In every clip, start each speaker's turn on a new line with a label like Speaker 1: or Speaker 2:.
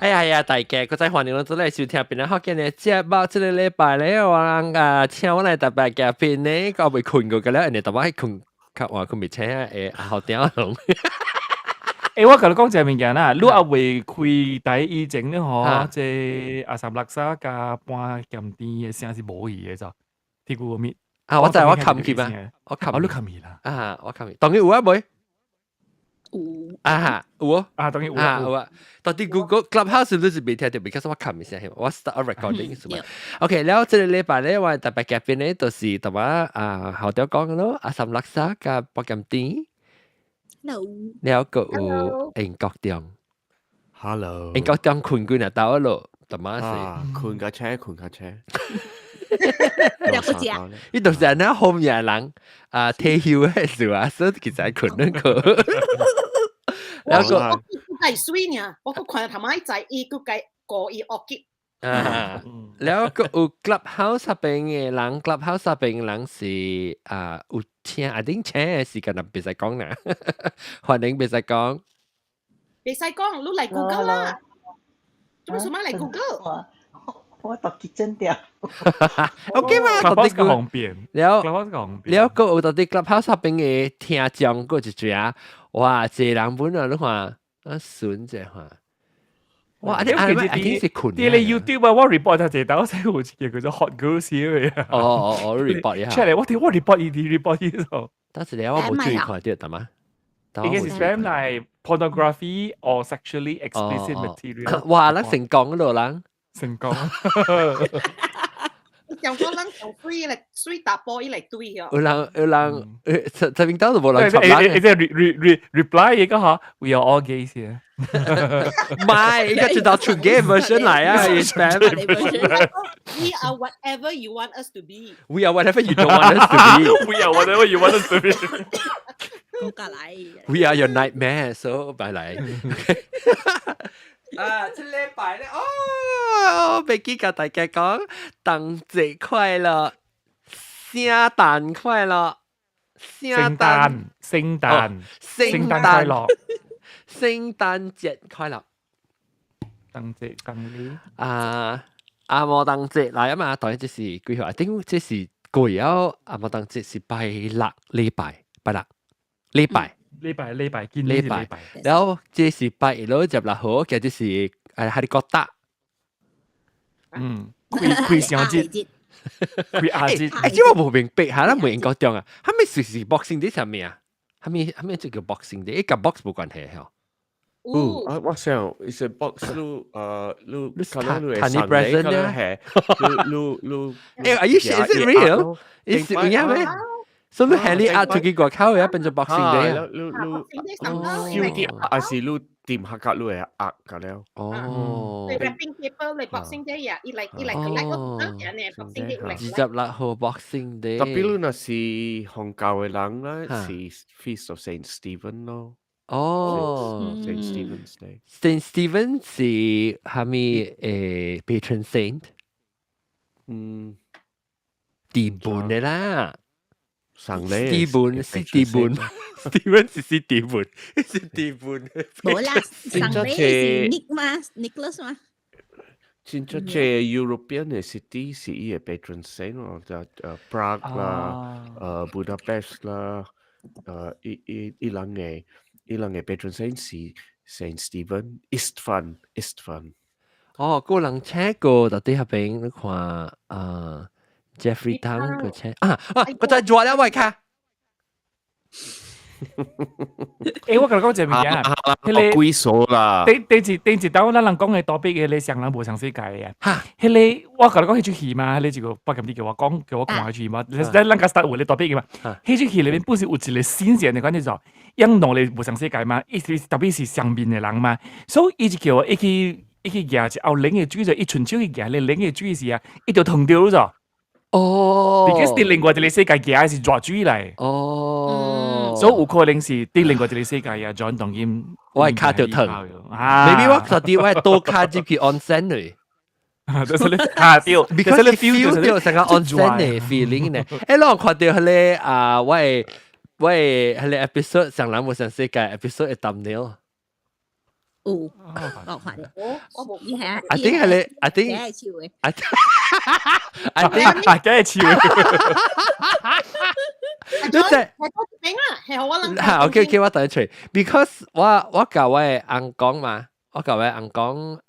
Speaker 1: 哎呀，大家，我再欢迎咱做嚟收聽邊個福建嘅節目。這個禮拜咧，我請我嚟特別嘉賓呢，我未困過嘅咧，人哋特別係困，話佢未請後點龍。
Speaker 2: 我甲你講一個物件啦，你也未開第以前咧吼，即阿三六沙加半鹹甜嘅聲是無語嘅咋，聽過未？
Speaker 1: 我就係我冚佢嘛，我冚
Speaker 2: 你冚佢啦。
Speaker 1: 我冚佢，當然有啊，妹。有
Speaker 2: 啊，當然有
Speaker 1: 有啊。到底 Google Clubhouse 都是未聽到 ，because 我冚一聲，我 start recording 是嘛 ？OK，然後這個禮拜咧，我特別嘉賓咧，就是同我後頭講嘅咯，阿三六沙加半鹹甜。
Speaker 3: Hello，
Speaker 1: แล้วก็เองกอกเตียง
Speaker 4: Hello
Speaker 1: เองกอกเตียงคุณกูน่ะตาวโลตมาสิ
Speaker 4: คุณ架車
Speaker 3: 了不起啊！
Speaker 1: 呢度就係咧後面人退休嘅時候所以其實係困嗰個
Speaker 5: แล้วก็ไก่ซุยเนี่ย我ก็ควรทำให้ใจอีกไก่ก่ออีออกกิ
Speaker 1: แล้วก็有 Clubhouse 入邊嘅人 Clubhouse 入邊嘅人是有請I think 請嘅時間就別使講啦歡迎別使講
Speaker 5: 別使講你嚟 Google 啦做乜嚟 Google
Speaker 6: 我讀結真掉
Speaker 1: OK 嘛
Speaker 2: 到底個方便
Speaker 1: แล้วก็有到底 Clubhouse 入邊嘅聽眾嗰一隻哇這人本來你看筍隻看哇！你係是困。
Speaker 2: 啲你 YouTube 我 report 就係到時好似叫做 Hot Girls 嘅。
Speaker 1: 我 report 一下。
Speaker 2: 出嚟我 report 呢啲 report 呢度。
Speaker 1: 但是你我冇注意看啲，係嘛？
Speaker 2: 應該是 spam 嚟 pornography or sexually explicit material。
Speaker 1: 哇！你成功嗰度啦。
Speaker 2: 成功。
Speaker 5: 有個人就水打波一嚟對嘅。
Speaker 1: 有人實邊度都冇人插
Speaker 2: 啦。即係 reply 嘅嚇 ，we are all gays here。
Speaker 1: 唔係，依家就到 true gay version 嚟啊
Speaker 5: ！We are whatever you want us to be.
Speaker 1: We are whatever you don't want us to be.
Speaker 2: We are whatever you want us to be.
Speaker 1: We are your nightmare. So 拜嚟。這禮拜咧，未記กับ大家講，當節快樂，聖誕快樂，
Speaker 2: 聖誕快樂。
Speaker 1: 聖誕節快樂，
Speaker 2: 當你
Speaker 1: 摩當節嚟啊嘛，當然即是幾號？I think 即是過咗摩當節是拜六禮拜，禮拜，見禮拜，然後即是拜六入嚟好，其實就是哈利波特，
Speaker 2: 開上節，開亞節，
Speaker 1: 即係我冇明白下啦，冇人講中啊，係咪是 Boxing Day 上面啊？係咪即叫 Boxing Day？跟 box 冇關係係。
Speaker 4: 我想is a box 你可能你
Speaker 1: 係 present
Speaker 4: 咧，你
Speaker 1: Are you sure? Is it real? Is it real 咩？所以你係你壓住幾個口而變咗 Boxing Day 啊？
Speaker 4: 你啲還是你掂下格你係壓㗎了。
Speaker 5: 你 wrapping paper 你 Boxing Day 啊，一嚟個人咧 Boxing Day 嚟。
Speaker 1: 26號 Boxing Day。
Speaker 4: 特別你那是紅教嘅人咧，是 Feast of Saint Stephen 咯。Saint Stephen's Day。Saint
Speaker 1: Stephen 是係咪patron saint？地盤嘅啦。Stephen 是地盤 ，Stephen 是地盤，是地盤。
Speaker 3: 冇啦，上嚟是 Nicholas 嘛。
Speaker 4: 真正嘅 European 嘅 city 是伊嘅 patron saint 咯，就Prague 啦，Budapest 啦，伊兩嘅 patron saint 是 Saint Stephen Istvan。
Speaker 1: 個人車個到底係邊你看Jeffrey Tang 個車我再做了我卡。
Speaker 2: 我甲你講一個物件，
Speaker 4: 迄個幾數啦。
Speaker 2: 第一單咱人講嘅多邊嘅，你上人無上世界嘅。迄個我甲你講迄出戲嘛，你一個不禁啲叫我看迄出戲嘛。咱個 start 話你多邊嘅嘛。迄出戲裏面本身有一個新鮮嘅關係就，因弄你無上世界嘛，特別是上面嘅人嘛，所以伊就叫我一去夾一後冷嘅水就一伸手去夾你冷嘅水時啊，伊就燙掉咗。because 啲另外一個世界嘅是熱水嚟，所以有可能是啲另外一個世界啊，John 當然
Speaker 1: 我係卡條疼，maybe 我實啲我係多卡入去 onsen 嚟，
Speaker 2: 就是你卡掉
Speaker 1: ，because 你 feel 到成個 onsen 嘅 feeling 咧，我看到佢我係佢 episode 上兩冇上世界 episode 係thumbnail。
Speaker 3: 有我看的，
Speaker 5: 我冇
Speaker 3: 你係
Speaker 1: ，I think 係你，I think
Speaker 3: 係笑嘅，
Speaker 1: I think
Speaker 2: 梗係超。
Speaker 1: 你就
Speaker 5: 係多啲餅啦，係好我諗。
Speaker 1: 嚇，OK，我等一錘 ，because 我教我嘅翁講嘛，我教我嘅翁講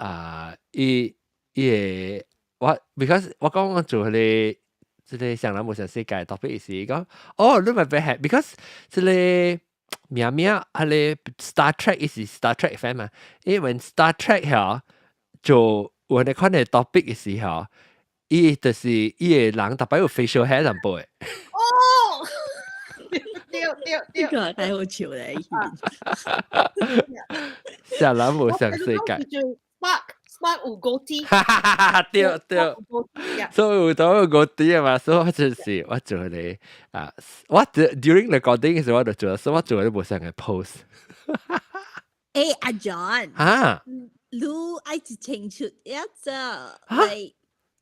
Speaker 1: 伊我 because 我講我做佢哋即係上南無上世界特別意思講，哦，你咪別係 because 即係名係你 Star Trek 意思 Star Trek fan 嘛，因為 Star Trek 嚇做我哋看嘅 topic 嘅時候，伊就是伊嘅人特別有 facial hair 淡薄嘅。
Speaker 5: 哦，
Speaker 3: 呢個係好笑嘅。
Speaker 1: 上南無上世界。
Speaker 5: Spark 有高啲，
Speaker 1: 對，所以有到個啲啊嘛，所以我就是我做你啊，我 during recording 嘅時候我就做，所以我做啲無上嘅 post。
Speaker 3: 誒，阿 John，
Speaker 1: 啊，
Speaker 3: 你愛是清出一隻係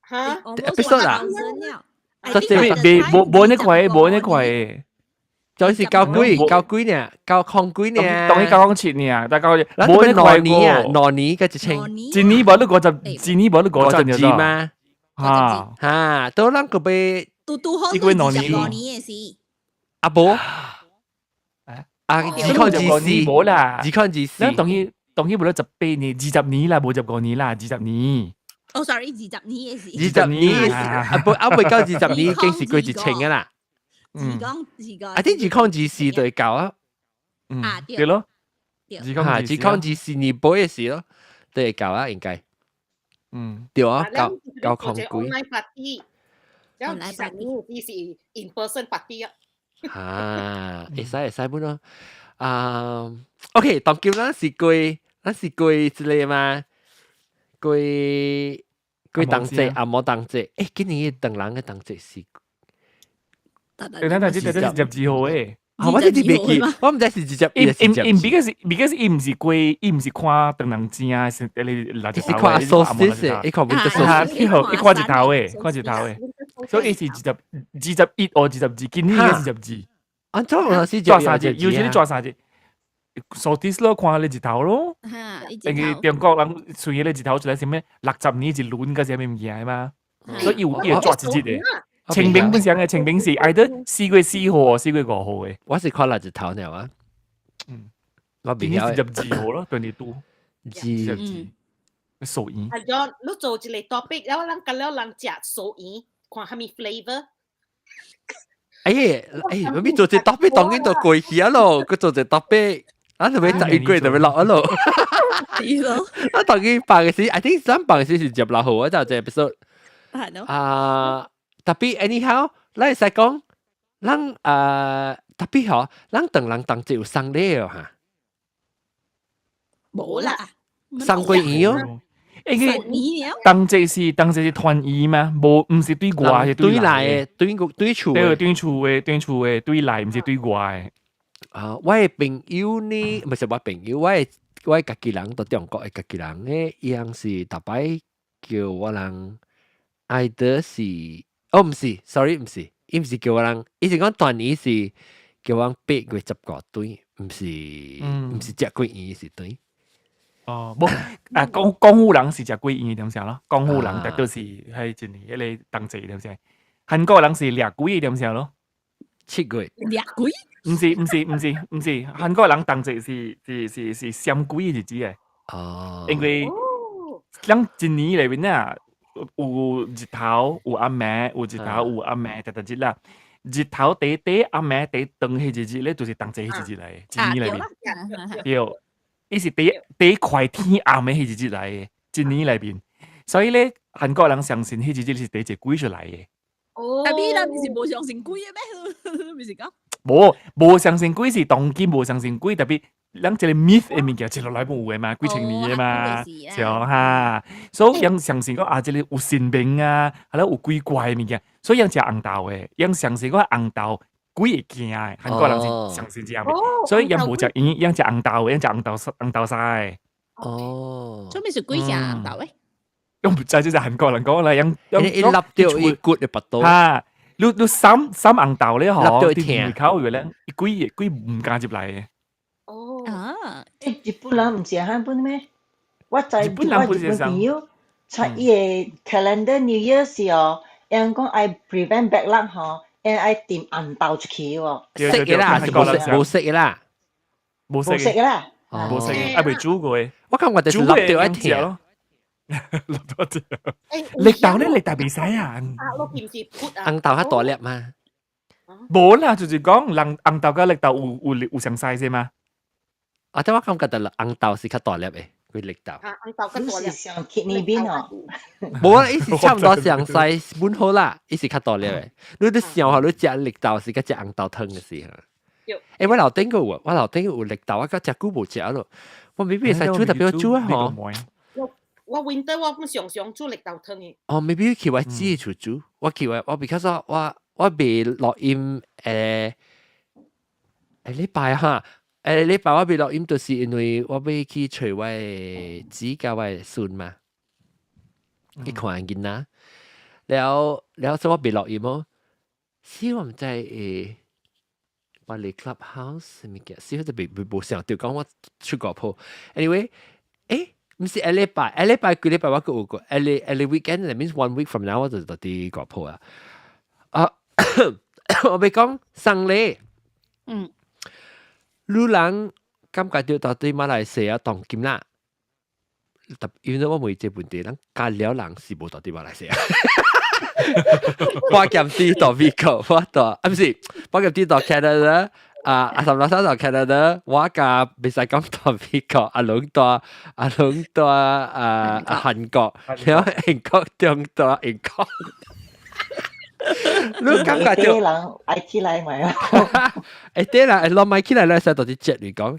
Speaker 5: 嚇，
Speaker 1: episode 啊
Speaker 2: 冇呢塊，
Speaker 1: 就是交幾呢，交空幾呢，
Speaker 2: 當然交講切呢，但係
Speaker 1: 冇
Speaker 2: 冇呢塊
Speaker 1: 年啊，羅年嘅一清，
Speaker 2: 今年冇得嗰陣，今年冇得嗰陣
Speaker 1: 字嘛，
Speaker 2: 嚇，
Speaker 1: 嚇，都啷個被
Speaker 3: 都好多年嘅事。
Speaker 1: 阿伯啊，只看字事，
Speaker 2: 冇啦，
Speaker 1: 只看字事，
Speaker 2: 當然冇得18年、20年啦，冇15年啦，20年。
Speaker 3: 哦，sorry，20年嘅事。
Speaker 1: 20年，阿伯未夠20年已經是過一清嘅啦。
Speaker 3: 自講，I
Speaker 1: think 自康自事對教啊，
Speaker 2: 對咯，
Speaker 1: 自康自事年補嘅事咯，對教啊應該，對啊，教康鬼
Speaker 5: online party，有20年啲是 in person party 啊。
Speaker 1: 啊，會使本咯，OK，當叫咱是過之類嘛，過當節啊冇當節，誒，今年當人嘅當節是。
Speaker 2: 但係即係12號誒，
Speaker 1: 我啲別記，我唔知是直接
Speaker 2: because 伊唔是貴，伊唔是看當人正啊，是你拿隻頭
Speaker 1: 看 sauce，你看邊個 sauce？
Speaker 2: 伊看隻頭誒，看隻頭誒，所以伊是21或22，今年應該是22。
Speaker 1: 按照我是
Speaker 2: 抓三隻，有時你抓三隻，所以咯看你隻頭咯。中國人隨你隻頭出來是咩？60年一輪嗰時咩物件嘛？所以要抓一隻嘅。清明本上嘅清明是挨得4月4號或4月5號嘅，
Speaker 1: 我是看那隻頭鳥啊，我
Speaker 2: 今年是12號咯，22壽宴。
Speaker 5: 阿 John，你做一個 topic，然後人跟了人食壽宴，看下面 flavour。
Speaker 1: 我咪做隻 topic 當然就過去啊咯，佢做隻 topic，啊就咪11月就咪落啊咯，啊當然辦嘅事 ，I think 三辦嘅事是16號啊，就隻 episode，特別 anyhow，咱會使講，咱特別嗬，咱等人當節有送禮哦嚇，
Speaker 3: 冇啦，
Speaker 1: 送過年哦，
Speaker 2: 當節是團圓嘛，唔是對外嘅，
Speaker 1: 對內嘅，對厝嘅，
Speaker 2: 對厝嘅，對內唔是對外
Speaker 1: 嘅。我嘅朋友呢，唔係我朋友，我嘅家己人到中國嘅家己人咧，一樣是特別叫我人愛得是。哦，唔是 ，sorry， 唔是，伊唔是叫我人，伊是講團圓是叫我8月10個對，唔是食過年是對。
Speaker 2: 哦，冇江湖人是食過年點樣咯？江湖人都是係一年一個當節點樣？韓國人是掠鬼點樣咯
Speaker 1: ？7月
Speaker 3: 掠鬼？
Speaker 2: 唔是，韓國人當節是閃鬼日子嘅。
Speaker 1: 哦，
Speaker 2: 因為咱一年裏邊啊。有日頭有暗暝，有日頭有暗暝，特日啦。日頭第暗暝第長迄日咧，就是當節迄日嚟嘅，一年裏邊。對，伊是第快天暗嘅迄日嚟嘅，一年裏邊。所以咧，韓國人相信迄日是第一隻鬼出來嘅。
Speaker 3: 哦，但係你是無相信鬼嘅咩？唔是講？
Speaker 2: 無相信鬼是當今無相信鬼，特別。咱這個 myth 嘅物件，一路來冇嘅嘛，幾千年嘅嘛，就哈，所以人相信講這裡有神明啊，係咯有鬼怪嘅物件，所以人食紅豆嘅，人相信講紅豆鬼會驚嘅，韓國人是相信這樣嘅，所以人冇食煙，人食紅豆嘅，人食紅豆沙。
Speaker 3: 哦，做咩是鬼食紅豆嘅？
Speaker 2: 我唔知，就是韓國人講啦，人
Speaker 1: 一粒掉一骨嘅拔刀。
Speaker 2: 嚇，你三紅豆咧，嗬，啲胃口嘅咧，鬼唔敢入嚟嘅。
Speaker 3: 啊，
Speaker 6: 日本人唔是漢本咩？我在
Speaker 2: 日本人本是
Speaker 6: 朋友，出伊個 calendar New Year 時哦，人講愛 prevent backlog 吼，人愛點紅豆出去喎。
Speaker 2: 對
Speaker 1: 食嘅啦，是冇食嘅啦，
Speaker 2: 冇
Speaker 6: 冇食啦。
Speaker 2: 冇食嘅，係未煮過嘅。
Speaker 1: 我感覺就是落掉一條
Speaker 2: 咯，落多啲。綠豆咧，綠豆未使啊。
Speaker 5: 我見是 put 啊。
Speaker 1: 紅豆較大粒嘛。
Speaker 2: 冇啦，就是講紅豆加綠豆有相細啫嘛。
Speaker 1: 啊，但我感覺到紅豆是較大粒嘅，佢綠豆。
Speaker 5: 紅豆
Speaker 6: 有
Speaker 5: 跟
Speaker 6: 時上 kidney bean 哦，
Speaker 1: 冇啊，伊是差唔多上細本好啦，伊是較大粒嘅。你都想下，你食綠豆是甲食紅豆湯嘅時候。誒，我樓頂個有綠豆，我甲食久無食咯。我未必會使煮，特別要煮啊嗬。
Speaker 5: 我 winter 我常常煮綠豆湯嘅。
Speaker 1: 哦，未必叫我自己去煮，我叫我because 我未錄音禮拜哈。禮拜我未錄音，就是因為我要去找我的姊甲我的孫嘛，去看囡仔。แล้ว所以我未錄音哦。希望在巴黎 Clubhouse 物件，希望就未想到講我出國鋪。Anyway，唔是禮拜幾禮拜我個有個，every weekend，that means 1 week from now 我就到啲國鋪啊。我咪講生禮。女人感覺到對馬來西亞當今啦，因為我每隻本地人加了人是冇到對馬來西亞。我減啲到美國，我到唔是，我減啲到 Canada， 13到 Canada， 我加未使講到美國，阿龍到韓國，然後韓國中到英國。你感覺到
Speaker 6: 人愛起來咪啊？
Speaker 1: 對啦，攞埋起來咧，使到啲節嚟講，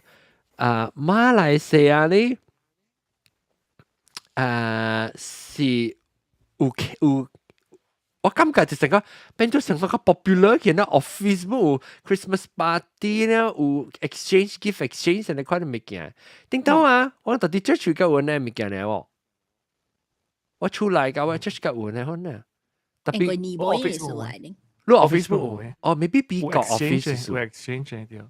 Speaker 1: 馬來西亞呢，是有，我感覺就成個變咗成個 popular 嘅啦 ，office 有 Christmas party 咧，有 exchange gift exchange 呢款嘅物件。點到啊？我到啲 church 嘅有呢物件嚟喎，我出來嘅我 church 嘅有呢可能。
Speaker 3: 因為你冇嘢做嚟嘅。
Speaker 1: 你 office 冇哦，未必比國 office
Speaker 2: 有 exchange 掉。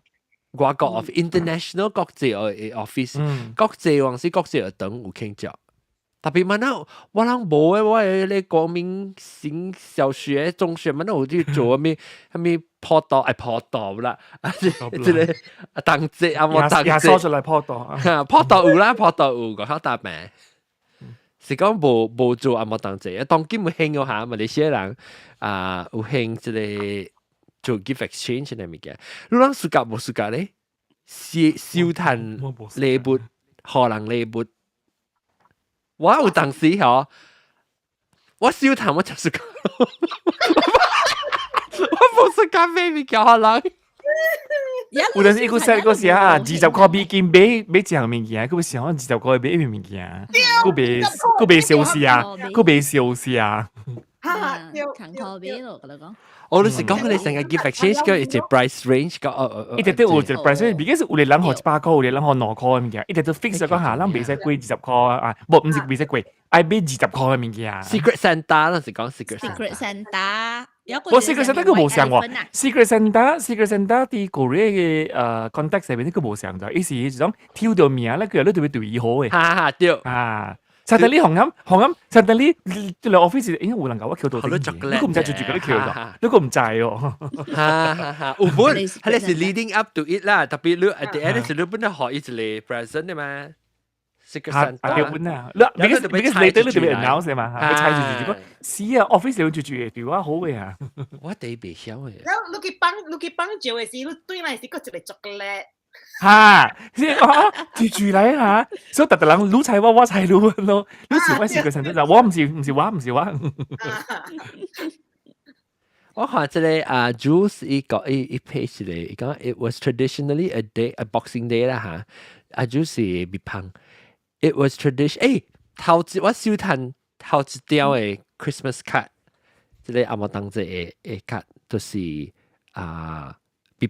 Speaker 1: 外國 office international 國際嘅 office，國際往時國際嘅等有傾著。特別乜呢？我諗冇嘅，我係你國民型小學、中學乜都有啲做咩破道啦，即係當節啊，我當節
Speaker 2: 說出來破道
Speaker 1: 有啦，破道有個考答名。是講無做啊，冇當節，當今有興嗰下，馬來西亞人有興即個做 gift exchange 嘅物件。你諗暑假冇暑假咧？燒炭禮物，荷蘭禮物。我有當時嗬，我燒炭我就暑假，我冇暑假買物件荷蘭。
Speaker 2: 有陣時佢 set 嗰時啊，20塊美金買一樣物件，佢會想20塊買一樣物件，佢買小事啊，佢買小事啊。
Speaker 3: 強靠俾咯，我講。
Speaker 1: 我老實講，你成個 gift exchange 個一隻 price range 個，
Speaker 2: 一直都有隻 price range，because 有啲人學100塊，有啲人學9塊物件，一直都 fix 咗講下，咱袂使貴20塊啊，唔是袂使貴，愛買20塊嘅物件。
Speaker 1: Secret Santa 嗰時講
Speaker 3: Secret Santa。
Speaker 2: 我 Secret Santa 佢冇上喎 ，Secret Santa 啲 Korea 嘅context 入面佢冇上咗，意思就講挑到名咧，佢又都特別對意好嘅。
Speaker 1: 哈對
Speaker 2: 啊，實際呢行啱，實際呢對 office 應該會能夠一橋到啲，你個唔使住嗰啲橋㗎，你個唔制喎。
Speaker 1: 有本係你是 leading up to it 啦，特別你 at the end 時你本來學一嚟 present 嘅嘛。Secret Santa
Speaker 2: 條本啊，because 你對你特別 announce 嘅嘛，佢猜住個是啊 office 你住條啊好嘅啊，
Speaker 1: 我哋未曉嘅。
Speaker 5: 然後你去幫照嘅時，你對嚟是個一個巧克力。
Speaker 2: 嚇，住嚟嚇，所以特人擼菜我菜擼咯，擼時我Secret Santa就我唔是我。
Speaker 1: 我看這個Jules 一 page 嚟講 ，it was traditionally a Boxing Day 啦嚇，Jules 是別胖。It was tradition。頭一我收攤頭一條嘅 Christmas card，即個阿莫當節嘅 card 都是別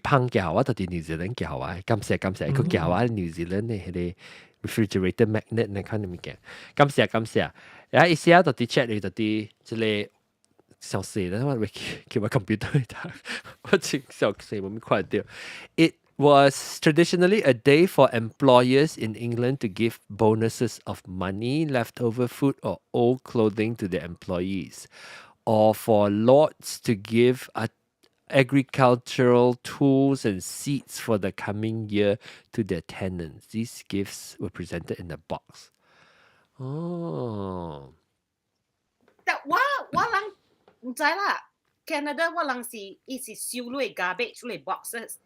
Speaker 1: 胖叫我，到啲 New Zealand 叫我，感謝，佢叫我 New Zealand 嘅嗰個 refrigerator magnet 呢款物件，感謝。然後一時到啲 chat 嚟到啲即個小細咧，我叫我 computer 嚟打，我真小細冇咁快掉。It was traditionally a day for employers in England to give bonuses of money, leftover food, or old clothing to their employees, or for lords to give agricultural tools and seeds for the coming year to their tenants. These gifts were presented in a box. Oh.
Speaker 5: 但我人唔知啦 ，Canada 我人是伊是收类 garbage 类 boxes。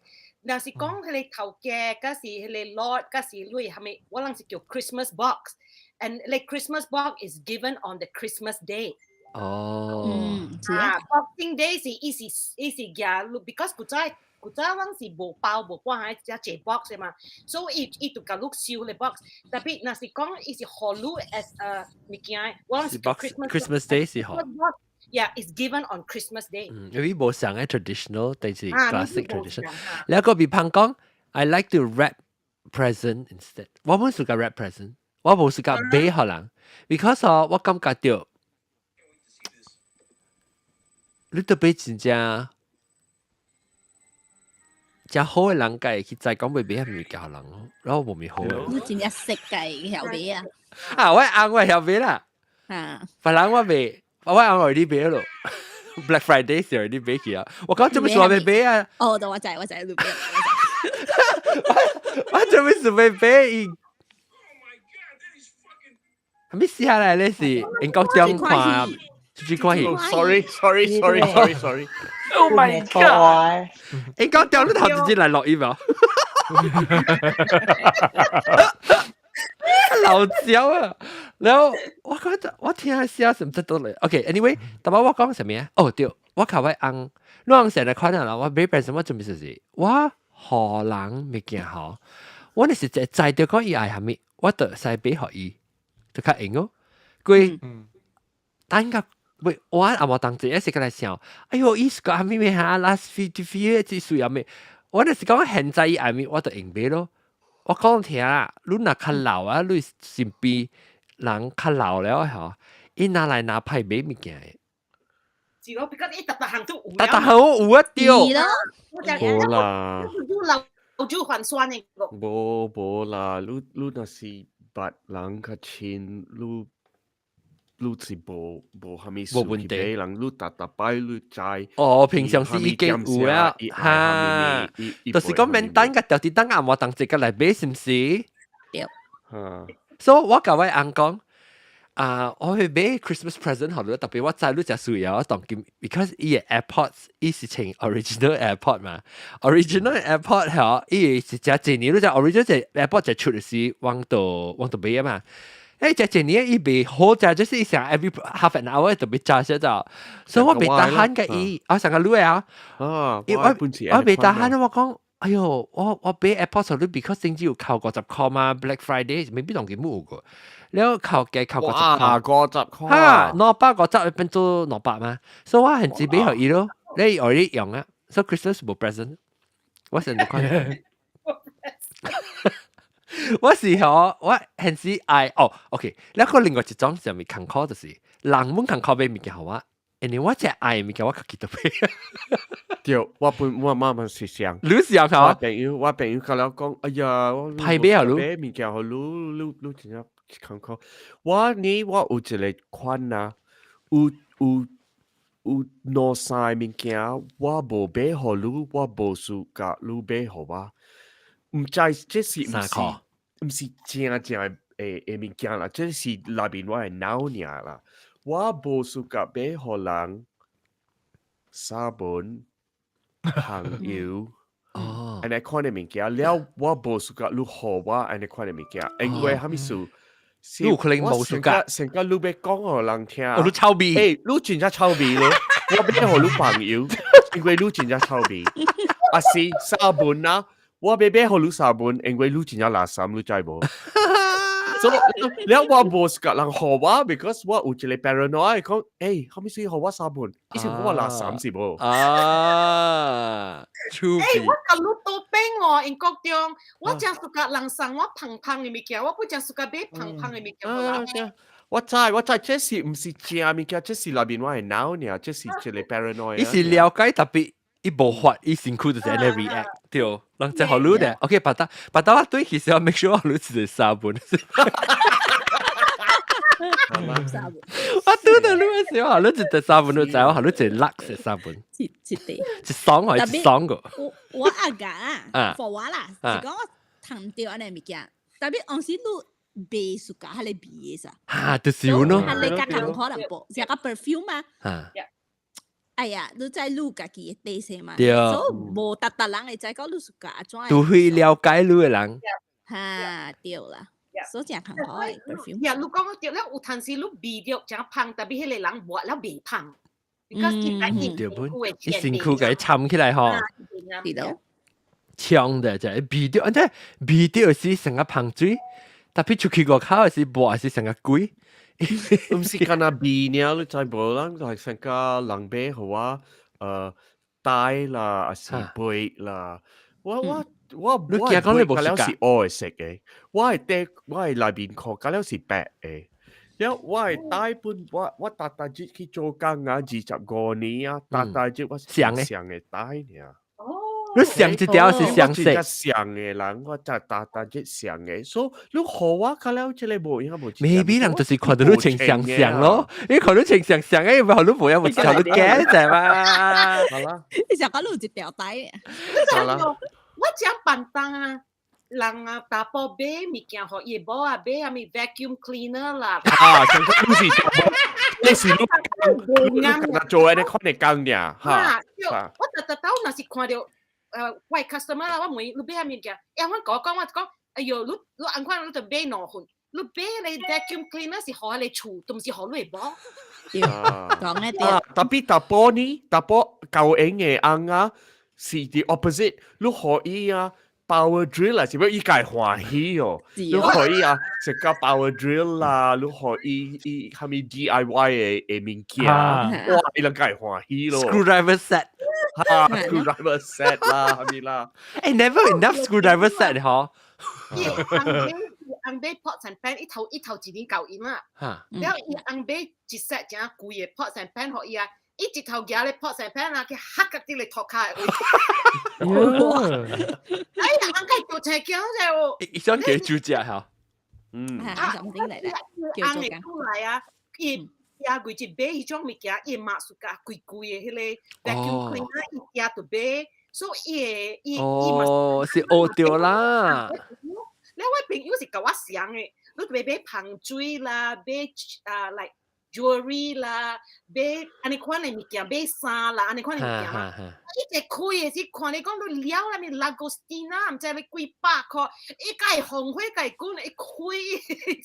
Speaker 5: 若是講佢哋頭家，嗰時佢哋 Lord，嗰時類係咪？我人是叫 Christmas box，and like Christmas box is given on the Christmas day。
Speaker 1: 哦，Boxing
Speaker 5: Day 是伊是嘅 ，because 古仔人是無包無關喺一隻 box 嘛，所以伊就甲你收咧 box。特別若是講伊是何路 as 物件，我人是
Speaker 1: Christmas Day 是何？
Speaker 5: Yeah, it's given on Christmas Day.
Speaker 1: 因為冇上嘅 traditional，但是 classic tradition。另一個比方講 ，I like to wrap present instead。我冇試過 wrap present，我冇試過買給人 ，because 我感覺到你特別真正好嘅人，佢去再講買俾人物件人咯，然後冇咪好。
Speaker 3: 你真正識嘅後尾啊！
Speaker 1: 啊，我啱我後尾啦，別人我未。我already 買咯 ，Black Friday 是 already 買去啊！我講做咩事我未買啊？
Speaker 3: 哦，我就係路邊，
Speaker 1: 我做咩事未買？係咪試下嚟咧？是英國將看，最關係。
Speaker 4: Sorry。
Speaker 2: Oh my god！
Speaker 1: 英國將你頭直接嚟落音啊！老焦啊！然後我覺得我聽下笑什麼都嚟。OK，anyway，但係我講什麼啊？哦對，我求位翁，你翁成日看到啦，我買本身我做咩事？我荷人未見好，我那是在到講伊愛係咩，我就使俾學伊，就較應哦。佢等個喂，我阿冇當真，一時個嚟想，哎呦，伊是個係咩嚇 ？last few 至需要咩？我那是講現在伊愛咩，我就應俾咯。我講聽啦，你若較老啊，你身邊人較老了嗬，伊拿來拿派買物件嘅。
Speaker 5: 是咯，because 伊特行都有。
Speaker 1: 特行有啊掉。
Speaker 4: 冇啦。
Speaker 5: 老就還算嘅。
Speaker 4: 冇啦，你若是別人較親，你是無係咪事俾人，你特擺你知。
Speaker 1: 哦，平常時已經有啊，嚇，就是講免等個掉啲等下我當這個嚟買，是唔是？
Speaker 3: 對。
Speaker 1: 所以我甲我翁講，我去買 Christmas present 好了，特別我知你只需要我當今 ，because 伊個 AirPods 伊是請 original AirPod 嘛 ，original AirPod 嗬，伊是只一年你只 original 只 AirPod 只出嘅時，往到買啊嘛。只年伊被好就係成 every half an hour 就被炸咗就，所以我被打鼾嘅伊，我成個女啊，我被打鼾我講，哎呦，我俾 AirPods 你 because 正只要扣個10塊嘛 ，Black Friday 未必同佢冇個，你要扣個10塊，
Speaker 4: 個10塊，
Speaker 1: 嚇，200變做200嘛，所以我係自俾佢伊咯，你already 用啊，所以 Christmas 冇 present， 我成日講。我是我很是愛哦 ，OK， 你個另外一種就咪坎坷就是人們坎坷買物件好啊，因為我只愛物件我自己都買。
Speaker 4: 對，我媽媽是想，
Speaker 1: 你是想
Speaker 4: 我朋友甲我講，哎呀，我
Speaker 1: 派買啊，
Speaker 4: 買物件好，你真係坎坷。我有一個款啊，有兩三物件，我無買好你，我無事甲你買好我。唔知這是唔是正嘅物件啦，這是內邊我係腦爾啦。我無事甲買互人沙本、朋友，安尼款嘅物件，了我無事甲你互我安尼款嘅物件，因為蝦米事？
Speaker 1: 你有可能無事甲，
Speaker 4: 成個你要講互人聽，
Speaker 1: 你臭味，
Speaker 4: 你真正臭味咯，我買互你朋友，因為你真正臭味，啊是沙本啊。我買互你沙本，因為你真正垃圾，你知無？所以了我無是甲人互我 ，because 我有一個 paranoid 講，後面先互我沙本，以前我垃圾是無？
Speaker 1: 臭味。
Speaker 5: 我甲你多變哦，英國中，我真是甲人送我胖胖嘅物件，我不真是甲買胖胖嘅物件。
Speaker 4: 我知，這是唔是正物件，這是內邊我係腦爾，這是一個 paranoid。
Speaker 1: 伊是了解特別。伊無法，伊身軀就是安尼 react，對，人在學你咧。OK，把刀我對其實要 make sure 你是沙本。我對到你嘅時候，你一隻沙本，你知我學你一隻辣嘅沙本，
Speaker 3: 一地，
Speaker 1: 一爽係一爽個。
Speaker 3: 我阿家啊，for 我啦，是講我談到安尼物件，特別on時你未熟噶，係你鼻嘅啥？
Speaker 1: 嚇，就是有咯。
Speaker 3: 係你家談可能播，是個 perfume 嘛？
Speaker 1: 嚇。
Speaker 3: 哎呀，你在錄家己嘅地勢嘛？
Speaker 1: 對。
Speaker 3: 所以無特人會知講你熟噶怎樣。
Speaker 1: 都會了解你嘅人。
Speaker 3: 嚇，對啦。所以正行可嘅 perfume。
Speaker 5: 呀，你講到咧，有陣時你鼻着正香，特別係你人抹了未香。
Speaker 1: 對本，一身軀嘅摻起來嗬。
Speaker 3: 係咯。
Speaker 1: 香的就係鼻掉，即係鼻掉是成個香水，特別出去個口係抹係成個鬼。
Speaker 4: 唔是干那鼻呢？你知無啦？就係成個人鼻好啊，帶啦，還是背啦？我
Speaker 1: 你驚講你冇
Speaker 4: 食是愛食嘅，我係內邊殼，嗰了是白嘅。แล้ว我係帶本我大節去做工啊，25年啊，大節我上嘅帶呢。
Speaker 1: 你上一條是上色，
Speaker 4: 上嘅人，我就大節上嘅，所以你好啊，佢了這裡冇冇。
Speaker 1: maybe 人就是看到你情上咯，你看到情上嘅，因為好多冇有冇知道你驚啫嘛。
Speaker 4: 好啦，
Speaker 3: 你就講你一條帶嘅。
Speaker 4: 好啦，
Speaker 5: 我講笨蛋啊！人啊，打包買物件互伊無啊，買啊咪 vacuum cleaner 啦。
Speaker 4: 啊，成個都是你是你做安尼看你講呀，哈。
Speaker 5: 我特若是看到喂 customer 啦，我問你買啊物件，我講，哎呦，你按看你就買兩份，你買你 vacuum cleaner 是互你厝，都唔是互你無。
Speaker 3: 講一啲。
Speaker 4: 特別打波呢，打波舊型嘅啱啊，是 the opposite，你可以啊。power drill 啦，是不依家歡喜哦，你可以啊，食個 power drill 啦，你可以係咪 DIY 嘅物件，哇，你兩家歡喜咯
Speaker 1: ，screwdriver set，
Speaker 4: screwdriver set 啦，係咪啦？
Speaker 1: 誒 ，never enough screwdriver set 嗬。
Speaker 5: 紅貝 pots and pan 一頭一年夠用啦，然後紅貝一 set 正貴嘅 pots and pan 可以啊。一頭夾咧 pot 成 pan 啊，佢黑嗰啲嚟托卡。哎呀，我計做齊叫就。
Speaker 1: 你想幾注隻嚇？
Speaker 3: 係咁啲嚟咧，
Speaker 5: 叫做嘅。出來啊，伊貴隻買迄種物件，伊買暑假貴嘅，迄個 vacuum cleaner 伊家就買，所以伊
Speaker 1: 哦，是學掉啦。
Speaker 5: 你我朋友是甲我想嘅，你買香水啦，買like jewelry 啦，買安尼款嘅物件，買衫啦，安尼款嘅物件嘛。一直開嘅是看你講到了啦，咪 Lagostina，唔知你幾百塊，一介紅灰介管一開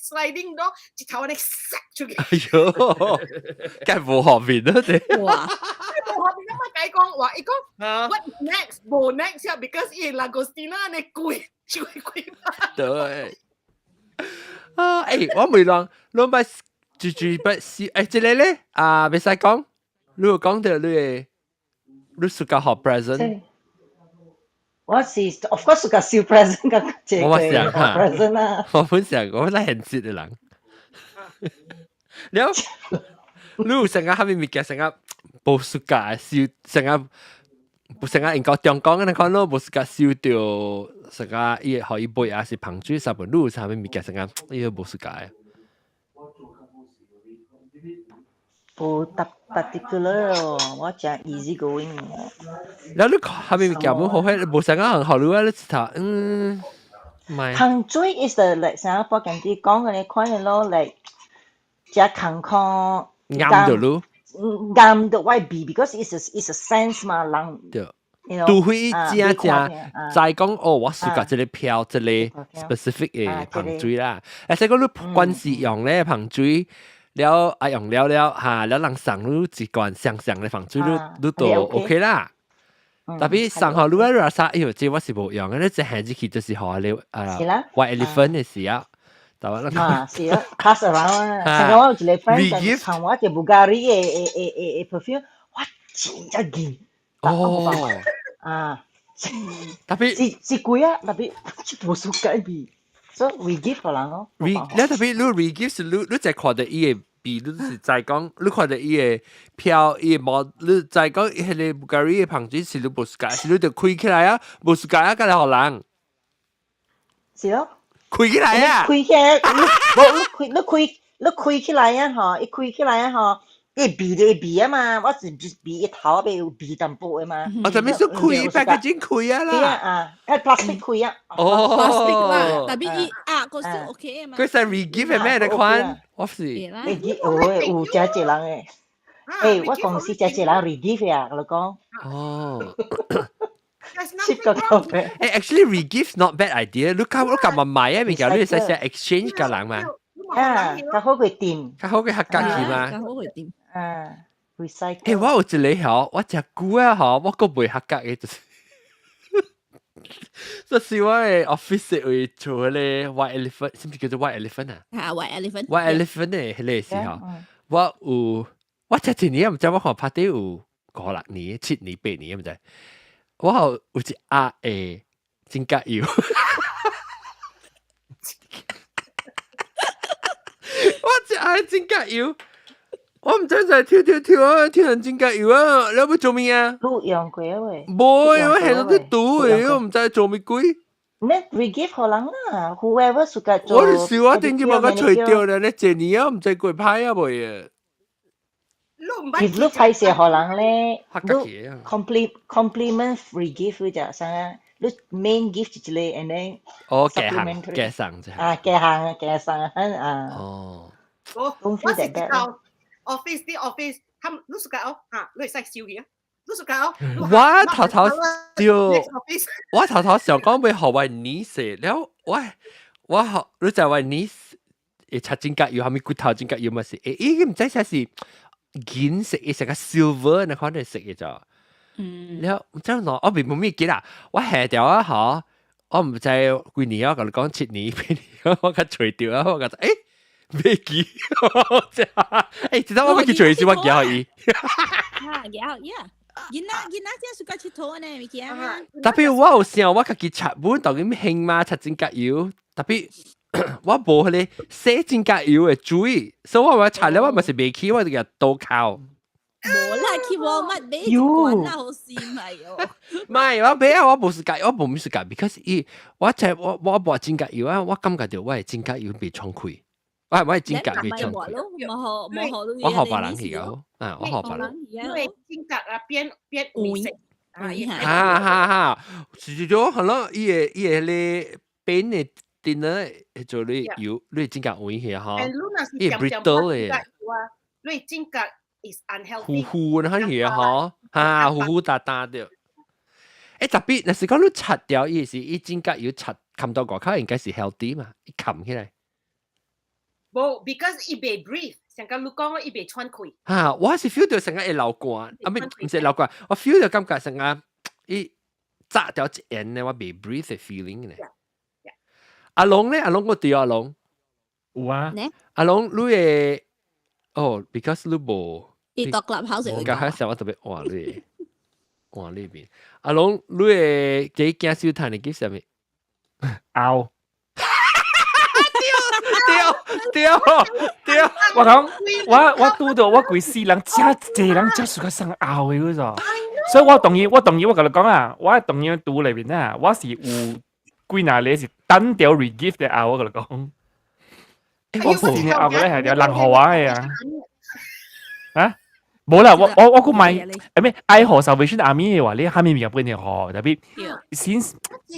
Speaker 5: sliding door，一頭你塞出去。
Speaker 1: 哎呦，梗係冇學面啦你。
Speaker 5: 哇！冇學面咁啊，計講話，伊講 what next？ 冇 next 呀 ，because 伊 Lagostina 你貴，最貴。
Speaker 1: 對。啊，誒，我未講，攞埋。住不是誒，這裡咧啊，未使講，你有講到你暑假學 present，
Speaker 6: 我是 of course 暑假燒 present 嘅，
Speaker 1: 我想嚇
Speaker 6: present 啦。
Speaker 1: 我本想我係很節嘅人，แล้ว你有成個下面物件成個冇暑假燒成個英國中講嘅，你看咯冇暑假燒掉成個伊可以背啊是旁水十分，你有下面物件成個伊個冇暑假嘅。
Speaker 6: 冇特 particular 喎，我講 easy going。
Speaker 1: แล้ว你下面物件冇好喺冇成個很好，你話你知道唔係。
Speaker 6: 香水 is the like 新加坡人哋講嘅你看嘅咯 ，like 只健康
Speaker 1: 啱到咯，
Speaker 6: 啱到我鼻 because it's a sense 嘛，人。
Speaker 1: 對。都會正再講哦，我暑假這裡飄這裡 specific 嘅香水啦，而且講你關係用咧香水。了啊用了嚇，了人送你一罐上嘅香水，你都 OK 啦。特別送好你話啥，哎呦，這我是冇用嘅，你只係自己就是學你White Elephant 嘅時候，就
Speaker 6: 啊是啊 ，pass around 啊，成個我有一個 friend 就送我隻 Bulgari 嘅 perfume， 哇，真係勁。
Speaker 1: 哦，
Speaker 6: 啊，
Speaker 1: 特別
Speaker 6: 是貴啊，特別冇數計比。So we give 個人咯，
Speaker 1: 你特別你 regive 你只看到伊個比，你是在讲，你看到伊个票，伊个毛，你在讲迄个布加里个旁边是你无世界，是你就开起来啊，无世界啊，甲你互人
Speaker 6: 是咯，
Speaker 1: 开起来啊，
Speaker 6: 开起来，你开起来啊吼，伊开起来啊吼，伊鼻就鼻啊嘛，我是鼻一頭邊有鼻淡薄嘅嘛。
Speaker 1: 我就咪說開packaging開啊
Speaker 6: 係啊
Speaker 1: 啦，
Speaker 6: 啊，plastic 開啊。
Speaker 1: 哦
Speaker 3: plastic 啦，但係伊個是 OK 嘅嘛。
Speaker 1: 佢係 regive 係咩？你看，我是
Speaker 3: 係啦，
Speaker 6: 有真濟人嘅。誒，我公司真濟人 regive 啊，我講。
Speaker 1: 哦。
Speaker 6: 切個頭嘅。
Speaker 1: actually regive not bad idea。你咁咪買啊？咪叫你使 exchange 個人嘛？
Speaker 6: 啊，較好佢掂，
Speaker 1: 較好佢合格嘅嘛？
Speaker 3: 較好佢掂。
Speaker 6: 啊 ，recycle。
Speaker 1: 誒，我有一個嗬，我隻股啊嗬，我個未合格嘅就是。就是我嘅 office 會做咧 white elephant，是唔是叫做 white elephant 啊？
Speaker 3: 係 white elephant。white
Speaker 1: elephant 咧，迄個時候，我前一年唔知我學拍啲有5-6年、7年、8年唔知，我有一鴨誒真甲油，我一鴨真甲油，我唔知就係跳啊，跳人真甲油啊，你要做咩啊？
Speaker 6: 都用過喂。
Speaker 1: 冇，我係到啲賭嘅，我唔知做咩鬼。
Speaker 6: 咩 regive 可能啦，whoever suka做。
Speaker 1: 我哋笑啊，點知把佢除掉咧？你這年啊，唔知鬼派啊未啊？
Speaker 6: 其實拍攝可能咧，
Speaker 1: 客家嘢啊。
Speaker 6: compliment regive 就生，你 main gift 之類，and then
Speaker 1: 哦，夾行夾上啫。
Speaker 6: 啊，夾上啊。
Speaker 1: 哦。
Speaker 6: don't feel that bad。office
Speaker 5: 啲 office，他們你 suka 哦，嚇，你使燒嘢，你 suka 哦。
Speaker 1: 我頭頭我頭頭想講要學為你食，了我學你就為你誒擦真甲油，後面骨頭真甲油咪是誒，已經唔知係是銀色嘅成個 silver 你可能食嘅咋。了唔知攞我並冇咩記啦，我下掉啊嗬，我唔知幾年我同你講7年8年，我佢除掉啊，我覺得誒。咩記？誒，知道我咩叫隨時我記可以。
Speaker 3: 啊，記啊，囡仔真係suka 佚佗呢，咪記啊。
Speaker 1: 特別我有時候我家己擦本當然興嘛，擦真甲油。特別我冇迄個洗真甲油嘅水，所以我擦了我咪是未起，我就叫倒靠。
Speaker 3: 冇啦，去我乜俾管啦，好閃係哦。
Speaker 1: 唔係，我俾啊，我冇事解，我冇事解 ，because 我冇真甲油啊，我感覺到我係真甲油被衝開。我係真甲被衝開。我學白人去㗎，啊，我學白人。
Speaker 5: 因為真甲啊變會食。
Speaker 1: 哈，是咗係咯，伊個咧邊嘅電咧做你油，你真甲會去哈。伊 brittle 嘅。
Speaker 5: 你真甲 is unhealthy。
Speaker 1: 糊那嘢嗬，嚇糊搭搭的。誒特別，那是講你擦掉伊是伊真甲油擦冚到個口，應該是 healthy 嘛，伊冚起來。
Speaker 5: 冇 ，because 伊被 breathe，成個你講伊被喘氣。
Speaker 1: 嚇，我是 feel 到成個會流汗，啊唔是流汗，我 feel 到感覺成個伊炸掉一眼咧，我被 breathe 嘅 feeling 咧。阿龍咧，阿龍我對阿龍。
Speaker 2: 有啊。
Speaker 1: 阿龍你嘅because 你無。
Speaker 3: 你讀 clubhouse 會
Speaker 1: 講。嗰時我特別話你，話呢邊。阿龍你嘅幾驚小談你幾時咩？
Speaker 2: 拗。
Speaker 1: 對，
Speaker 2: 我講我拄到我規世人真濟人真係想拗嘅嗰種，所以我同意我同你講啊，我同意讀裏邊啊，我是有幾哪裡是單條 regift 嘅拗，我同你講，我是呢拗嘅咧係條人學話嘅啊。冇啦，我估買誒咩愛河 Salvation Army 嘅話，你下面咪本嘅河，特別先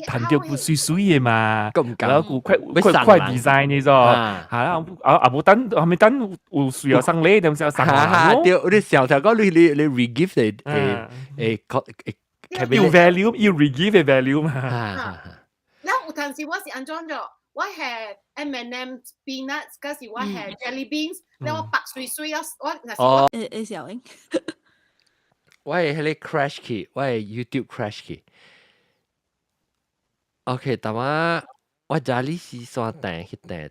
Speaker 2: 彈條不水水嘅嘛，然後佢快 design 呢種，係啦，冇等後面等有需要上嚟，咁先上嚟。
Speaker 1: 對，你時候就講你 regive
Speaker 2: 要 value 要 regive 嘅 value 嘛。
Speaker 5: 嗱，有陣時我是安裝咗。我係 M&M peanuts，嗰時我係 jelly beans，你我白水水啊，我
Speaker 1: 哦，
Speaker 3: 小英，
Speaker 1: 我係迄個 crash 去，我係 YouTube crash 去。OK，但我家裡是算彈去彈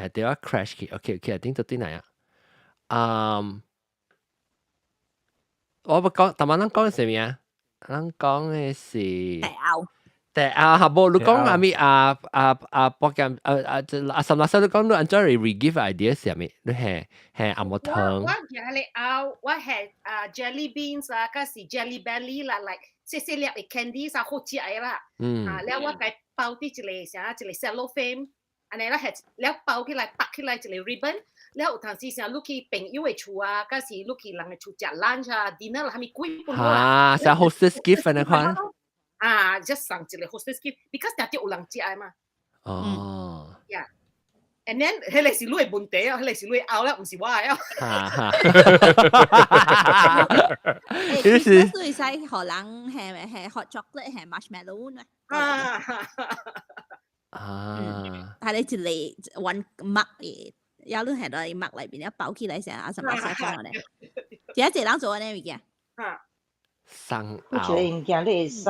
Speaker 1: 掉啊 crash 去。OK，頂到啲哪樣？我唔講，但係咱講嘅係咩啊？咱講嘅是แต่冇你講阿咪program什麼時候你講你安怎嚟 re-give idea 係咪？你係阿冇糖。
Speaker 5: 我係你我係jelly beans 啊，嗰時 jelly belly 啦 ，like 細細粒嘅 candy 啊，好食啦。แล้ว我計包啲一個啥一個 cellophane，安尼啦係，แล้ว包起來拍起來一個 ribbon，แล้ว有陣時成你去朋友嘅厝啊，嗰時你去人嘅厝食 lunch 啊 dinner 啦，係咪貴半
Speaker 1: 啊，係 hostess gift 嗰款。
Speaker 5: just 送一個 hostess gift，because 特啲有人食嘛。
Speaker 1: 哦。
Speaker 5: Yeah。And then 迄個是你嘅問題啊，迄個是你拗啦，唔是我啊。
Speaker 3: 其實最細可能係 hot chocolate 係 marshmallow 咩？係你一個one 麥嘅，有你係喺麥裏邊一包起來成什麼西方咧？而家一人做呢物件。
Speaker 6: 我覺得物件你會使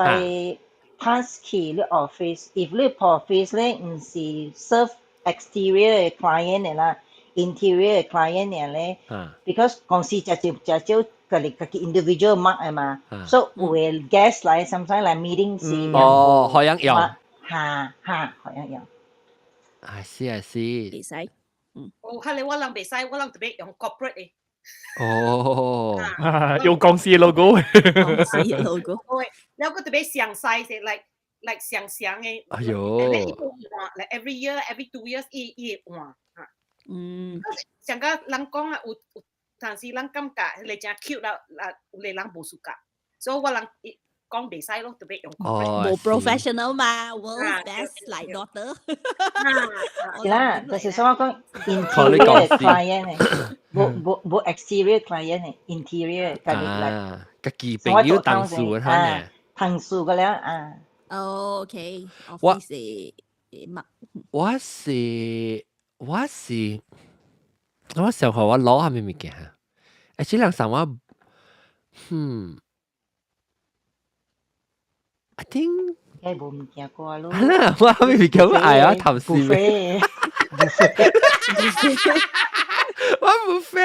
Speaker 6: pass 去你 office，if 你 office 咧唔是 serve exterior 嘅 client 嘅啦 ，interior 嘅 client 嘅咧，because 公司就佢哋 individual 麥嘅嘛，所以有嘅 guest 嚟 sometimes 嚟 meeting 時，
Speaker 1: 可以用，
Speaker 6: 可以用。
Speaker 1: I see。
Speaker 3: 唔使，
Speaker 5: 係你我人唔使，我人特別用 corporate 嘅。
Speaker 2: 用公司嘅 logo，
Speaker 3: 公司嘅 logo，
Speaker 5: แล้วก็特別詳細嘅 like 詳嘅，
Speaker 1: 哎呦
Speaker 5: ，like every year every 2 years 一換，像個人講啊，有陣時人感覺你真 cute 啦，有啲人冇暑假，所以我人講唔使咯，特別用 corporate，
Speaker 3: 冇 professional 嘛 ，world's best like daughter，
Speaker 6: 係啦，就是所以我講 interior client 嘅。冇 exterior client 嘅 interior
Speaker 1: 個基本要當數嘅呢，
Speaker 6: 當數嘅了啊。
Speaker 3: OK，
Speaker 1: 我上學我攞係咩物件啊？誒，兩上我I think
Speaker 6: 係冇物件過咯。
Speaker 1: 係啦，我係咩物件我嗌啊頭先。我唔飛，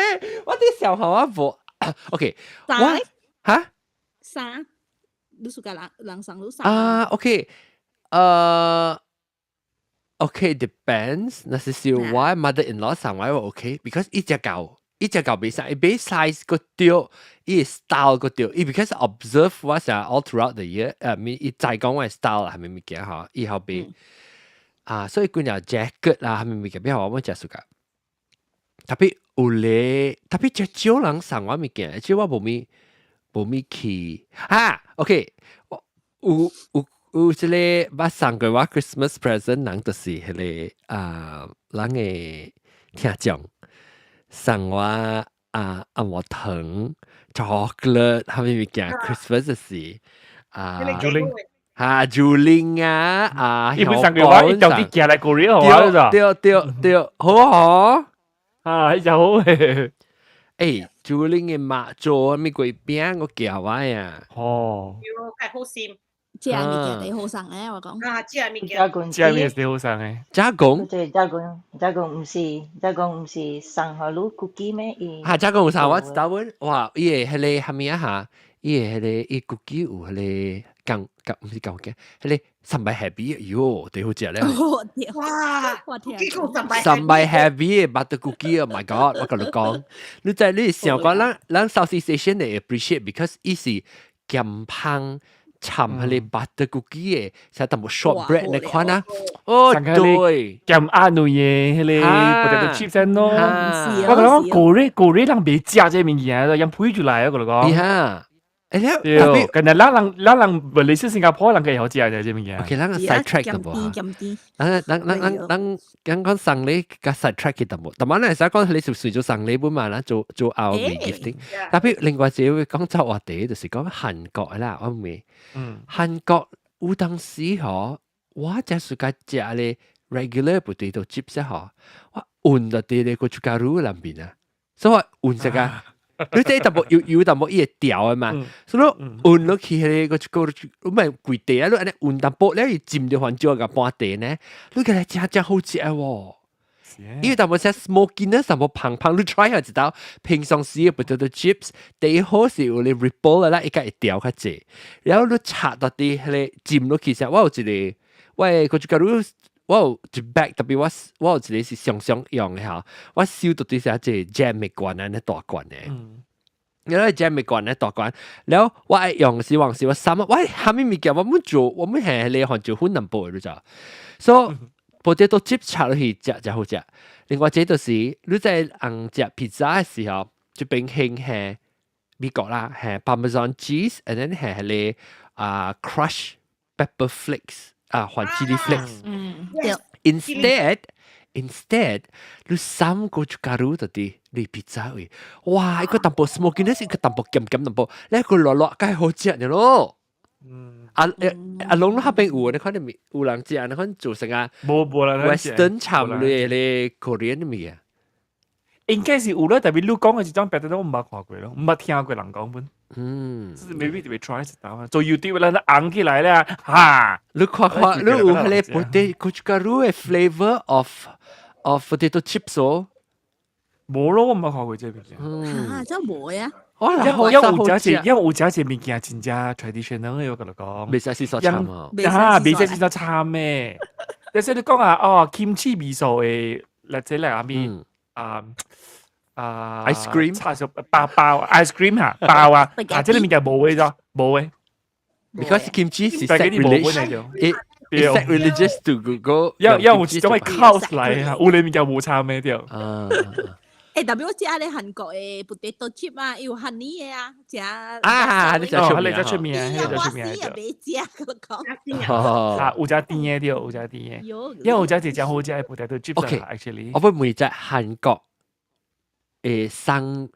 Speaker 1: 我啲時候我冇。OK， 我嚇
Speaker 3: 啥？你暑假人上都啥
Speaker 1: ？OK，OK depends。那是小我 mother-in-law 上我 OK，because 一隻狗比上，一比 size 個掉，一 style 個掉，一 because observe 我成 all throughout the year，一再講我 style 係咪物件嚇？以後比所以佢有 jacket 啦，係咪物件？比如我隻暑假。特別有咧，特別只少人送我物件，即我冇咪去OK， 有即個我送過我 Christmas present 人就是迄個人嘅聽眾送我按摩糖 chocolate 係咪物件 Christmas 就是Juling
Speaker 2: 一般送過我一條啲寄嚟過嚟好啊，
Speaker 1: 對，好。
Speaker 2: 就好誒
Speaker 1: ，Juling 嘅媽做咩鬼餅我叫我呀？
Speaker 5: 係好閃，
Speaker 3: 即係物件你好送咧，我講。
Speaker 5: 即係物件，
Speaker 2: 即係咩你好送嘅？
Speaker 1: 加工
Speaker 6: 唔是送下攞 cookie 咩？
Speaker 1: 加工有啥？我知道喎，哇！伊個迄個係咪啊？伊個迄個伊 cookie 有迄個唔是講嘅，迄個300 happy 喲，最好食咧！
Speaker 5: 哇！300
Speaker 1: happy 嘅 butter cookie，Oh my god！我同你講，你想講，咱 Southeast Asian 嚟 appreciate，because 伊是鹹香摻迄個 butter cookie 嘅，成淡薄 shortbread 你看啊！哦，對，
Speaker 2: 鹹阿女嘅迄個 potato chips 先咯。我講過日人未食這物件，飲配出來啊！我講。對，跟住咱人馬來西亞、新加坡人嘅好食嘅這物件。
Speaker 1: OK，咱個 side track 得冇？咱講送禮個 side track 得冇？但係咧，想講你就隨咗送禮本嘛啦，做 out gifting。特別另外一個講就話題，就是講韓國啦，我咪。韓國有當時嗬，我只暑假食咧 regular potato chips 嗬，我換到啲咧個朱家魯嗰邊啊，所以換食啊。你即係淡薄有淡薄伊會掉啊嘛，所以換落去迄個唔係貴地啊，你安尼換淡薄咧，伊浸着番椒個半地呢，你個嚟真好食喎。因為淡薄些 smokiness，淡薄胖胖，你 try 下就知道。平常時嘅 potato chips，第一好是有你 ripple 啦，一間會掉較濟，然後你插到啲迄個浸落去時，我有一個，喂，佢就假如我有一 bag，特別我有一個是常常用嘅嚇，我收到啲時即係 jam 嘅罐啊，呢大罐嘅。然後 jam 嘅罐咧大罐，然後我愛用時往時我三啊，喂，下面物件我們做，我們係嚟韓做粉南部嘅咋，所以 potato chips 插落去食就好食。另外這就是你在食 pizza 嘅時候，就並興係美國啦，係 Parmesan cheese，and then 係嚟crush pepper flakes 換 chili flakes。Instead，你三個就加入到啲你 pizza 位，哇！一個淡薄 smokiness，一個淡薄鹹鹹淡薄，你一個落落梗係好食嘅咯。龍嗰邊有，你看你有人食，你看做成啊
Speaker 2: 冇啦
Speaker 1: Western 炒你 Korean 嘅味啊。
Speaker 2: 應該是有啦，但係你講嘅這種 pattern 我唔捌看過咯，唔捌聽過人講本。maybe 你 try 一下，做 YouTube 啦，你硬起來咧，哈！
Speaker 1: 你看你有嗰個 potato flavor of potato chips 哦。
Speaker 2: 冇咯，我唔捌看過這邊。
Speaker 3: 真係冇啊！
Speaker 2: 因為有隻物件真正 traditional 嘅，我同你講。
Speaker 1: 未使是所參啊！
Speaker 2: 未使是所參咩？有時你講啊，kimchi 味素嘅，或者嚟阿邊
Speaker 1: ice cream
Speaker 2: 包 ice cream 嚇包啊，或者你面就冇嘅啫，冇嘅。
Speaker 1: Because kimchi is religious to go。
Speaker 2: 因為有種係 cult 嚟嚇，有你面就冇參咩掉。
Speaker 3: 特別我食你韓國嘅 potato chip 啊，有 honey 嘅啊，食
Speaker 1: 你就
Speaker 2: 出面啊，
Speaker 3: 我死又未食嗰個。
Speaker 2: 有隻甜嘅掉，有隻甜嘅，因為有隻係真好食嘅 potato chips actually。
Speaker 1: 我會唔會在韓國生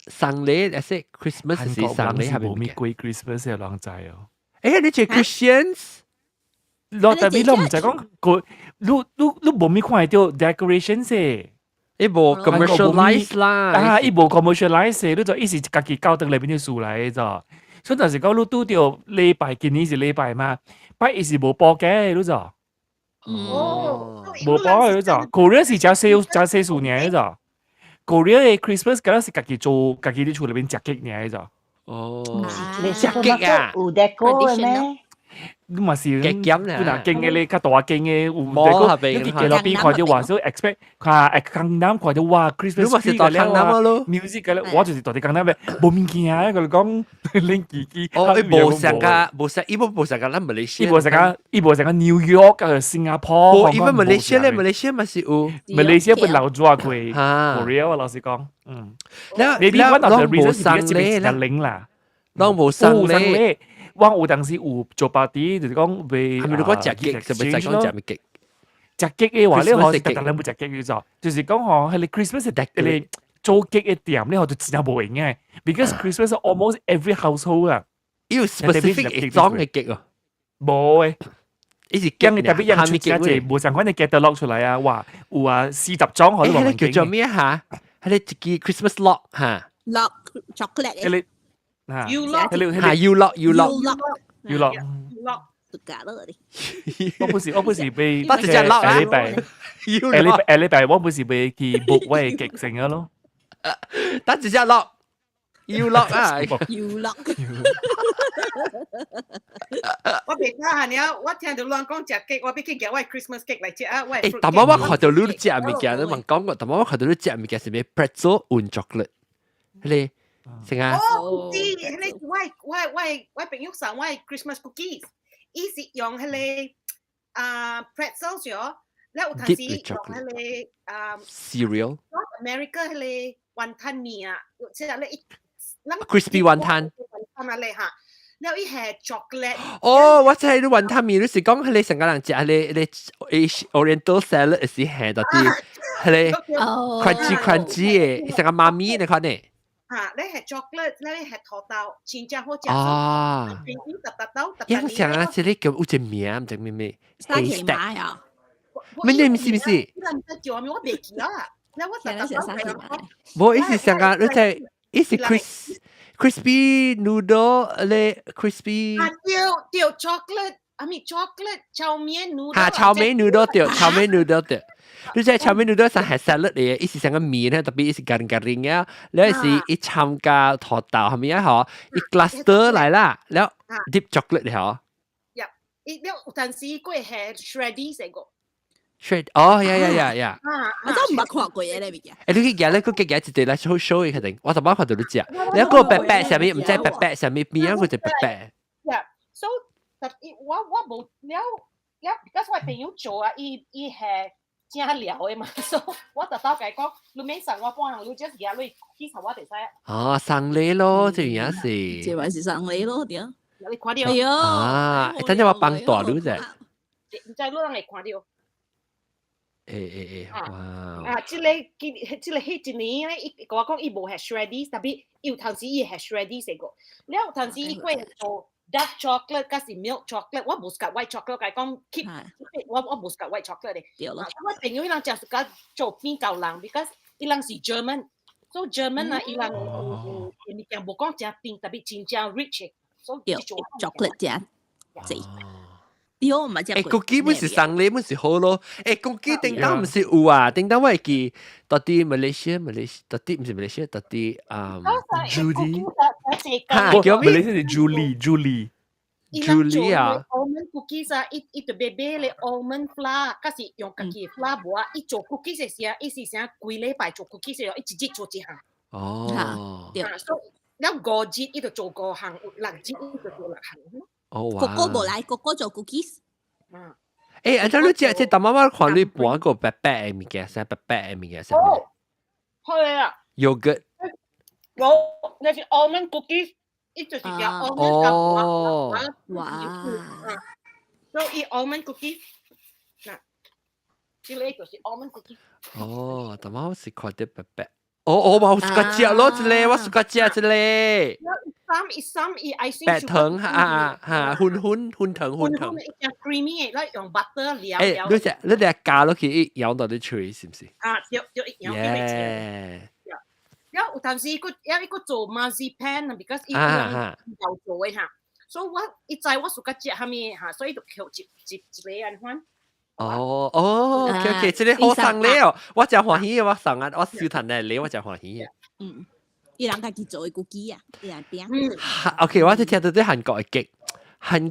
Speaker 1: 禮，即係 Christmas 時生禮係咪？
Speaker 2: 冇咩貴 Christmas 嘅人仔哦。
Speaker 1: 你做 Christians？
Speaker 2: 但係你唔使講佢，你冇咩看到 decoration 嘅。
Speaker 1: 一部 commercialize 啦，
Speaker 2: 一部 commercialize，你就一時自己搞得裏邊啲數嚟咋，所以就是講你拄到禮拜，今年是禮拜嘛，拜一是冇播嘅，你就，冇播嘅你就，Korea 是加四數年咋 ，Korea 嘅 Christmas 嗰陣是自己做，自己啲厝裏邊食嘅年咋，
Speaker 1: 食嘅啊，
Speaker 6: 有 deco 嘅咩？
Speaker 2: 你嘛是
Speaker 1: 極減咧，
Speaker 2: 嗱勁嘅你較大勁嘅，你見到邊看到話所 expect， 佢江南看到哇 Christmas tree 嘅咧，music 嘅咧，我就是到底江南咩？冇物件啊，佢講拎自己，
Speaker 1: 冇成個，冇成個啦，馬來西亞，
Speaker 2: 一部成個 New York 啊，新加坡，
Speaker 1: 因為馬來西亞咪是有，
Speaker 2: 馬來西亞本留咗佢 Korea 我老實講，你啲揾到嘅 reason 係一隻零啦，
Speaker 1: 當冇生咧。
Speaker 2: 我有當時有做 party，就是講為
Speaker 1: 係咪如果食極，就咪就講食咩極？
Speaker 2: 食極嘅話，你可是特登冇食極嘅啫，就是講嗬，係你 Christmas 你做極嘅店，你可就自然冇用嘅，because Christmas almost every household 啊，
Speaker 1: 要 specific 裝嘅極啊，
Speaker 2: 冇嘅，
Speaker 1: 呢是
Speaker 2: 驚你特別人出價值，冇相關嘅 catalog 出嚟啊，話有啊40裝可以話
Speaker 1: 叫做咩嚇？係你自己 Christmas lock 嚇
Speaker 3: ，lock chocolate 嘅。
Speaker 5: You lock，
Speaker 2: you lock，
Speaker 3: 獨家咯嗰啲。
Speaker 2: 我本時被
Speaker 1: 不是只 lock 啊，
Speaker 2: 禮拜我本時被去 book 位極成嘅咯。
Speaker 1: 得只 lock，you lock 啊
Speaker 3: ，you lock。
Speaker 5: 我別睇下你，我聽到人講食雞，我必去叫我 Christmas cake 嚟食啊！喂，
Speaker 1: 但係我看到你食物件，你問講過，但係我看到你食物件係咩 pretzel and chocolate，你。成啊！
Speaker 5: 你我朋友送我 Christmas cookies，伊是用迄個pretzel 咗，你有陣時用迄個
Speaker 1: cereal
Speaker 5: America 迄個wonton mee啊，即係你
Speaker 1: crispy wonton
Speaker 5: 啊你嚇，你有一係 chocolate。
Speaker 1: 哦，我知你 wonton mee，你是講你成個人食你 Oriental salad 是係到啲係 crunchy 嘅，成個媽咪你看呢？
Speaker 5: 你係 chocolate，你係土豆，真正好食。
Speaker 1: 因為成日食你叫有隻名唔知咩
Speaker 3: 沙琪瑪啊？
Speaker 1: 咩你唔是？
Speaker 5: 你唔知叫咩？我未記啦。我
Speaker 3: 成日食沙琪瑪。
Speaker 1: 冇，意思成個你睇，意思 crispy noodle 咧 crispy。
Speaker 5: 掉 chocolate chocolate 炒面 noodle
Speaker 1: 嚇炒面 noodle 掉，炒面 noodle 掉。你即係炒面 noodle 係 salad 嚟嘅，一時成個面咧，特別一時garing garing 嘅，แล้ว一時一參加ถั่豆係咪啊？嗬，一 cluster 嚟啦，แล้ว deep chocolate 嚟嗬。
Speaker 5: แล้ว但是佢係 shreddy 食個。
Speaker 1: shred 哦呀，
Speaker 3: 我真唔係看過嘢呢邊嘅。
Speaker 1: 誒你去嘢咧，佢嘅嘢一直嚟 show 嘅，肯定我就冇看到你食。你一個白白上面唔知白白上面邊啊？佢就白白。
Speaker 5: so 但我冇了，because 我朋友做啊，伊係正料嘅嘛，so 我就到佢講，你免送我半行，你 just 嘢你其實我哋使。
Speaker 1: 哦，送你咯，這樣是。
Speaker 3: 這還是送你咯，點？
Speaker 5: 你看到？
Speaker 3: 係
Speaker 1: 啊，等陣我幫大佬啫。
Speaker 5: 唔知你人嚟看到？
Speaker 1: 哇！
Speaker 5: 即係迄一年咧，我講伊無係 shreddy，特別有陣時伊係 shreddy 食個，了有陣時伊會做 dark chocolate，加是 milk chocolate，我無食 white chocolate，佢講 keep，我無食 white chocolate 嘅。
Speaker 3: 對咯。
Speaker 5: 我朋友伊人就係講做邊嚿人 ，because 伊人是 German，so German 啊，伊人物件無講正甜，特別真正 rich，so
Speaker 3: 對 chocolate 正正。有唔係只
Speaker 1: cookie 本是送你本是好咯。cookie 叮當唔是有啊，叮當我係記到啲 Malaysia，到啲唔是 Malaysia， 到啲
Speaker 2: Judy，
Speaker 1: 嚇叫咩
Speaker 2: ？Malaysia 係 Julie。Julie
Speaker 1: 啊
Speaker 5: ，almond cookies 啊，伊特別買咧 almond flour，嗰時用家己 flour 無啊，伊做 cookies 嘅時候，伊是想幾禮拜做 cookies 嘅，伊一日做一項。
Speaker 1: 哦。
Speaker 5: 所以了5日伊就做5項，6日伊就做6項。
Speaker 1: 哦哇！
Speaker 3: 哥哥無來，哥哥做 cookies。
Speaker 1: 按照你即係媽媽看你半個白白嘅物件，係白白嘅物件，係咩？
Speaker 5: 係啊。
Speaker 1: yogurt。
Speaker 5: 有，那是 almond cookies，伊就是叫 almond
Speaker 3: 夾。哇！
Speaker 5: 所以 almond cookies，嗱，呢個就是 almond cookies。
Speaker 1: 哦，但媽媽是看啲白白。我冇suka食咯，一個我 suka 食一個。白糖嚇，훈糖。
Speaker 5: creamy 咧用 butter 撩。
Speaker 1: 你哋加落去咬到啲脆，是唔是？
Speaker 5: 咬耶！有陣時一個做 marzipan，because 伊有做嘅嚇，所以我一知我 suka 食係咪嚇，所以就扣一個人款。
Speaker 1: OK， 即係好送你哦！我真歡喜，我送啊，我燒騰嚟你，我真歡喜啊！
Speaker 3: 伊人家己做嘅 cookie 啊，伊人邊。
Speaker 1: OK， 我就聽到啲韓國嘅劇，韓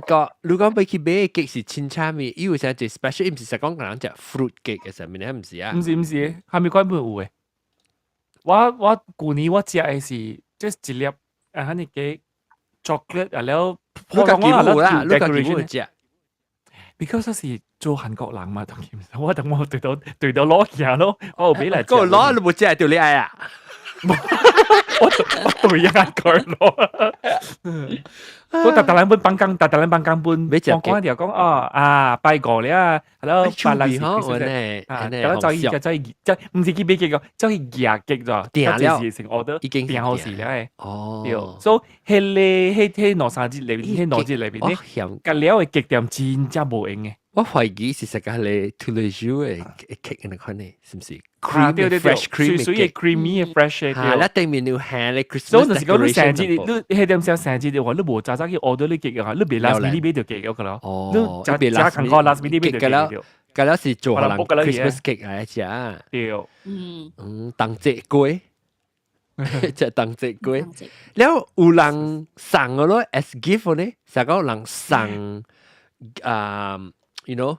Speaker 1: 國，如果俾佢買嘅劇是清茶味，伊有時係最 special， 唔是實講人隻 fruit 劇嘅上面咧，唔是啊？
Speaker 2: 唔是，係咪關本有嘅？我舊年我食嘅是即一粒嚇你嘅 chocolate 啊，แล้ว
Speaker 1: 你個幾冇啦，你個幾冇食。
Speaker 2: because 是做韓國人嘛，我等我對到攞嘢咯，我俾嚟。
Speaker 1: 個攞你冇食係對你嗌啊！
Speaker 2: 我對一佢咯。我特蘭本幫工本，我講條講拜過你啊，係咯，拜蘭士咁樣就唔是佢俾幾個，就係夾極咗，訂時成我都已經訂好時咧。哦，所以喺兩三日裏邊，喺兩日裏邊咧，個料嘅極點真正冇用嘅。
Speaker 1: 我懷疑是實個係 to the shoe 嘅 cake 嘅款呢，是唔是
Speaker 2: ？fresh cream 所以 creamy fresh 嘅。
Speaker 1: 係啦，對面要行你 Christmas。
Speaker 2: 所以陣時講你成日你係點想成日嘅話，你冇早早去 order 你 cake 嘅話，你別 last minute 俾條 cake 嘅咯。
Speaker 1: 哦，
Speaker 2: 你就加近個 last minute 俾條 cake
Speaker 1: 嘅啦，是做可能 Christmas cake 嚟食。
Speaker 2: 對。
Speaker 1: 當節粿，即係當節粿。แล้ว有人送嘅咯 as gift 呢，成個人送you know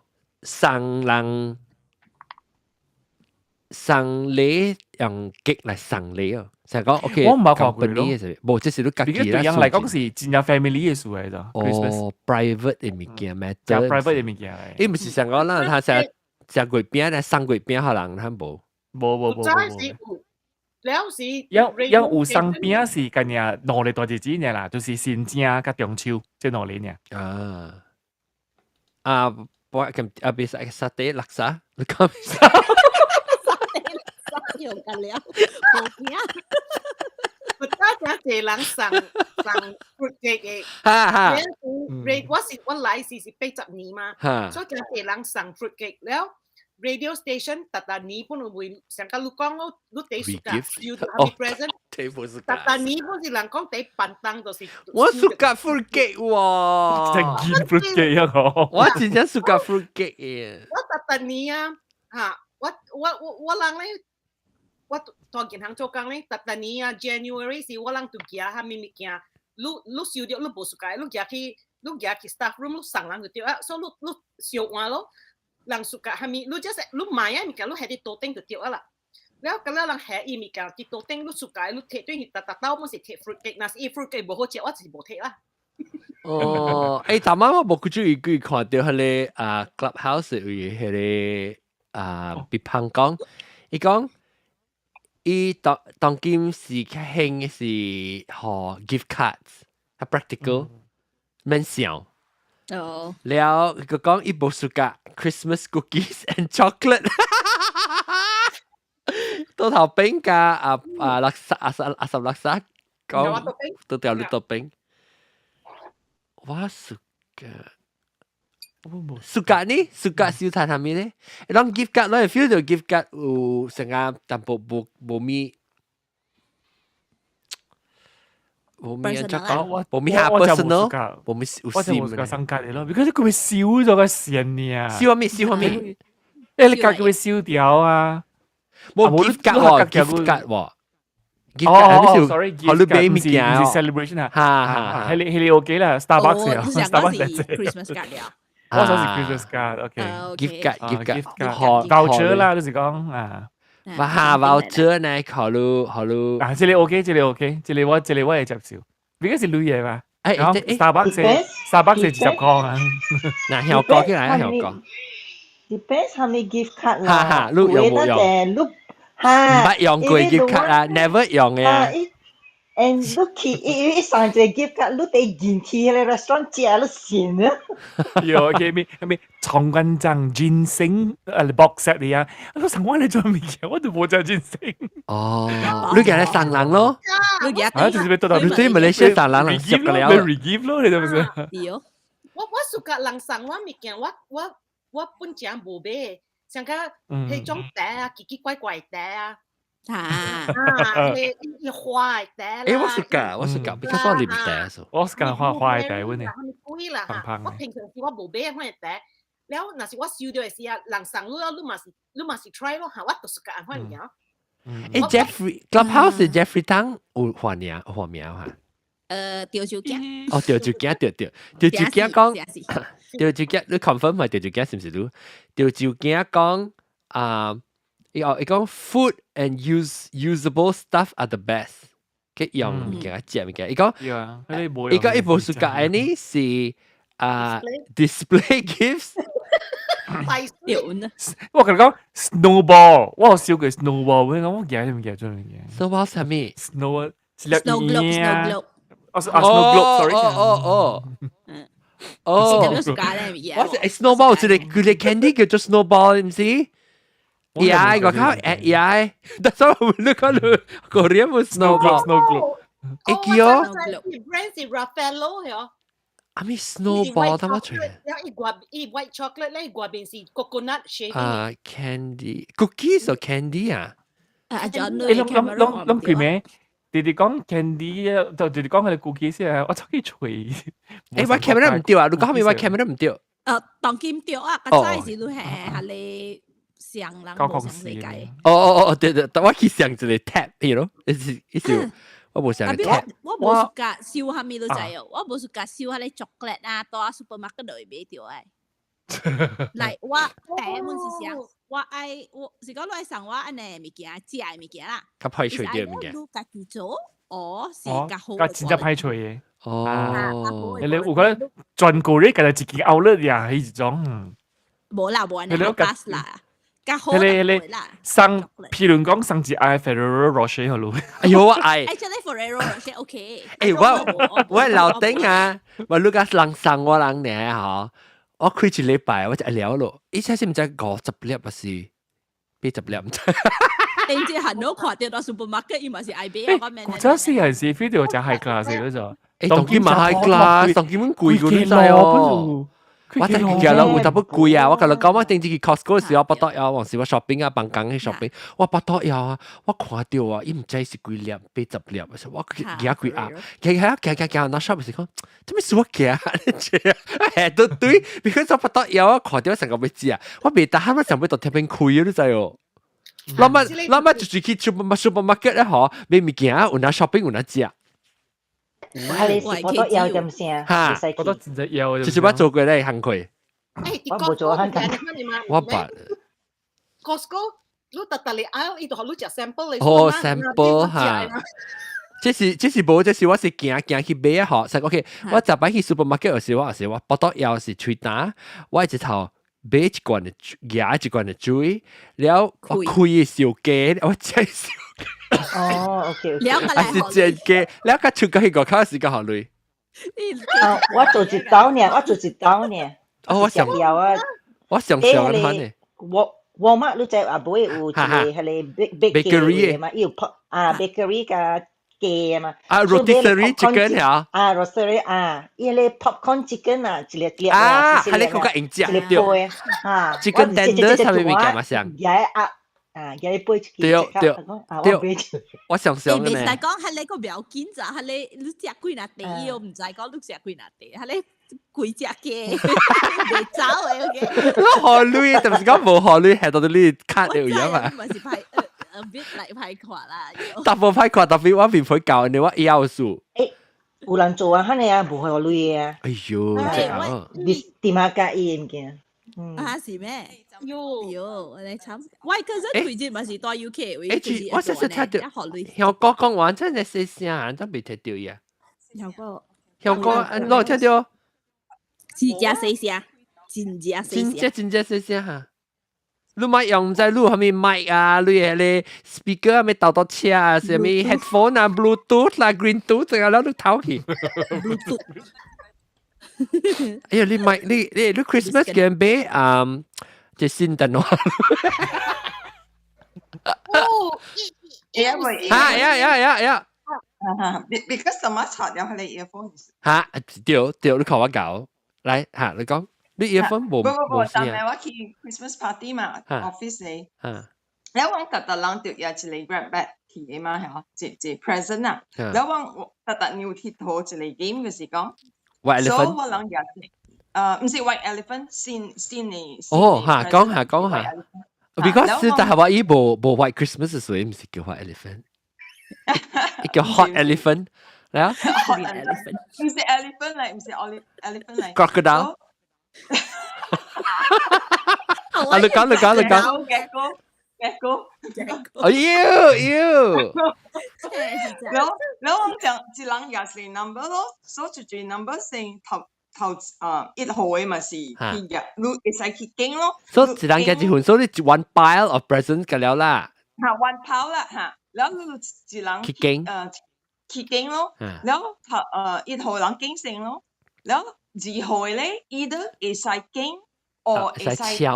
Speaker 1: 送你用極嚟送你啊！成個 OK，
Speaker 2: 我唔係學佢咯，
Speaker 1: 冇即係都家己啦。
Speaker 2: 對人嚟講是真係 family 嘅事嚟咋。
Speaker 1: 哦 ，private 嘅物件咩？
Speaker 2: 就 private 嘅物件嚟。
Speaker 1: 你唔是成個啦，他成月餅咧，送月餅可能佢冇。
Speaker 2: 冇。有生餅是近日農曆大日子呢啦，就是新正甲中秋即農曆呢。
Speaker 1: 我咁bisa沙爹laksa， 你講
Speaker 3: 沙爹laksa用緊料，冇邊啊！
Speaker 5: 我家姐人送 fruit cake 嘅，我來時80年嘛，所以家姐人送 fruit cake แล้ว radio station 特特尼本會上個你講你第suka you 係咪 present 特特尼本是人講第笨蛋就是
Speaker 1: 我 suka fruit cake 喎，
Speaker 2: 真見 fruit cake 啊
Speaker 1: 我真正 suka fruit cake 嘅。
Speaker 5: 我特特尼啊嚇，我人咧，我當健行做工咧，特特尼啊 January 是我人都行下面物件，你收掉你無 suka，你行去 staff room 你送人就對啊，所以你燒完咯。人 suka 係咪？你即係你買啊物件，你係啲多丁就掉啊啦。แล้วก็แล้ว人係伊物件，啲多丁你 suka，你貼對特刀冇是貼 fruit cake，嗱是 fruit cake 無好食，我就是無貼啦。
Speaker 1: 哦，但晚我冇注意佢看到佢哋clubhouse 有佢哋別朋講，伊講伊當今是興是學 gift cards，係 practical，免想。
Speaker 3: 哦，
Speaker 1: แล้ว佢講伊冇 suka Christmas cookies and chocolate ตัว頭餅加垃圾垃圾講都掉綠豆餅我 suka ni suka siu tan kami ni long gift card lo feel the gift card sangat tanpa bumi bumi ha personal bumi
Speaker 2: 我就冇個生格嚟咯，because 佢會燒咗個線啊，
Speaker 1: 燒咩？
Speaker 2: 誒你格佢會燒掉啊，
Speaker 1: 冇 gift card 喎 gift card 喎。哦
Speaker 2: ，sorry， gift card 唔係 celebration 啊，係你 OK 啦 ，Starbucks 啊
Speaker 3: ，Starbucks 係 Christmas card 啊，
Speaker 2: 我想是 Christmas card，OK，gift
Speaker 1: card
Speaker 2: voucher 啦，就是講啊，
Speaker 1: 哇 voucher 呢，考慮
Speaker 2: 啊，這裡 OK，這裡我係接受，because 是女嘢嘛，Starbucks 係20塊啊，
Speaker 1: 嗱，香港嘅係香港
Speaker 6: ，depends 係咪 gift card 啦，
Speaker 1: 哈，你有冇用？唔捌用過 gift card 啊 ，never 用嘅。
Speaker 6: And look，一上隻 gift card，你哋見去喺 restaurant 食都線啊。
Speaker 2: 有嘅咩長棍醬 ginseng box set 嚟啊，我上灣你做咩嘢？我都冇食 ginseng。
Speaker 1: 哦，你叫你送人咯，
Speaker 3: 你而家
Speaker 2: 就是俾到到，
Speaker 1: 你對馬來西亞送人人食嘅了。
Speaker 2: 你 regive 咯，你知唔知？
Speaker 3: 有。
Speaker 5: 我 suka 人送我物件，我本正無買。像個迄種袋啊，奇奇怪怪袋啊，迄花嘅袋啦。
Speaker 1: 我 suka，because 我唔袋數。
Speaker 2: 我 suka 花嘅袋喎你。
Speaker 5: 貴啦嚇，我平常時我無買嗰隻袋，แล้ว若是我收到嘅時啊，人送你嘛是 try 咯嚇，我都 suka 安款樣。
Speaker 1: Jeffrey Clubhouse Jeffrey 當有換名嚇。
Speaker 3: 吊酒夾。
Speaker 1: 哦，吊酒夾，吊酒夾講，吊酒夾你 confirm 咪吊酒夾是唔是你？吊酒夾講伊講 food and usable stuff are the best。佢用物件食物件，伊講，伊講伊無 suka 嘅呢是display gifts。
Speaker 2: 我同你講 snowball，我有燒過 snowball，我記唔記得咗乜嘢
Speaker 1: ？snowball 係咩
Speaker 2: ？snow
Speaker 3: globe。snow
Speaker 2: globe，sorry。
Speaker 1: 我是 snowball，佢哋 candy 叫做 snowball，唔是？AI 我靠 AI，但係我你講你Korean 冇 snowball，snow globe，一叫
Speaker 5: brand 是 Raffaello 係哦。
Speaker 1: 啊咪 snowball 點解出嚟？
Speaker 5: 一 white chocolate 咧，外邊是 coconut shaving。candy
Speaker 1: cookies or candy 啊？
Speaker 2: 諗佢咩？你哋講 candy 啊，就你哋講佢哋 cookies 啊，我出去吹。
Speaker 1: 我 camera 唔掉啊！你講後面我 camera 唔掉。
Speaker 3: 當劍掉啊！個 size 都係你上人冇上世界。
Speaker 1: 對，但我去上一個 tap，you know，一時我冇上個 tap。
Speaker 3: 我冇暑假燒下面都滯哦，我冇暑假燒下啲 chocolate 啊，到啊 supermarket 度買掉誒。嚟我第一本是想，我是講來上我安尼物件，食嘅物件啦。
Speaker 1: 較派脆啲物件。
Speaker 3: 你家己做，是較好。
Speaker 2: 個真正派脆嘅。
Speaker 1: 你
Speaker 2: 有覺得全國咧，其實自己outlet呀，係一種。
Speaker 3: 冇啦，冇人係 pass 啦。較好啦。
Speaker 2: 上，譬如講上次嗌 Ferrero Rocher 好咯。
Speaker 1: 哎呦，我嗌。
Speaker 3: Actually Ferrero Rocher OK。
Speaker 1: 我老頂啊，我如果人送我人呢嚇。我開一禮拜，我就聊咯。以前是唔知50粒還是80粒唔知。
Speaker 3: 定住行到看到 supermarket，伊嘛是愛買我咩？
Speaker 2: 嗰時係是 video 就係 class 嗰種。
Speaker 1: 當今嘛係 class，當今貴過你知哦。我真係叫有淡薄貴啊！我同你講，我頂次去 Costco 嘅時候，我不要，往時我 shopping 啊，辦公去 shopping， 我不要啊！我看到啊，伊唔知是幾粒，80粒，我驚幾啊！行，那 shop 時講，做咩事我驚？係都對，because 我不要啊，看到成個要知啊，我未打喊，我上尾到貼邊開啊，你知哦。諗就是去 supermarket 咧，嗬，買物件有那 shopping 有那食。
Speaker 6: 你是我都要點先
Speaker 1: 嚇，
Speaker 2: 我都真係要。
Speaker 1: 就是我做過咧行佢。
Speaker 5: 我
Speaker 6: 冇做行佢。
Speaker 1: 我白。
Speaker 5: Costco 你特你嗌，伊度學你食 sample 你。
Speaker 1: 哦 ，sample 嚇。這是冇，這是我是行去買啊！嗬，實 OK。我就擺去 supermarket 嘅時候，我不多要是吹打，我一直頭買一罐嘅夾一罐嘅水，แล้ว我開小雞，我真係小。
Speaker 6: 哦，OK，
Speaker 1: 還是真嘅，แล้ว個出個去個考試個學類。
Speaker 6: 我做一刀呢，
Speaker 1: 哦，我想
Speaker 6: 要啊，
Speaker 1: 我想嘅呢。
Speaker 6: 我媽你知啊，唔會有一個係你 bakery 嘛，要bakery 嘅雞嘛。
Speaker 1: rotisserie chicken 呀。
Speaker 6: rotisserie 因為 popcorn chicken 一粒
Speaker 1: 係你嗰個影子
Speaker 6: 一粒杯
Speaker 1: chicken tender 上面咪咁啊上。
Speaker 6: 有杯
Speaker 1: 對，我想嘅
Speaker 3: 呢。
Speaker 1: 呢。
Speaker 3: 但係講係你個表見咋，係你食幾嗱地，我唔知講你食幾嗱地，係你幾隻嘅，未走嘅 OK。
Speaker 1: 我學女，但是講冇學女，係到你卡了樣嘛。
Speaker 3: 唔係派別嚟派款啦。
Speaker 1: 大部派款，特別我邊會教你話要數。
Speaker 6: 有人做啊，肯定啊，冇學女啊。
Speaker 1: 哎呦，真係。
Speaker 6: 你點下介意唔見？
Speaker 3: 是咩？喲，你慘！喂，其實推薦咪是多 UK，
Speaker 1: 我實實睇到，香港講話真係細聲，真未睇到呀。香港，我睇到。
Speaker 3: 自家細聲，真
Speaker 1: 細聲嚇。你咪用在錄下面麥啊，你係你 speaker 咪導到車啊，係咪 headphone 啊 ，Bluetooth 啦 ，Green Tooth 成日攞到頭去。哎呀，你 Christmas 嘅俾即係聖誕話。
Speaker 7: 因為
Speaker 1: 呀。
Speaker 7: because 什麼材料係你 earphone？
Speaker 1: 嚇，對，你靠我搞，嚟嚇，你講，你 earphone 冇
Speaker 7: 但係我去 Christmas party 嘛 ，office 嚟，แล้ว我特特冷掉有一個 grab bag 去嘛，係嘛，一 present 啊，แล้ว我特特要貼圖一個 game 嘅時講，所以我諗有唔是 white elephant， 先你。
Speaker 1: 哦，講下。Because 但係話依部 White Christmas 所以唔是叫 White Elephant， 叫 Hot Elephant， 嚟啊
Speaker 3: Hot Elephant，
Speaker 7: 唔是 elephant 嚟，唔是 elephant 嚟
Speaker 1: ，Crocodile。你講。
Speaker 7: Gecko。
Speaker 1: 哦妖。
Speaker 7: แล้ว我講一人也是 number 咯，所以就 number 先頭1號嘅咪是佢嘅，你會使去經咯。
Speaker 1: 所以一人嘅一份，所以你 one pile of presents 嘅了啦。
Speaker 7: one pile 啦嚇，然後你一人
Speaker 1: 去經
Speaker 7: 去經咯，然後1號人經先咯，然後2號咧，either 會使經，或會使去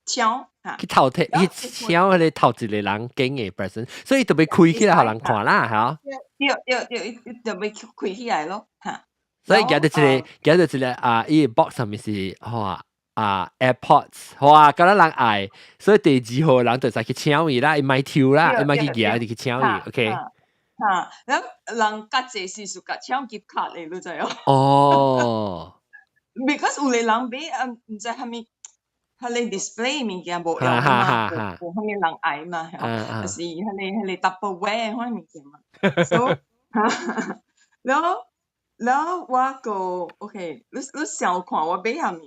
Speaker 7: 搶嚇。
Speaker 1: 去偷睇，去搶你偷一個人經嘅 present， 所以特別開起來，讓人看啦，嚇。
Speaker 7: 要特別開起來咯嚇。
Speaker 1: 所以夾到一個依個 box 上面是AirPods， 哇，咁人愛，所以第2號人就使去搶伊啦，伊咪跳啦，伊咪去夾，去搶伊 ，OK。
Speaker 7: 咁人家這是屬夾搶gift card嚟咯，就係。
Speaker 1: 哦。
Speaker 7: Because 有啲人俾唔知係咪係你 display 物件冇用嘛，冇係咪人愛嘛，係是係你 Tupperware 嗰啲物件嘛，所以แล้วว่าก็โอเครู้想看我俾下面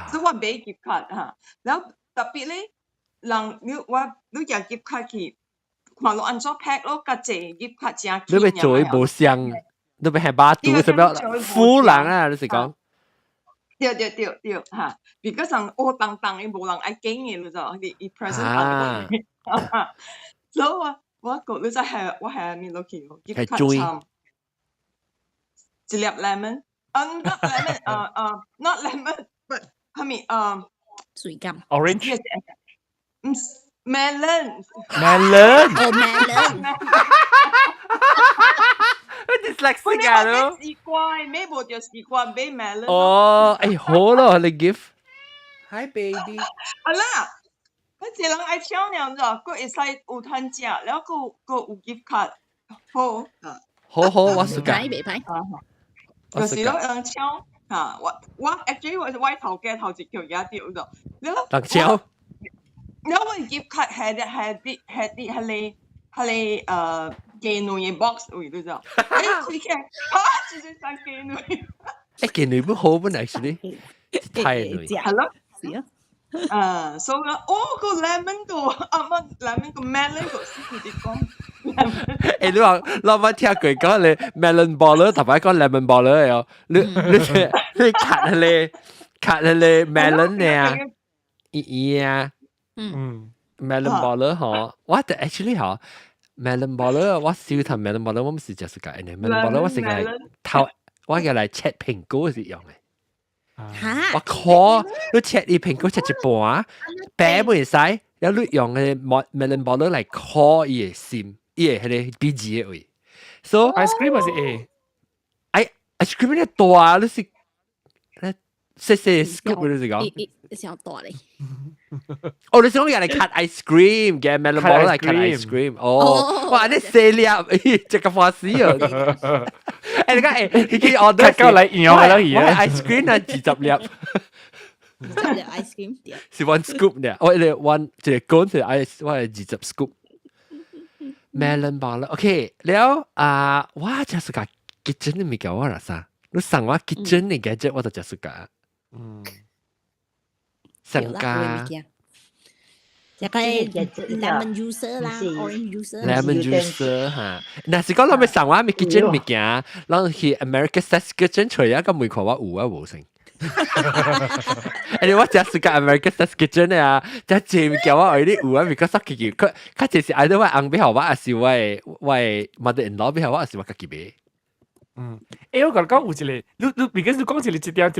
Speaker 7: 所以我俾 gift card 嚇แล้ว特別咧人你有 gift card 去看落安怎 pack 咯個這 gift card 正
Speaker 1: 你要做冇相你要係把တူ什麼富人啊你是講
Speaker 7: 對嚇because 人烏當當嘅冇人愛經嘅咯就你 present 所以我個你真係我係面落去 gift card一粒 lemon， not lemon， not lemon， but 係咪
Speaker 3: 水柑
Speaker 2: orange，
Speaker 7: melon，
Speaker 3: melon，
Speaker 1: dyslexic 啊都，
Speaker 7: 西瓜瓜，咩无着西瓜买 melon。
Speaker 1: 哦，哎，好咯，你 give。Hi baby。
Speaker 7: 啊啦，嗰一人爱抢了咋？佢会使有摊食，然后佢有 gift card。好啊。
Speaker 1: 好，我暑假。
Speaker 3: 袂歹。
Speaker 7: 就是咯，人抢嚇，我 actually 我頭家頭一條嘢掉咗，
Speaker 1: 人搶。
Speaker 7: 然後我 gift card 係妓女嘅 box 位都咗，你睇就是生妓女。
Speaker 1: 妓女不好本 actually，太女。
Speaker 7: 係咯，
Speaker 3: 是啊。
Speaker 7: 所以個 lemon 度乜 lemon 個 melon 度先佢哋講。
Speaker 1: 你話我冇聽過講你 melon baller 同埋講 lemon baller 嘅，你卡你 melon 呢？啊，melon baller 嗬，我 actually 嗬 melon baller 我少睇 melon baller 我唔是就是講呢 melon baller 我成日頭我嘅嚟切蘋果是用嘅。我靠！你切啲蘋果切一半，白唔使，然後你用嘅 melon baller 嚟烤伊嘅心，伊嘅迄個鼻子嘅位。So
Speaker 2: ice cream 還是
Speaker 1: ice cream 咧大，你是細 scoop 你是講？
Speaker 3: 想大咧。
Speaker 1: 哦，你想人嚟 cut ice cream 嘅 melon baller 嚟 cut ice cream。哦，哇！你細粒，這個花絲啊！誒，你講你見我都
Speaker 2: 係夠你用嘅啦，而家
Speaker 1: ice cream 係20粒。
Speaker 3: 20粒 ice cream 啲。
Speaker 1: 是 one scoop 呢？我哋 one 即係講係 ice， 我係20 scoop。melon baller OK， แล้วว่าจะสุกา kitchen นี่มีกี่ว่าล่ะซะรู้สั่งว่า kitchen นี่ gadget ว่าจะสุกาสั่งกา
Speaker 3: 就係 lemon juicer 啦 ，orange juicer。lemon
Speaker 1: juicer 嚇，嗱是講我咪สั่งว่ามี kitchen 物件，เรา去 American Test Kitchen 除咗個門口話有啊冇成。我就สุกา American Test Kitchen 啊，就係物件我有啲有啊，because 佢佢就是愛到我紅俾我，還是我mother-in-law 俾我，還是我自己買。
Speaker 2: 我講有一個，你 because 你講一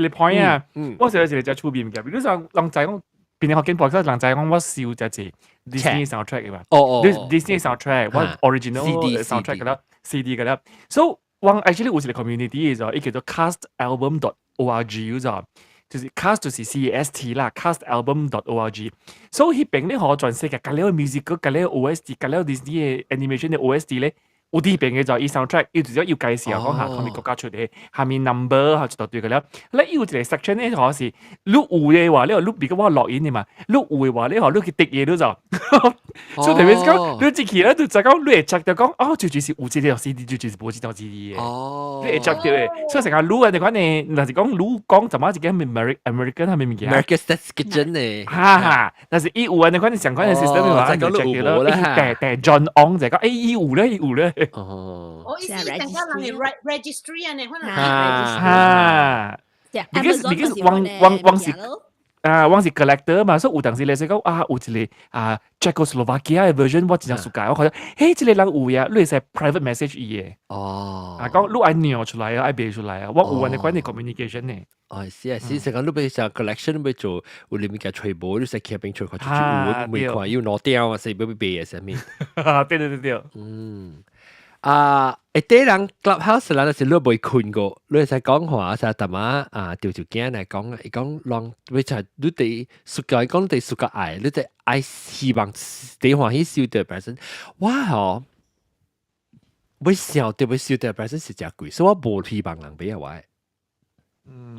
Speaker 2: 個 point 啊，我成日一個出面嘅，比如說人仔講。邊個學緊 podcast 人仔講我笑就係 Disney soundtrack 嘅嘛，Disney soundtrack 我 original soundtrack 嘅啦 ，CD 嘅啦。So 我 actually 有一個 community 嘅就，伊叫做 castalbum.org 就，就是 cast 就是 CAST 啦 ，castalbum.org。So 迄邊咧可全世界隔了 musical， 隔了 OST， 隔了 Disney 嘅 animation 嘅 OST 咧。有啲邊嘅就伊 soundtrack， 伊就要介紹講下同邊國家出嚟，下面 number 嚇就對嘅啦。咧要一個 section 咧，可是你有嘅話，你話你比較我落印嘅嘛，你有嘅話，你話你去滴嘢都就，所以特別講，你自己咧就講你會 check 到講，哦，最主要是有這條 CD， 最主要是冇這條 CD 嘅，你會 check 到嘅。所以成日錄啊，你講你，嗱是講錄講怎麼自己係 American 係咪物件
Speaker 1: ？American Test Kitchen 咧，
Speaker 2: 哈，但是伊有啊，你講你相關嘅 system 嘅話，就 check 到啦。但 John On 就係講，伊有咧，伊有咧。
Speaker 5: 我意思係更加能係 registry 啊，你可能
Speaker 2: because 我是 collector 嘛，所以有當時你識講有一個Czechoslovakia 嘅 version 我真係熟㗎，我覺得嘿，這個人有呀，你係 private message 伊嘅，講你愛念出來啊，愛背出來啊，我有揾你關你 communication 呢。
Speaker 1: 是成日都俾成 collection 俾做，有裡面嘅全部都係劇邊出嚟，每塊要攞掉啊，死俾背啊上面。
Speaker 2: 對。
Speaker 1: 啲人 clubhouse 啦，是你未困過，你係講話就係嘛條條件嚟講讓你就你哋暑假講你暑假愛，你哋愛希望你歡喜笑對 person， 哇要笑對笑對 person 是真貴，所以我冇希望人俾我。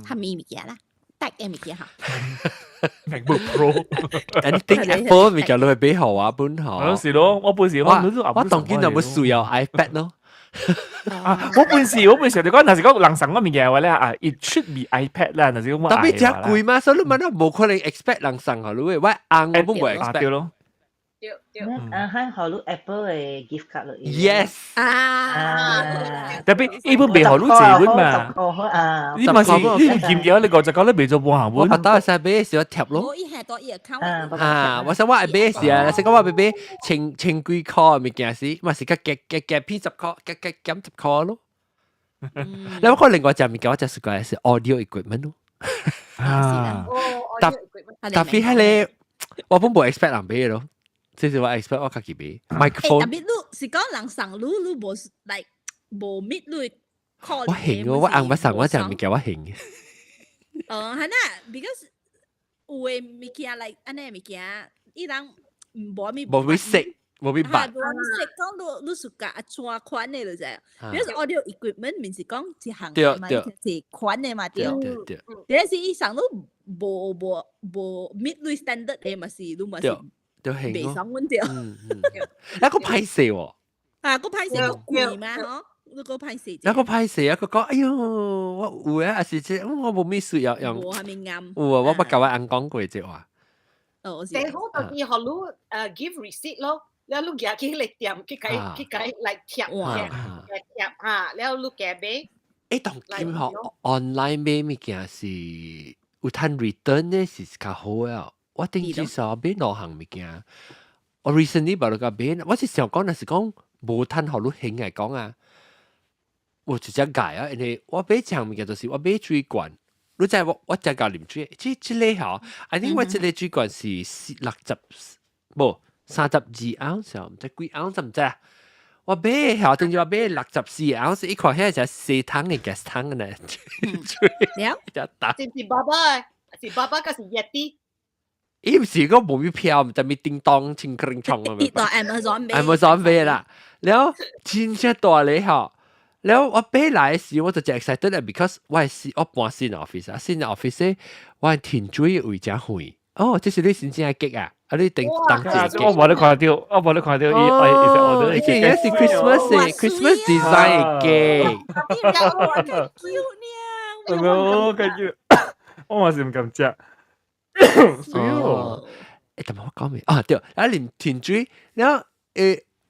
Speaker 3: 係咪物件啦？大嘅物件嚇。
Speaker 2: MacBook Pro，anything
Speaker 1: Apple 物件你係俾我啊本嗬。
Speaker 2: 有時咯，我本時我
Speaker 1: 當然就冇需要 iPad 咯。
Speaker 2: 我本時你講，但是講人生嗰物件話咧it should be iPad 啦，但是講
Speaker 1: 特別真貴嘛，所以你問都冇可能 expect 人生嚇，你喂硬我都冇 expect
Speaker 2: 咯。
Speaker 6: 喺好多 Apple 嘅 gift card 咯。
Speaker 1: Yes
Speaker 2: 特別呢本未好多謝本嘛。呢咪是驗咗你個就講咧未做半行本。
Speaker 1: 我拍到係俾少一貼咯。
Speaker 3: 我一係多一 account。
Speaker 1: 我想話係俾事啊，成個話俾千幾塊物件事，咪是夾片10塊，夾10塊咯。你有冇另外一隻物件我就係講係 audio equipment 咯。特別係你我本冇 expect 人俾嘅咯。即係話 expect 我自己俾 microphone。
Speaker 3: 特別你是講人送你無 like 無 meet 你
Speaker 1: 我興喎，我硬不上我就唔叫我興。
Speaker 3: 係啦 ，because 有嘅物件嚟，安尼物件，伊人冇咪
Speaker 1: 識，冇咪辦。
Speaker 3: 冇咪識講你暑假轉款嘅就係，because audio equipment 面是講一項嘅嘛，係款嘅嘛對。但是伊上都冇 meet 你 standard 嘅嘛是，你嘛是未上穩掉。
Speaker 1: 一個歹勢喎。
Speaker 3: 啊，個歹勢個貴嘛，嗬。你個歹勢，
Speaker 1: 有個歹勢啊！佢講：哎呦，我有啊，還是即我冇咩事，用
Speaker 3: 我係咪啱？
Speaker 1: 有啊，我不教我硬講過即話。
Speaker 5: 最好就是學你give receipt 咯，แล้วลูกอยาก去嚟店去解嚟貼嚇，แล้วลูกแก俾。
Speaker 1: 誒，當今學 online 買物件是有攤 return 呢，是較好啊！我頂至少買兩項物件，我 recently 把嗰個買，我是想講，但是講無攤學你興嚟講啊。我直接改啊！因為我買一項物件就是我買水罐，你知我只教啉水，即個嚇，I think 我即個水罐是60冇32盎，唔知幾盎唔知啊！我買嚇，等住我買64盎，一塊係就4桶嘅 gas 桶嘅呢，
Speaker 3: 了，
Speaker 5: 是爸爸，是爸爸，個是熱啲。
Speaker 1: 伊唔是個冇票，唔知咪叮當清清衝啊！
Speaker 3: 到
Speaker 1: Amazon 買啦，然後真正大嚟嚇。แล้ว我買來時我就真 excited 啊 ，because 我搬新 office 啊，新 office 咧我填水位真遠，哦，這是你新正嘅激啊，你等陣
Speaker 2: 我冇你看到，
Speaker 1: 哦，而且是 Christmas design 嘅，
Speaker 2: 我感覺我還是唔敢食，
Speaker 1: 哦，但係我講咩啊？對，然後填水，然後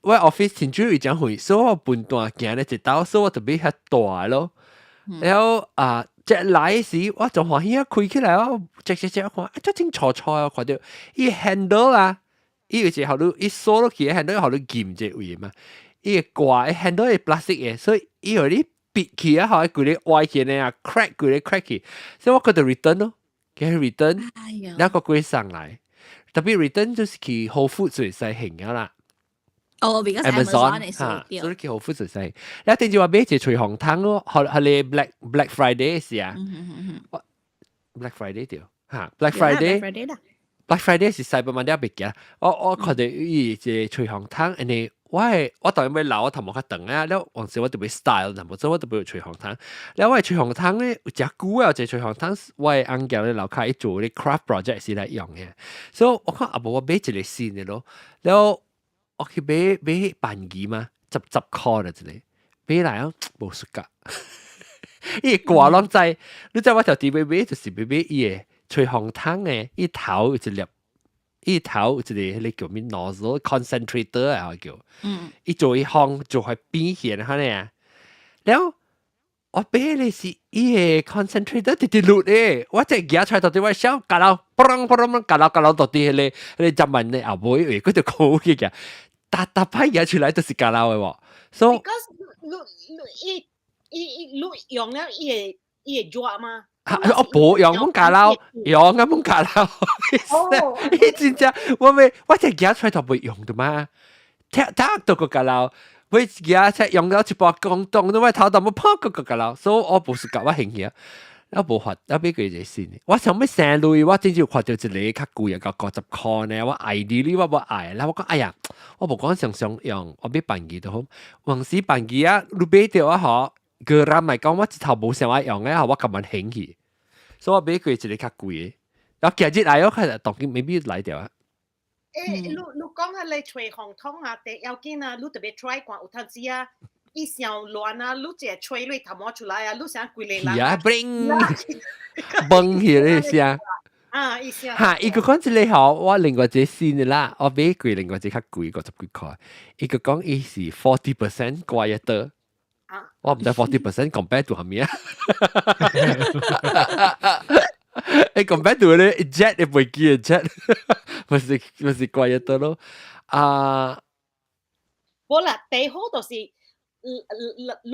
Speaker 1: 我 office 填水位真遠，所以我半段行咧一道，所以我特別較大咯。然後一來時，我就歡喜啊，開起來哦，隻看，真正錯錯啊，看到伊 handle 啊，伊有一號你伊鎖落去 handle 號你撳隻位嘛，伊個掛 handle 係 plastic 嘅，所以伊有啲別起啊，後佢哋歪起嚟啊 ，crack 佢哋 crack 起，所以我覺得 return 咯，佢 return，然後個貴上來，特別 return 就是去 Whole Foods 最使行噶啦。
Speaker 3: 哦，because Amazon 係少啲，
Speaker 1: 所以幾好富實勢。你定住話買一隨行湯咯，係你 Black Friday 時啊，Black Friday 條嚇 Black Friday 是Cyber Monday 別嘅。我覺得依隻隨行湯，人哋我當然咪鬧我頭毛較長啊，แล้ว往時我特別 style，但冇所以我特別隨行湯。แล้ว我隨行湯咧，有隻久啊，隻隨行湯，我係按教咧樓下一做啲 craft project 是嚟用嘅，所以我看阿無我買一個新嘅咯，แล้ว我去買飯魚嘛，10塊啦，真係買來啊冇熟噶，伊個掛攏知，你知我條底買就是買伊個吹紅湯嘅，伊頭有一粒，伊頭有一個你叫咩 nozzle concentrator 啊叫，伊做一行做係邊顯下呢，然後我買嘅是伊個 concentrator 直直錄嘅，我只夾出來到底我想夾到，砰到底你集文你後尾嗰條口嘅嘅。打牌嘢出來都是假撈嘅喎，所以
Speaker 5: because 你用了伊會抓嗎？
Speaker 1: 我冇用咁假撈，用咁假撈，伊真正我只夾出來就袂用的嘛，踢到個假撈，我夾出用咗一把鋼洞，我頭度冇碰個假撈，所以我冇是夾我興嘅。我無法，我俾佢哋先。我想要成類，我真正看到一個較貴個50塊呢，我愛你，我冇愛啦。我講哎呀，我無講常用，我買飯魚都好。黃絲飯魚啊，你買到啊嗬，個人咪講我一頭冇想愛用嘅，我咁樣興起，所以我俾佢一個較貴嘅。然後今日來我看當然未必來掉啊。
Speaker 5: 你講下你吹紅湯啊，第要緊啊，你特別 try 過有陣時啊。伊想亂啊，你只吹你頭毛出來啊，你想規個人
Speaker 1: 啊，bling，崩起嚟先
Speaker 5: 啊，伊想
Speaker 1: 嚇，伊個講一個好，我另外一個新嘅啦，我買過另外一個較貴50幾塊，伊個講伊是40% quieter，我唔知40% compare to 係咩啊？誒 compare to 咧 jet 你唔記得 jet，咪是 quieter 咯，
Speaker 5: 冇啦，第好就是。你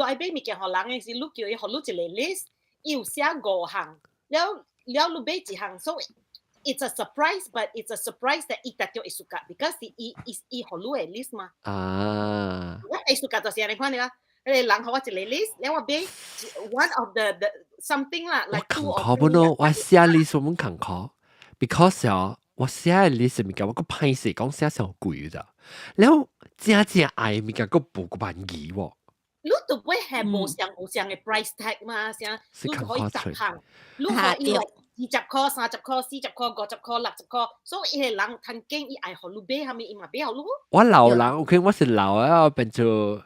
Speaker 5: 愛買物件互人嘅時，你叫伊互你一個 list， 伊有寫5項，了你買一項，所以 it's a surprise，but it's a surprise that 伊特別會 suka，because 伊互你嘅 list 嘛。我會 suka 就是安尼款的啊。迄個人互我一個 list，然後我俾 one of the something 啦，like two
Speaker 1: 我
Speaker 5: or
Speaker 1: 坎坷不
Speaker 5: three
Speaker 1: 喏，我寫 list 我們坎坷 ，because 哦，我寫 list 物件我個歹勢講寫上貴咋，然後真愛物件個無個萬二喎。
Speaker 5: 你都會係無上嘅 price tag 嘛，像你可以10項，你可以20塊、30塊、40塊、50塊、60塊，所以伊個人曾經伊愛互你買，後面伊嘛買互你。
Speaker 1: 我老人，OK，我是老啊，變做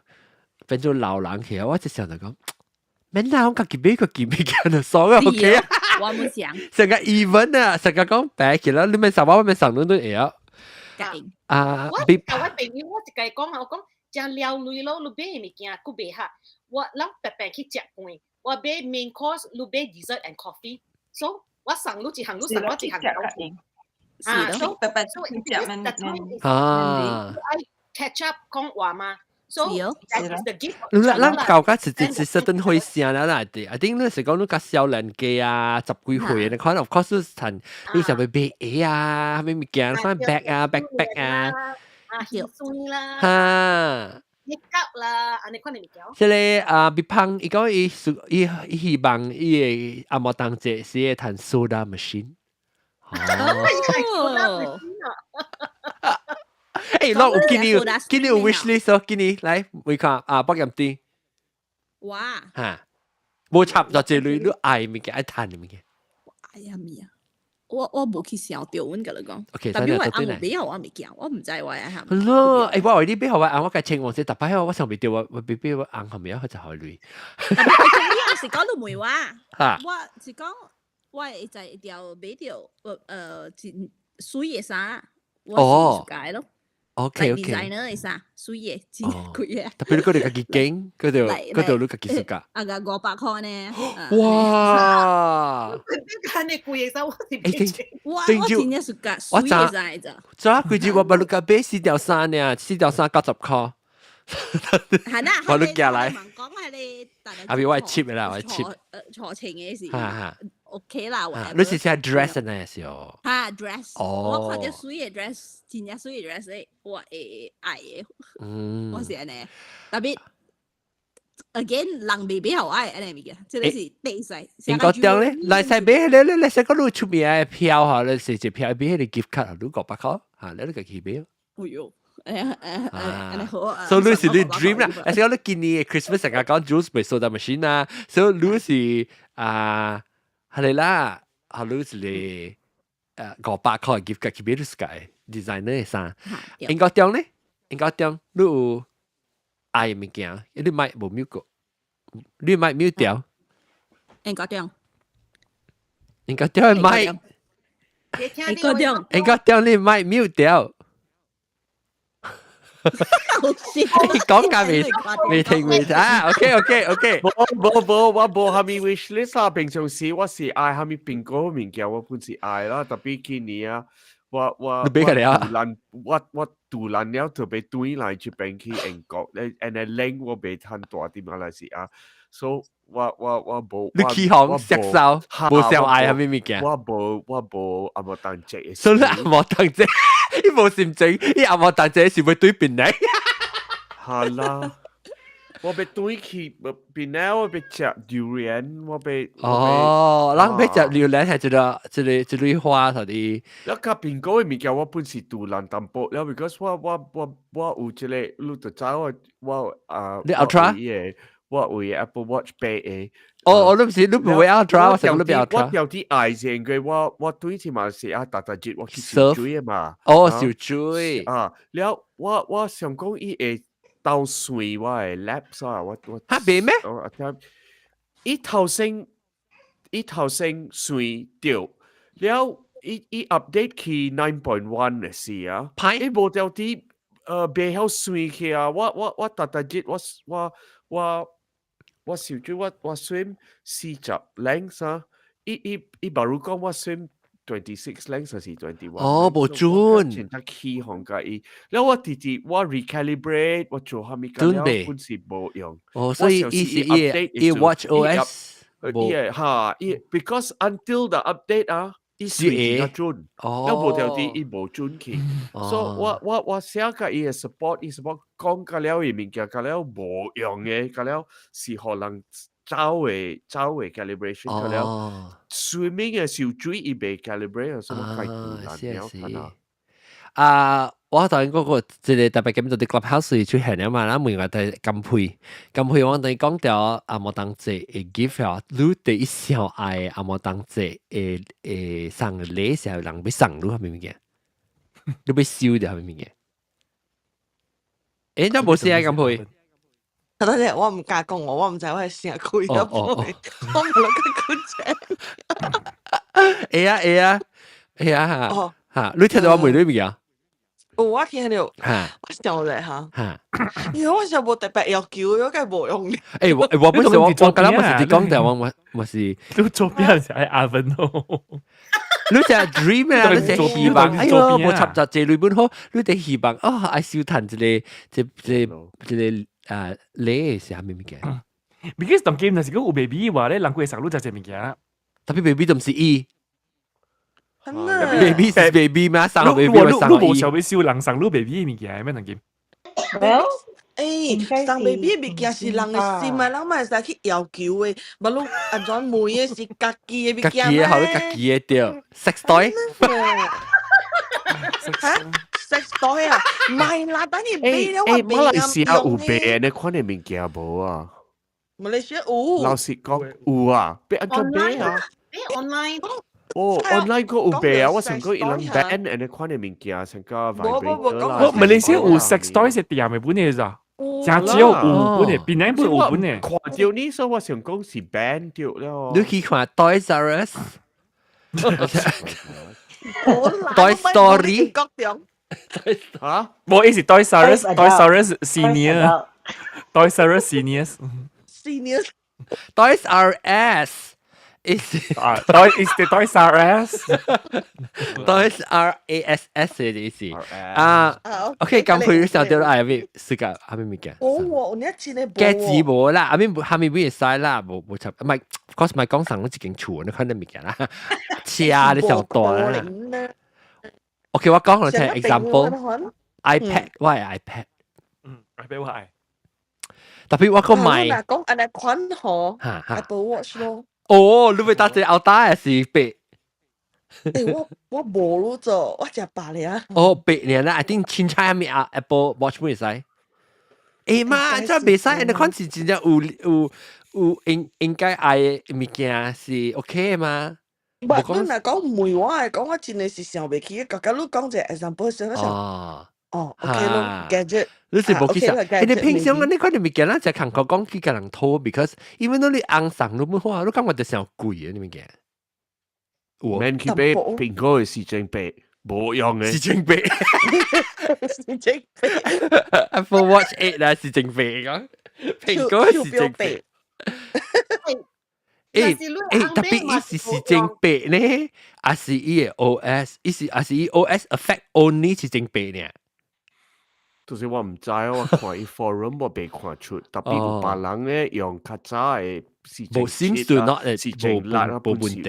Speaker 1: 老人去，我就想着講，免啦，我家己買個物件就爽啊 ，OK 啊。
Speaker 3: 我冇想。
Speaker 1: 成個 event 啊，成個講白起啦，你咪上我咪上都會啊。啊，
Speaker 5: 我朋友我一個講我講。真了累咯，你買物件佫買下，我人白白去食飯，我買 main course，你買 dessert and coffee， so 我送你一項，你送我一項
Speaker 3: 啊，
Speaker 5: so
Speaker 7: 白白去食咩？
Speaker 1: 啊
Speaker 5: ，catch up 講話嘛，so that is the gift。
Speaker 1: 咱教甲是certain 歲聲啦，嗱啲，I think 你是講你甲少年家啊，十幾歲你看 of course 你趁你想要買鞋啊，咩物件，翻 bag 啊 ，backpack 啊。
Speaker 5: 耳水啦，makeup 啦，安尼款嘅物件。
Speaker 1: 即係別胖，伊講伊希望伊嘅阿莫當節是會彈 soda machine。
Speaker 3: 哦。
Speaker 1: 誒，攞有今年有 wish list 哦，今年來會看啊，北鹽啲。
Speaker 3: 哇！
Speaker 1: 嚇，冇插咗這類你愛物件，愛彈嘅物件。
Speaker 3: 哎呀咪啊！我冇去想到阮甲你講，
Speaker 1: 特
Speaker 3: 別我阿冇俾我物件，我唔知我係喊。
Speaker 1: 咯，誒我為你俾我我嘅情況是特別我想未到我俾我硬後面佢就係你。
Speaker 3: 特別我是講到梅話，
Speaker 1: 我
Speaker 3: 是講我會就係條買條水嘅衫，我是解咯。
Speaker 1: OK
Speaker 3: designer 嘅衫，水嘅真貴嘅。
Speaker 1: 特別你嗰條嘅景，嗰條你嘅技術㗎。
Speaker 3: 啊個500塊呢？
Speaker 1: 哇！
Speaker 5: 咁你貴嘅衫我係
Speaker 3: 我真係是㗎，水嘅衫咋？
Speaker 1: 咋佢住我把你嘅買4條衫呢，4條衫90塊。
Speaker 3: 係啦，
Speaker 1: 我都寄嚟。
Speaker 3: 講係你，
Speaker 1: 阿邊我係 cheap 啦，我係 cheap。
Speaker 3: 坐情嘅事。OK 啦，
Speaker 1: 你是寫 dress 呢時候？
Speaker 3: 嚇 dress，我看到水嘅 dress，真係水嘅 dress 咧，我會愛嘅。我是安尼，特別 again 人未比較愛安尼物件，即係是地勢。
Speaker 1: 應該點咧？來曬買你使講你出面嘅票嚇，你直接票買迄個 gift card，你500塊嚇，你個去買。
Speaker 3: 哎呦！安尼好啊。
Speaker 1: 所以你是你 dream 啦，而且我你今年 Christmas 成日講 Jules 買 soda machine 啊，所以你是係你啦，係你是你500塊 gift card 去買你自己 designer 嘅衫，應該點咧？應該點？你有愛物件，你買無秒過，你買秒掉，
Speaker 3: 應該點？
Speaker 1: 應該點買？
Speaker 3: 應該點？
Speaker 1: 應該點你買秒掉？講緊未聽啊 ？OK，
Speaker 4: 我冇下面 wish list 啊，平常時我是愛下面邊個物件，我本是愛啦，特別今年啊，我杜蘭了特別對來這邊去英國，誒領我未睇大啲馬來西亞，所以我冇。
Speaker 1: 你起行食sau冇上愛下面物件。
Speaker 4: 我冇阿莫當姐。
Speaker 1: 所以阿莫當姐。伊無心情，伊阿莫大姐是會對邊嚟？
Speaker 4: 係啦，我被對去邊咧，我被食durian，我被
Speaker 1: 哦，人被食durian係一類花頭啲。
Speaker 4: 一家邊個嘅物件我本是杜蘭淡薄了 ，because 我有一個，你就知我
Speaker 1: 你 Ultra？
Speaker 4: 我為 Apple Watch 買嘅。
Speaker 1: 哦，你唔是你唔會 Ultra，我成日都買 Ultra。
Speaker 4: 我有啲愛先嘅，我對起馬來西亞大節我去小水啊嘛。
Speaker 1: 哦，小水
Speaker 4: 啊，了我想講伊會倒水，我係 lapse 啊，我
Speaker 1: 嚇變咩？
Speaker 4: 伊頭先水掉，了伊 update 去 9.1 嘅時啊，伊無掉啲別曉水去啊，我大節我小豬我 swim 40 length 啊，伊巴如講我 swim 26 length 還是21？
Speaker 1: 哦，冇準。
Speaker 4: 前得起行㗎伊，แล้ว我直接我 recalibrate 我做下面㗎了，本是冇用。
Speaker 1: 哦，所以伊 watch OS
Speaker 4: 伊嚇伊 because until the update 啊，伊水較準，要無條啲伊無準去，所以我寫個伊嘅 support 講個了嘅物件，個了無用嘅，個了是可能走嘅 calibration，個了swimming 嘅小水伊未 calibrate，所以我解唔難了睇下。
Speaker 1: 我當然嗰個即係特別咁做啲 clubhouse 出現啊嘛，啦每個都金配我哋講到阿莫當節誒 give 啊，你第一小愛阿莫當節誒送禮時候人俾送你係咪嘅？你俾燒掉係咪嘅？誒，都冇事啊金配。
Speaker 8: 等陣我唔敢講我唔知我係成日開嘅配，我冇諗緊佢
Speaker 1: 誒啊嚇！你聽到我妹女未啊？
Speaker 8: 我聽到，我笑咧嚇，因為我想冇特別要求，有個冇用嘅。
Speaker 1: 我本身我剛剛我是講的，我是
Speaker 2: 都做邊係喺阿文咯。
Speaker 1: 你成日 dream 啊，你成日希望，哎喲，冇插雜這裏本好，你哋希望哦，愛笑談一個你是係咩物件
Speaker 2: ？Because 當 game 嗰時，有 baby 話咧，人會上路就係物件。
Speaker 1: 特別 baby 就唔是伊。
Speaker 8: baby
Speaker 1: 是 baby 咩？生 baby
Speaker 2: 咪生伊。你冇想要笑人生 baby 物件咩？當 game。
Speaker 6: Well，
Speaker 8: 生 baby 物件是人嘅心啊，人咪使去要求嘅，唔係安怎妹嘅是家己嘅物件。
Speaker 1: 家己嘅好，你家己嘅對 sex toy。sex
Speaker 8: toy 啊，唔係啦，等於俾咗我俾
Speaker 4: 馬來西亞有賣呢款嘅物件冇啊？
Speaker 8: 馬來西亞有。
Speaker 4: 老實講有啊，俾安怎買啊
Speaker 5: ？online。
Speaker 4: online 個有賣啊！我成個伊人 ban 呢款嘅物件，成個 vibrator 啦。
Speaker 2: 我馬來西亞有 sex toy 係店嘅本嚟咋？真少有本嘅，邊兩本有本嘅。
Speaker 4: 看到呢，所以我想講是 ban 掉了。
Speaker 1: 你去看 Toys R Us。Toy Story。
Speaker 4: 嚇？
Speaker 2: 冇，意思 Toys R Us，Toys R Us Senior，Toys R Us Seniors。Toys
Speaker 1: R Us。Is
Speaker 2: the Toys R Us
Speaker 1: Toys R A S S 嘅意思OK， 咁佢上到係咪是個係咪物件？
Speaker 8: 我呢一次你
Speaker 1: 戒指冇啦，係咪會使啦？冇插，唔係，cos 咪講上嗰一件厝，你看到物件啦，車你上大啦。OK， 我講我聽 example，iPad， 我係 iPad，iPad
Speaker 2: 我係，
Speaker 1: 特別我講買，
Speaker 8: 講安尼款嗬 ，Apple Watch 咯。
Speaker 1: 哦，你會打隻 Ultra 是白？
Speaker 8: 我冇咯做，我只白嚟啊。
Speaker 1: 哦，白嚟啦，I think 凊彩咪啊 Apple Watch 冇使。媽，真係未使，你款是真正有應該愛物件是 OK 嘛？
Speaker 8: 唔，你嗱講唔會，我係講我真係是想袂起，個你講隻 example 想一想。OK 咯 ，gadget。你
Speaker 1: 是冇記實，你平常你看你物件啦，就韓國講幾個人偷 ，because even though 你硬上你冇話，你感覺就成貴啊！你物件。
Speaker 4: 免去買蘋果嘅是真白，冇用嘅。
Speaker 1: 是真白。
Speaker 8: 是真白。
Speaker 1: Apple Watch 8啦，是真白講。蘋果是真白。特別伊是真白呢，還是伊嘅 OS， 還是伊 OS affect only 是真白呢？
Speaker 4: 就是我唔知，我看伊 forum 我未看出，特別有別人咧用較早嘅是真切啦，是真辣啊，本是有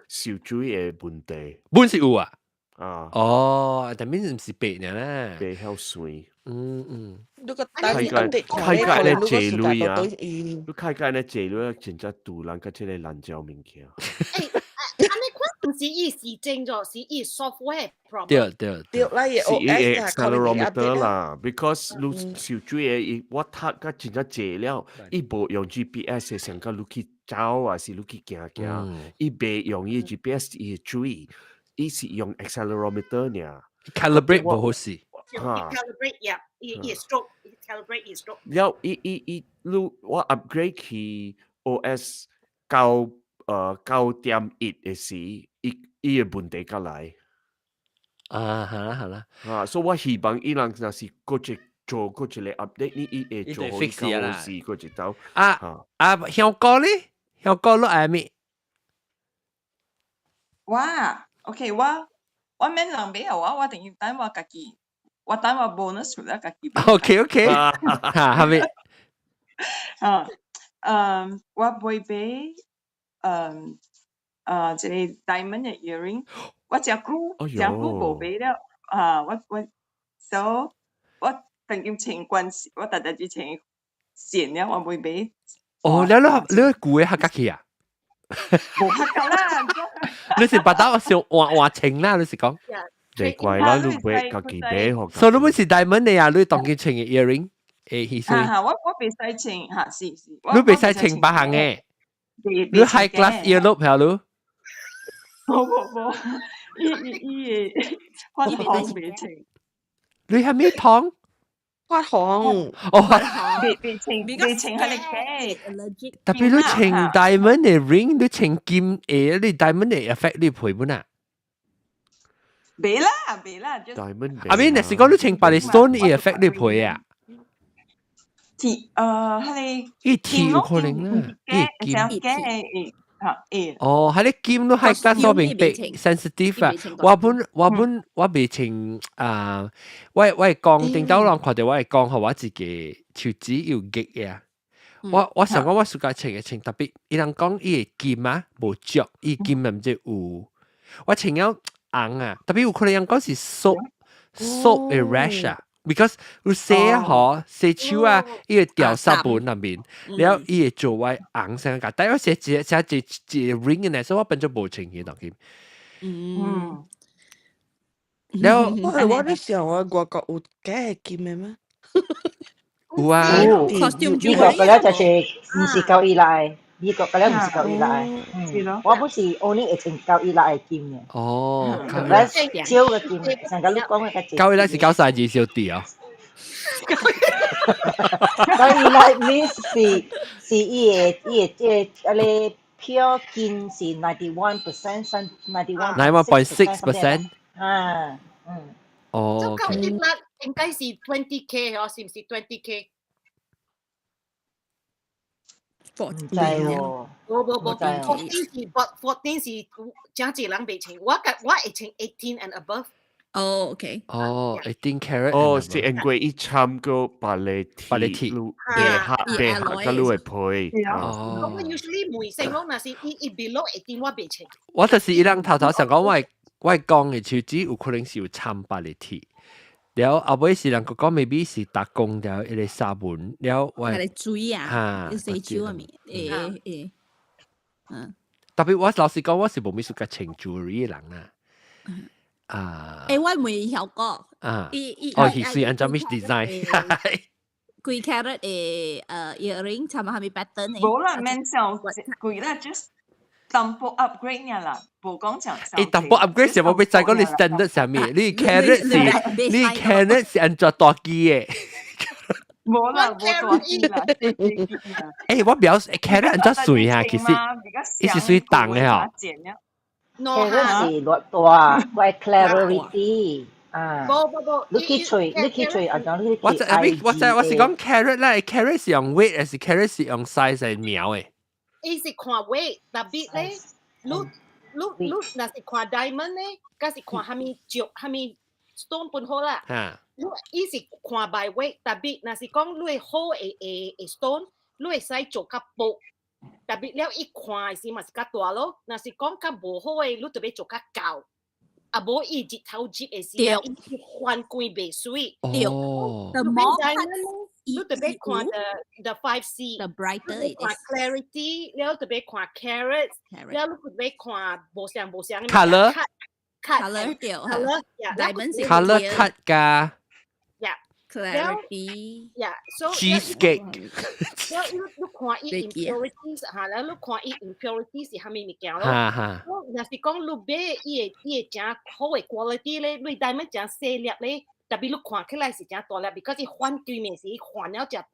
Speaker 4: 燒水嘅問題。
Speaker 1: 本是有啊。
Speaker 4: 哦，
Speaker 1: 但係唔是白呢啦。
Speaker 4: 白曉水。
Speaker 8: 你個
Speaker 4: 開解咧借女啊！你開解咧借女，真正杜人個即個爛椒物件。
Speaker 5: 唔是伊是正咗，是伊 software problem。
Speaker 8: 對啦，嘢
Speaker 4: OS 啊 ，accelerometer 啦 ，because 你小水嘅，我睇個真正借了，伊無用 GPS 嘅，成個你去走啊，是你去行，伊未用伊 GPS 伊嘅水，伊是用 accelerometer 呢。
Speaker 1: calibrate 唔好事。
Speaker 5: calibrate 呀，伊 stroke，calibrate 伊 stroke。
Speaker 4: 然後伊我 upgrade 去 OS 9.1嘅時，伊嘅問題過來。
Speaker 1: 係啦。
Speaker 4: 所以我希望伊人若是過一做過一個 update，伊會做好舊事過一道。
Speaker 1: 香港咧，香港咯係咩？OK，
Speaker 7: 我免人俾我一定要等我自己，我等我 bonus 出嚟自己。
Speaker 1: OK， 係咪？
Speaker 7: 我會俾即個 diamond 嘅 earring， 我真久無買了我 so 我當今穿關係，我特別穿線了，我未買。
Speaker 1: 哦，你舊嘅客家去啊？
Speaker 7: 冇客家啦，
Speaker 1: 你是把刀小換情啦，你是講？
Speaker 4: 你怪啦，你買自己買學。
Speaker 1: 所以你本是 diamond 嚟啊？你當佢穿嘅 earring，意思？
Speaker 7: 我未使穿嚇，是。
Speaker 1: 你未使穿白行嘅，你 high class earlobe 係咯？
Speaker 7: 冇，伊發紅未穿。
Speaker 1: 你係咩糖？
Speaker 8: 發紅。
Speaker 7: 未穿係你
Speaker 1: 特別你穿 diamond 嘅 ring， 你穿金嘅，你 diamond 嘅 effect 你配唔啊？
Speaker 7: 未啦。
Speaker 4: diamond。
Speaker 1: I mean，你是講你穿白嘅 stone 嘅 effect 你配啊？
Speaker 7: 係
Speaker 1: 你鐵有可能啦，你金。哦，喺你金都係加所邊被 sensitive 啊！我未穿我係講頂到人看到我係講係我自己手指要激嘅。我想講我暑假穿嘅穿特別，伊人講伊係金啊，無足，伊金唔知有。我穿咗紅啊，特別有可能人講是 soap 嘅 rash 啊。because 你洗洗手啊，伊會掉沙本入面，然後伊會做位硬聲㗎。但係我寫字 ring 嘅呢，所以我變咗無情嘅當佢。然後
Speaker 8: 我啲時候我外國有假金嘅咩？
Speaker 1: 有啊。
Speaker 6: 美國嘅咧就是唔是夠依賴，美國嘅咧唔是夠依賴。我不是 only 會穿夠依賴嘅金嘅。
Speaker 1: 哦，
Speaker 6: 少嘅金，成個你講嘅個字。
Speaker 1: 夠依賴是夠晒字少啲啊。
Speaker 6: 夠依賴 means 是伊嘅你 pure 金是 91%， 91.6%。
Speaker 1: 哦。
Speaker 5: 咁夠依賴應該是 20K 嗬，是唔是 20K？
Speaker 6: 唔知喎，
Speaker 5: 冇14是真濟人未穿，我會穿18 and above。
Speaker 3: 哦，OK。
Speaker 1: 哦，18 carat。
Speaker 4: 哦，是因為伊參過白麗鐵，白客個路會配。
Speaker 5: 我 usually 每成講那是伊 below 18我未穿。
Speaker 1: 我就是伊人頭想講我係講嘅手指有可能是有參白麗鐵。然後後尾是人講 maybe 是打工了一個沙本，然後我
Speaker 3: 係水啊，要洗手啊面，
Speaker 1: 特別我老實講，我是冇咩暑假穿 jewelry 嘅人啊。
Speaker 3: 我未曉過。
Speaker 1: 係按照咩 design？
Speaker 3: 幾 carat 嘅earring，差唔多係咪 pattern 嘅？
Speaker 7: 冇啦，免上貴啦，just double upgrade 呀啦，冇講長。
Speaker 1: double upgrade 是冇俾再講你 standard 上面，你 carat 是按照大機嘅。
Speaker 7: 冇啦，冇大機啦。
Speaker 1: 我表示 carat 按照水啊，其實伊是水重嘅嗬。
Speaker 6: carat 是落大，我係 clarity。你去吹按照你去。
Speaker 1: 我是講 carat 啦 ，carat 是用 weight 還是 carat 是用 size 嚟描嘅？
Speaker 5: 伊是看 weight，特別咧，你若是看 diamond 咧，嗰是看蝦米石、蝦米 stone 本好啦。伊是看 by weight，特別若是講你好嘅 stone，你會使做較薄，特別了伊看是嘛是較大咯。若是講較無好嘅，你特別做較厚。啊，無伊日頭接嘅時候，伊翻貴袂水。
Speaker 1: 哦。
Speaker 3: The more
Speaker 5: 你特別看 the 5C，
Speaker 3: brighter it is。
Speaker 5: 看 clarity，了特別看 carat， 了你特別看無相
Speaker 1: color
Speaker 3: diamond
Speaker 1: color cut 㗎。
Speaker 3: clarity。
Speaker 1: cheesecake。
Speaker 5: 了你看伊 impurities 嚇，了你看伊 impurities 是蝦米物件咯？若是講你買伊會真好嘅 quality 咧，你 diamond 真細粒咧。特別你看起來是真大粒 ，because 伊翻對面是伊翻了真大。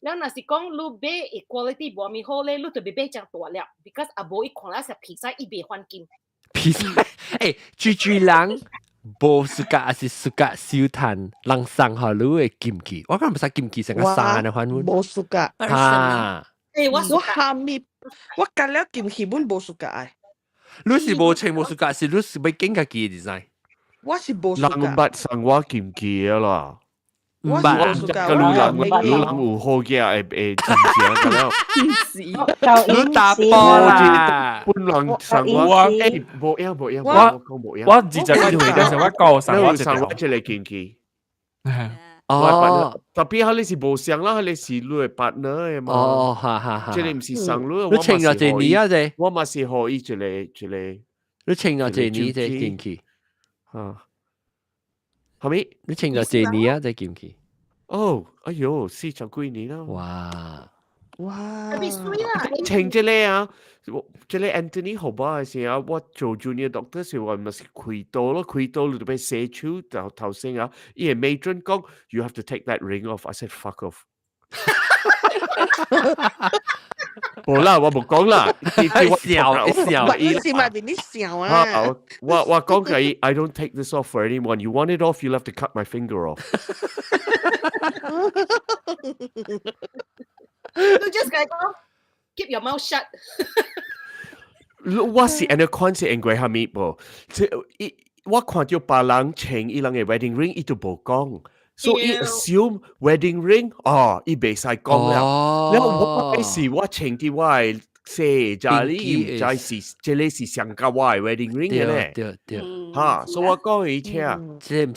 Speaker 5: แล้ว若是講你買嘅 quality 無咪好咧，你特別買真大粒 ，because 啊無伊看了是皮曬，伊袂翻金。
Speaker 1: 皮曬，最人無暑假還是暑假燒炭，人送下你嘅金器，我講唔使金器成個山嘅款。
Speaker 8: 無暑假。我下面我隔了金器本無暑假誒。
Speaker 1: 你是無穿無暑假，是你是要揀家己嘅 design。
Speaker 8: 我是無暑假。
Speaker 4: 人物送我金器啦。
Speaker 8: 我
Speaker 1: 唔捌啊
Speaker 8: 是
Speaker 4: 個女人有好嘅會真正咁樣。
Speaker 1: 你打波啦，
Speaker 4: 本人上我誒冇樣，我講冇樣。
Speaker 2: 我自就呢條嘢嘅時候，我教上我
Speaker 4: 上我即係見佢。
Speaker 1: 哦，
Speaker 4: 特別你是無相啦，你是你嘅 partner 嘅嘛。
Speaker 1: 哦，哈，
Speaker 4: 即係唔是上你，
Speaker 1: 你請咗幾年啊？啫，
Speaker 4: 我嘛是可以一個。
Speaker 1: 你請咗幾年啫見佢？
Speaker 4: 啊，係咪？
Speaker 1: 你請咗幾年啊？啫見佢？
Speaker 4: 哦，哎呦，40幾年啦。
Speaker 1: 哇！
Speaker 4: 請這裡啊，這裡 Anthony 好吧？係啊，我做 junior doctor 時我咪是開刀咯，開刀你就俾射出頭先啊，因為Matron講 you have to take that ring off，I said fuck off。冇啦，我冇講啦，
Speaker 1: 笑，
Speaker 8: 你是咪俾你笑啊？
Speaker 4: 我講嘅 I don't take this off for anyone. You want it off, you'll have to cut my finger off.
Speaker 5: You just keep your mouth shut.
Speaker 4: 我是 安尼看是因為蝦米噃？我看到別人請伊人嘅 wedding ring，伊都冇講。So he assume wedding ring，伊袂使講啦。然後我是我請啲我係寫咋你唔知是這裡是上加我係 wedding ring 嘅咧。
Speaker 1: 對，
Speaker 4: 嚇，所以我講佢聽，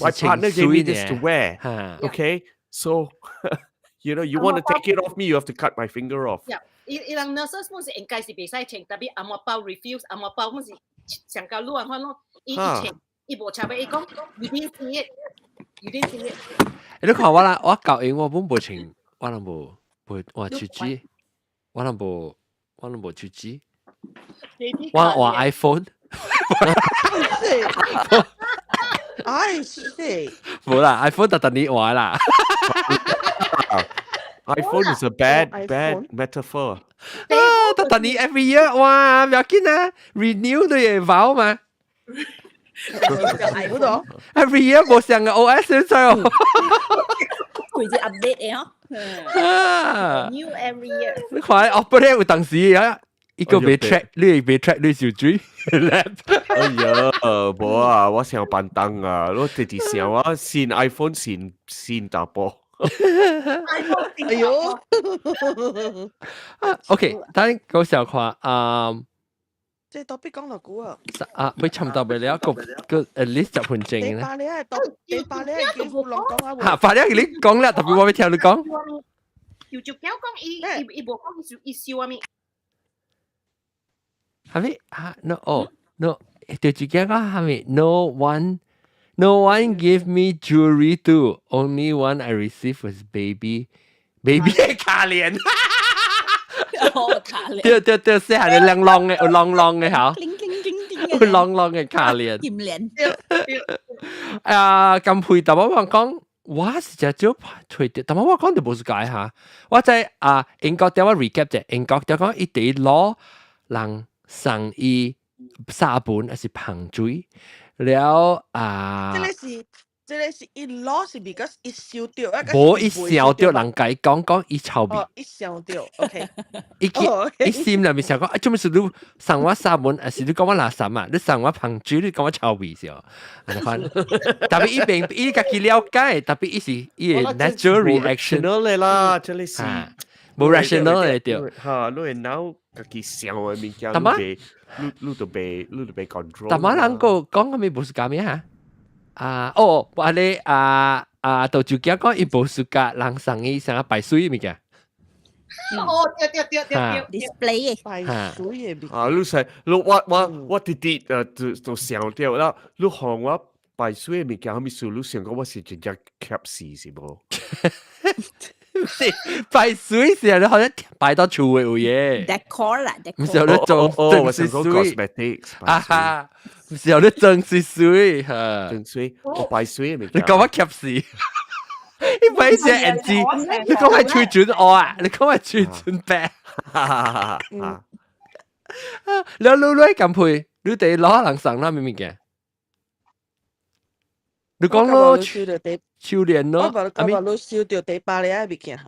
Speaker 4: 我 partner gave me this to wear。Okay, so you know you want to take it off me, you have to cut my finger off。
Speaker 5: 伊人 nurses 本是應該是袂使請，特別阿莫包 refuse， 阿莫包本是上加路啊，看咯，伊請，伊無插俾伊講 ，you didn't see it。You didn't see it。
Speaker 1: 你看我啦，我教英我本無請，我都無手機，我都無手機，我換 iPhone。
Speaker 8: 哎，是。
Speaker 1: 冇啦 ，iPhone 特你換啦。
Speaker 4: iPhone is a bad metaphor。
Speaker 1: 特你 every year， 哇，唔要緊啊 ，renew 都要跑嘛。Every year 冇上嘅 OS 出哦，
Speaker 3: 佢只 update 嘅嗬，new every year。
Speaker 1: 你看 operate 有當時啊，一個被 track， 你被 track 你小嘴。
Speaker 4: 哎呀，冇啊，我成日扮燈啊，我直接成啊，先 iPhone 先打波。
Speaker 8: 哎呦
Speaker 1: ，OK， 等嗰時候看
Speaker 8: 即係topic講落估啊！
Speaker 1: 會差唔多俾你一個 at least 10分鐘咧。
Speaker 8: 第八你係叫富郎講啊！
Speaker 1: 嚇，快啲你講啦，特別我俾聽你講。
Speaker 5: 要接講伊無講伊笑啊咪？
Speaker 1: 係咪啊 ？No，對住講係咪 ？No one gave me jewelry too. Only one I received was baby 係卡鏈。對，寫下你亮嘅，有亮嘅嚇，有亮嘅卡鏈。
Speaker 3: 甜鏈。
Speaker 1: 咁配搭我講，我是只少推啲，但我講就冇解嚇。我在英國點我 recap 啫，英國點講一定攞人生意沙本還是膨水了
Speaker 8: 即係一攞是 because 一燒掉，
Speaker 1: 冇一燒掉人解講一臭味。
Speaker 8: 一燒掉 ，OK。
Speaker 1: 一心入面成講，做咩事你送我沙本，還是你講我垃圾嘛？你送我膨水，你講我臭味先。特別伊並伊家己了解，特別伊是伊係 natural reaction
Speaker 4: 嚟啦，這裡是
Speaker 1: 冇 rational 嚟掉。
Speaker 4: 嚇，你係腦家己想嘅物件，你就被 control。
Speaker 1: 但係人講咁咪冇事幹咩嚇？我哋到就講伊冇事幹，人送伊成日排水物件。
Speaker 5: 對
Speaker 3: display 嘅，
Speaker 8: 排水嘅。
Speaker 4: 你係我直接就想掉啦，你看我排水嘅物件，係咪數你想講我是真正 capsi 是冇？
Speaker 1: 排水時你可能擺到廚嘅嘢。
Speaker 3: decor 啦
Speaker 1: 唔係你做
Speaker 4: 我想講 cosmetics。
Speaker 1: 唔係你整水嚇。
Speaker 4: 整水，我排水嘅物件。
Speaker 1: 你講我 capsi。你唔係只 NG， 你講係吹轉我啊！你講係吹轉白。你咁配，你哋攞人送啦，明唔明嘅？你講咯，秋蓮咯，
Speaker 8: 我話你燒掉第八咧物件。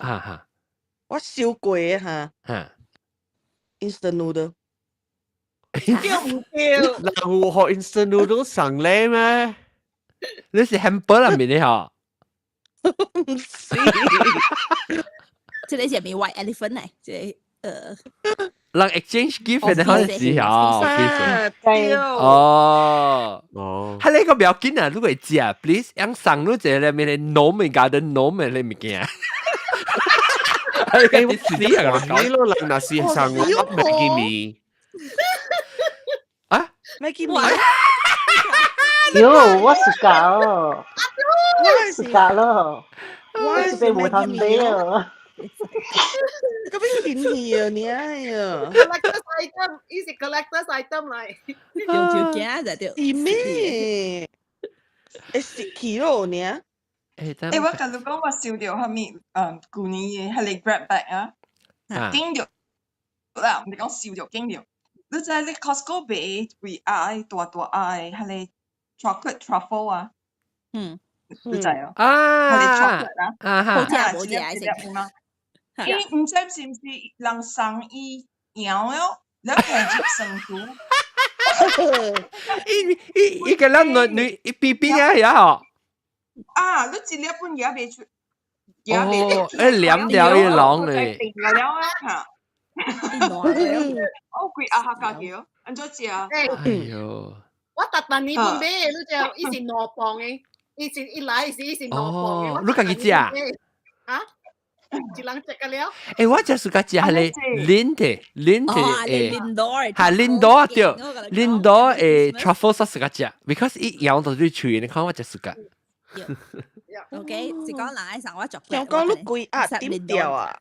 Speaker 8: 我燒過嘅嚇。instant noodle。
Speaker 4: 嗱，我學 instant noodle 送你咩？
Speaker 1: 你是 hamburger 入面嘅嗬？
Speaker 8: 唔是，
Speaker 3: 即係係咪 white elephant 嚟？即係
Speaker 1: 人 exchange gift 你可能時候
Speaker 8: 對，
Speaker 1: 哦，
Speaker 4: 哦，
Speaker 1: 係你個表緊啊，如果知啊 ，please，樣上路這裏面嘅 gnome garden gnome 你物件。
Speaker 4: 誒，我死啊！你咯，人那是上我麥基尼
Speaker 1: 啊，
Speaker 8: 咩叫咩？
Speaker 6: 喲，我suka哦，suka咯，我是被無談的哦。
Speaker 8: 咁樣見你啊，你啊，
Speaker 5: collector's item，呢是 collector's item 嚟。
Speaker 3: 條件就條
Speaker 8: 係咩？會食氣咯，你啊？
Speaker 7: 誒，我甲你講，我收到後面舊年嘅係你 grab bag 啊，驚到啦！你講收到驚到，你知你 Costco 買貴嗌大嗌係你 chocolate truffle 啊？你知哦？係你 chocolate 啊？
Speaker 3: 好正
Speaker 7: 好正嘛！伊唔知是唔是人送伊養了，你平接成都。
Speaker 1: 一個人女一邊邊啊，也好。
Speaker 7: 啊！你一粒半也未出，
Speaker 1: 哦，兩條一籠誒。
Speaker 7: 定了啊嚇！我貴啊下價嘅，安怎食？
Speaker 1: 哎呦！
Speaker 5: 我特別你半杯，你就以前攞磅嘅，以前一來時以前攞磅嘅。
Speaker 1: 你自己食啊？
Speaker 5: 啊？一人食個了？
Speaker 1: 誒，我就係個食係你Linde 係 Lindor 對 ，Lindor 誒 truffle sauce 個食 ，because 一咬到對脆，你看我就係個。
Speaker 3: OK，是講人上我作。
Speaker 8: 香港都貴啊，點掉啊？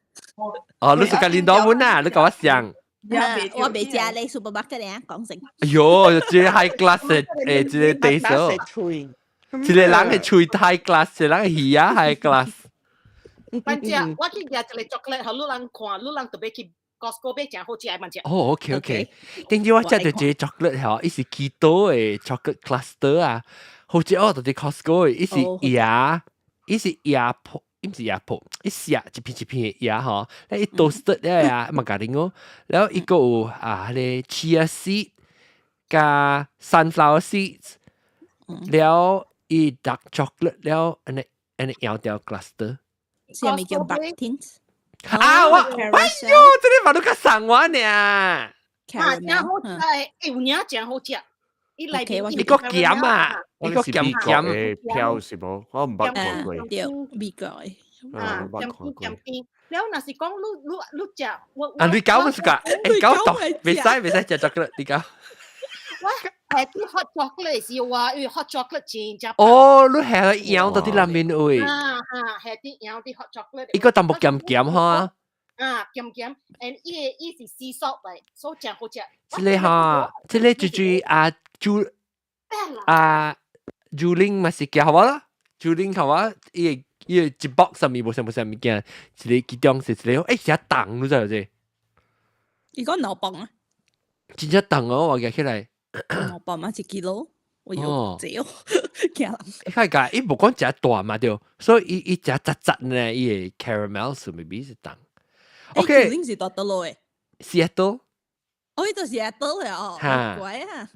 Speaker 1: 哦，你是個 Lindor 碗啊？你跟我講。
Speaker 3: 我未食你 supermarket 嘅講成。
Speaker 1: 哎呦，這 high class 誒，這地數，這個人係脆 high class，這人係魚啊 high class。
Speaker 5: 反正我去食一個 chocolate，和路人看，路人特別去 Costco 買正好食，慢食。
Speaker 1: 哦，OK，等住我食到這個 chocolate 嗬，伊是 keto 嘅 chocolate cluster 啊，好似我到啲 Costco 嘅，伊是椰，伊是椰泡，伊唔是椰泡，伊食一片一片嘅椰嗬，咧伊 toasted 咧啊，瑪格玲哦，然後伊個有啊咧 chia seed 加 sunflower seeds，然後伊 dark chocolate，然後安尼搖掉 cluster。
Speaker 3: 是咪叫 Bucktins？
Speaker 1: 啊！我哎呦，這裡把都個上我呢。
Speaker 5: 啊，正好食，有影正好食。伊內邊
Speaker 1: 一個鹹啊，一個鹹
Speaker 4: 嘅票是冇，我唔捌看過。
Speaker 3: 對，美國嘅。
Speaker 5: 啊，鹹甜。然後若是講你食，
Speaker 1: 啊，你搞乜事㗎？誒，搞讀，未使食 chocolate，你搞。
Speaker 5: 係啲 hot chocolate 是話，因為 hot chocolate 真正。
Speaker 1: 哦，你係養到啲裡面會。
Speaker 5: 係啲養啲 hot chocolate。
Speaker 1: 一個淡薄鹹鹹嚇。
Speaker 5: 啊，鹹，and 伊是 sea salt 嚟，所以正好食。
Speaker 1: 這裡嚇，這裡就啊Juling 咪是叫我啦，Juling 係我，伊一 box 上面冇啥物件，這裡其中是這裡，誒，一檔你知唔知？
Speaker 3: 如果腦崩啊？
Speaker 1: 真正檔哦，我夾起來。
Speaker 3: 腦崩嘛，1 kilo。我有這樣，
Speaker 1: 係㗎，伊無講食大嘛對，所以伊食雜呢，伊個 caramel 是未必是檔。OK，Juling
Speaker 3: 是多得咯誒。
Speaker 1: Seattle。
Speaker 3: 哦，呢度 Seattle 哦，好怪啊。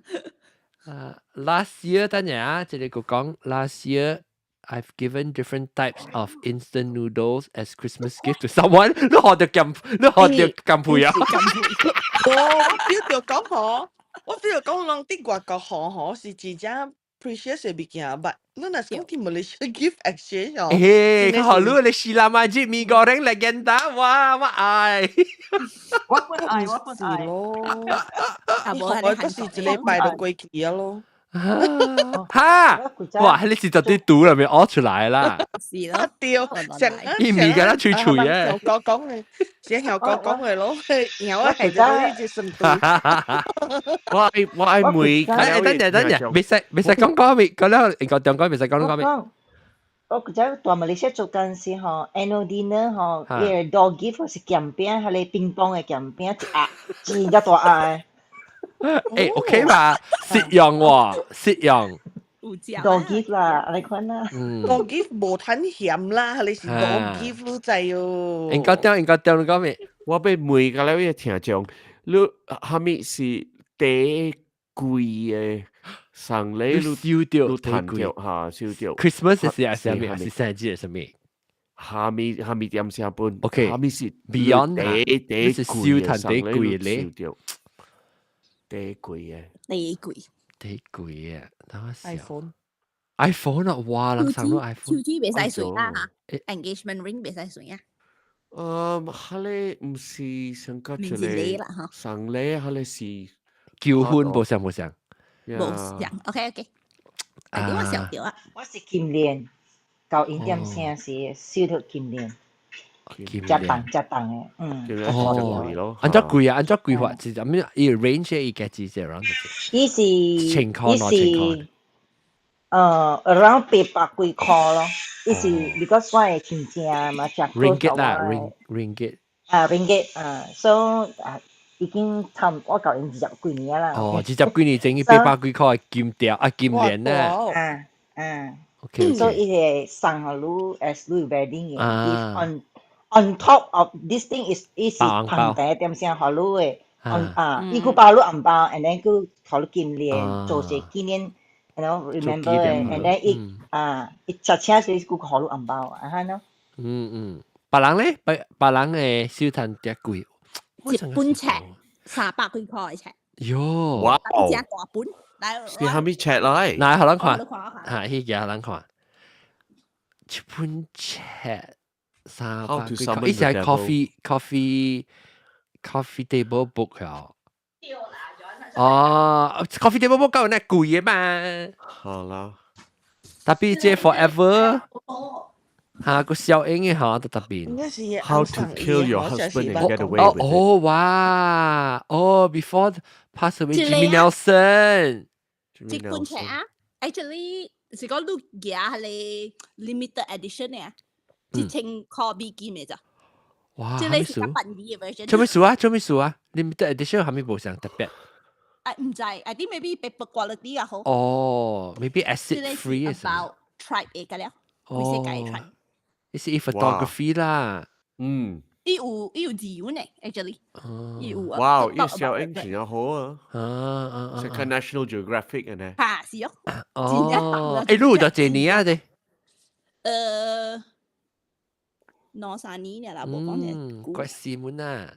Speaker 1: Last year 等陣啊，這裡講 last year I've given different types of instant noodles as Christmas gift to someone。你學到咁配啊？
Speaker 8: 我講嗬。我比如講，人啲外國行嗬是真正 precious 嘅物件，但你若是講去 Malaysia gift exchange 哦，
Speaker 1: 誒，佢學你是啦嘛，美國人 legenda，哇，我愛，
Speaker 7: 我本愛咯，
Speaker 8: 你學我嗰時一禮拜就過期啊咯。
Speaker 1: 哈！哇！你是就啲肚入面屙出來啦，
Speaker 3: 是咯，
Speaker 8: 掉成
Speaker 1: 伊味㗎啦，脆脆嘅。
Speaker 8: 香港講嘅，成香港講嘅咯，然後我係到呢隻順肚。
Speaker 4: 我愛梅。
Speaker 1: 等陣，未使講未？講啦，你講中講未使講未？
Speaker 6: 我覺得在馬來西亞做緊時候 ，annual dinner 嗬，啲 dog gift 是鹹餅，係你乒乓嘅鹹餅，真大嗌。
Speaker 1: 誒 OK 嘛，實用喎，實用。
Speaker 6: dog gift 啦，你看啦。
Speaker 8: dog gift 無tan鹹啦，你是 dog gift 咯，就係。
Speaker 1: 應該掉，你講咩？
Speaker 4: 我俾每個咧聽眾，你係咪是第貴嘅？送禮
Speaker 1: 燒掉
Speaker 4: 你彈掉嚇燒掉。
Speaker 1: Christmas 係啥物？係聖誕節係啥物？
Speaker 4: 下面點寫本
Speaker 1: ？OK，
Speaker 4: 下面是
Speaker 1: Beyond
Speaker 4: 第
Speaker 1: 是燒炭第貴咧，
Speaker 4: 燒掉第貴嘅，
Speaker 3: 第貴，
Speaker 1: 第貴啊！等我想
Speaker 8: iPhone
Speaker 1: 啊，哇！人送到 iPhone，
Speaker 3: 手機袂使水啦嚇 ，engagement ring 袂使水啊，
Speaker 4: 下咧唔是上個
Speaker 3: 名字你啦嚇，
Speaker 4: 送禮下咧是
Speaker 1: 求婚冇上冇上，
Speaker 3: 冇上 ，OK，但係我想掉啊，
Speaker 6: 我是金鏈，9點聲是燒到金鏈，加重嘅，
Speaker 1: 按照貴啊，按照規劃是咁樣，伊 range 伊嘅幾隻 around
Speaker 6: 伊是
Speaker 1: 情況
Speaker 6: around 800幾塊咯，伊是 because 我係親戚嘛，食
Speaker 1: ringgit 啦，ringgit，
Speaker 6: ringgit so 已經差唔多我舊年20幾年啦。
Speaker 1: 哦，20幾年整伊800幾塊金條啊，金鏈啦。
Speaker 6: OK，所以伊係送互你 as 你 wedding 嘅。On top of this thing is 旁邊點先互你嘅，伊佢包你紅包 ，and then 佢互你金鏈，做些紀念 ，you know remember and then 伊出車時佢互你紅包，啊喏。
Speaker 1: 別人咧，別人嘅燒炭幾貴？
Speaker 3: 一本尺300幾塊尺。
Speaker 1: 喲，
Speaker 4: 哇！
Speaker 3: 只大本，來，
Speaker 4: 是下面 check 來，
Speaker 1: 嚟，互人看，
Speaker 3: 嚇，
Speaker 1: 迄個互人看，一本尺300幾塊，伊是係 coffee table book 啊。哦 ，coffee table book 夠那貴嘅嘛？
Speaker 4: 好啦，
Speaker 1: 特別即 forever。嚇個效應嘅嚇都特別。
Speaker 8: 應該是
Speaker 4: How to kill your husband and get away with it。
Speaker 1: 哦哇！哦 ，before pass away Jimmy Nelson。
Speaker 3: 一本尺啊 ，actually 是講你夾係你 limited edition 嘅，1000塊美金嘅咋。
Speaker 1: 哇！
Speaker 3: 即係你是較便宜嘅 version。
Speaker 1: 做咩數啊？limited edition 係咪冇上特別？
Speaker 3: 唔知，I think maybe paper quality 啊好。
Speaker 1: 哦 ，maybe acid free 嘅。
Speaker 3: about tribe 嘅㗎了，
Speaker 1: 哦。
Speaker 3: 會世界 tribe。
Speaker 1: 呢是 photography 啦。
Speaker 3: 伊有字文呢 ，actually。有啊。
Speaker 4: 哇！呢小英全又好啊。
Speaker 1: 食
Speaker 4: 看 National Geographic 嘅呢。
Speaker 3: 嚇是哦。
Speaker 1: 哦。誒，你有咗幾年啊？你
Speaker 3: 2-3年啦，冇講嘅。
Speaker 1: 怪師門啊！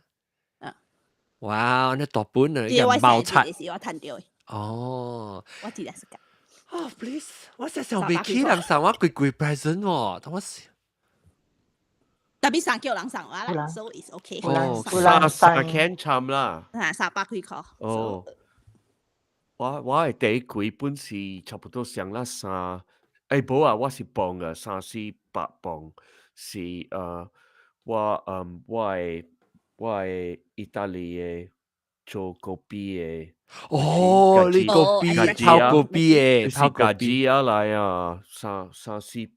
Speaker 1: 哇！你大本啊，一個毛刷。
Speaker 3: 我睇到嘅。
Speaker 1: 哦。
Speaker 3: 我知啦，是㗎。
Speaker 1: 哦 ，please， 我成日未起人送我貴 present 喎，等我試。
Speaker 3: 特別上叫人送我啦，so is okay。
Speaker 4: 三can 參啦。
Speaker 3: 300幾塊。
Speaker 4: 哦。我係第一貴本是差不多上啦冇啊，我是磅嘅300-400磅，是我係意大利嘅做咖啡嘅。
Speaker 1: 哦，你咖啡炒咖啡嘅，
Speaker 4: 炒咖啡啊嚟啊，300-400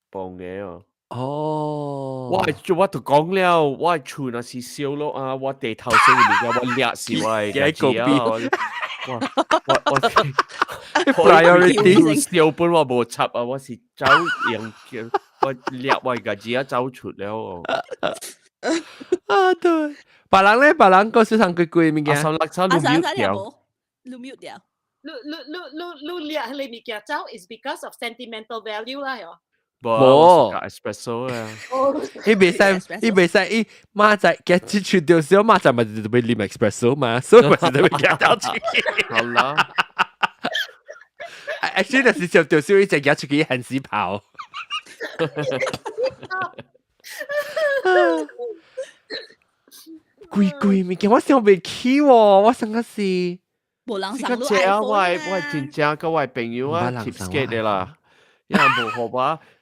Speaker 4: 磅嘅啊。
Speaker 1: 哦，
Speaker 4: 我都講了，我厝那是燒肉啊，我地頭先面嘅，我掠是我嘅咖啡啊。我
Speaker 1: priority
Speaker 4: 燒本我冇插啊，我是走樣嘅，我掠我嘅字啊走出了。
Speaker 1: 啊對，別人個市場貴物件。
Speaker 4: 阿三你 mute
Speaker 3: 掉，你 mute 掉。
Speaker 5: 你掠你物件走 is because of sentimental value 啦，係嘛？
Speaker 4: 冇 espresso 啊！
Speaker 1: 伊袂使，伊馬仔夾住出掉少，馬仔咪就會啉 espresso 嘛，所以咪就會夾到出去。
Speaker 4: 好啦
Speaker 1: ，actually 那是小掉少，伊只夾出去很死跑。貴物件，我想袂起喎，我想個是。
Speaker 3: 無人送
Speaker 4: 你 iPhone 啊！我係真正個我朋友啊 ，cheapskate 嘅啦，因為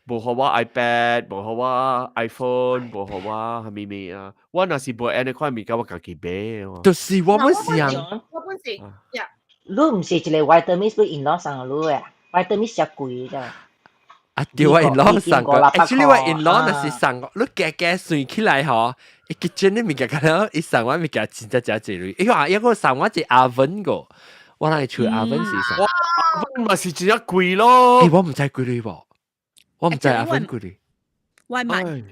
Speaker 4: 無互我 iPad， 無互我 iPhone， 無互我係咪啊？我若是無安尼款物件，我家己買。
Speaker 1: 就是我們想，
Speaker 5: 我本是呀。
Speaker 6: 你唔是一個 Vitamix 你 in law 送互你嘅 ，Vitamix 實貴㗎。
Speaker 1: 啊，對我 in law 送個 ，actually 我 in law 那是送個，你夾算起來嗬，一kitchen 啲物件咁樣，一送我物件真真正正類，因為送我隻 oven 個，我嚟除 oven 是送。
Speaker 4: 哇 ，oven 咪是真係貴咯。
Speaker 1: 我唔知貴類喎。我唔知oven貴類。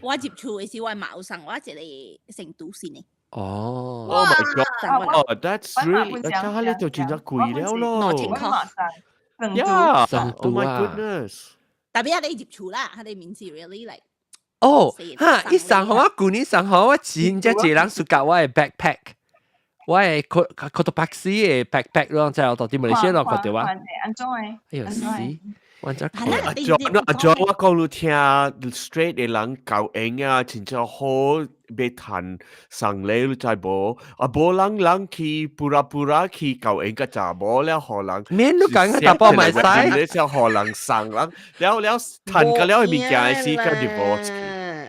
Speaker 3: 我接觸嘅時，我冇送我一個成都線嘅。
Speaker 1: 哦
Speaker 4: Oh my god!
Speaker 8: 上萬
Speaker 4: Oh, that's really 家呢就真係貴了咯。
Speaker 3: 攞錢
Speaker 4: Yeah.
Speaker 1: 成
Speaker 4: Oh
Speaker 1: 都
Speaker 4: my
Speaker 1: 啊。
Speaker 4: goodness.
Speaker 3: 特別係你接觸啦，佢哋面試 really like
Speaker 1: 哦，
Speaker 3: 死
Speaker 1: 哈！
Speaker 3: 生
Speaker 1: 一上好啊，舊年上好啊，真正一人暑假我係 backpack，我係佢到巴士嘅 backpack 咯，即係到啲馬來西亞咯，佢哋話，
Speaker 7: 安怎誒？
Speaker 1: 哎呦死，我真
Speaker 3: 係啦
Speaker 1: 係
Speaker 4: 阿 John 我講你聽 straight 嘅人教英啊，真正好被彈上嚟你知冇？啊冇人去pura去教英嘅咋冇了可能。
Speaker 1: 免都講嘅打波咪使，
Speaker 4: 你就可能上人，了彈嘅了物件是個 divorce。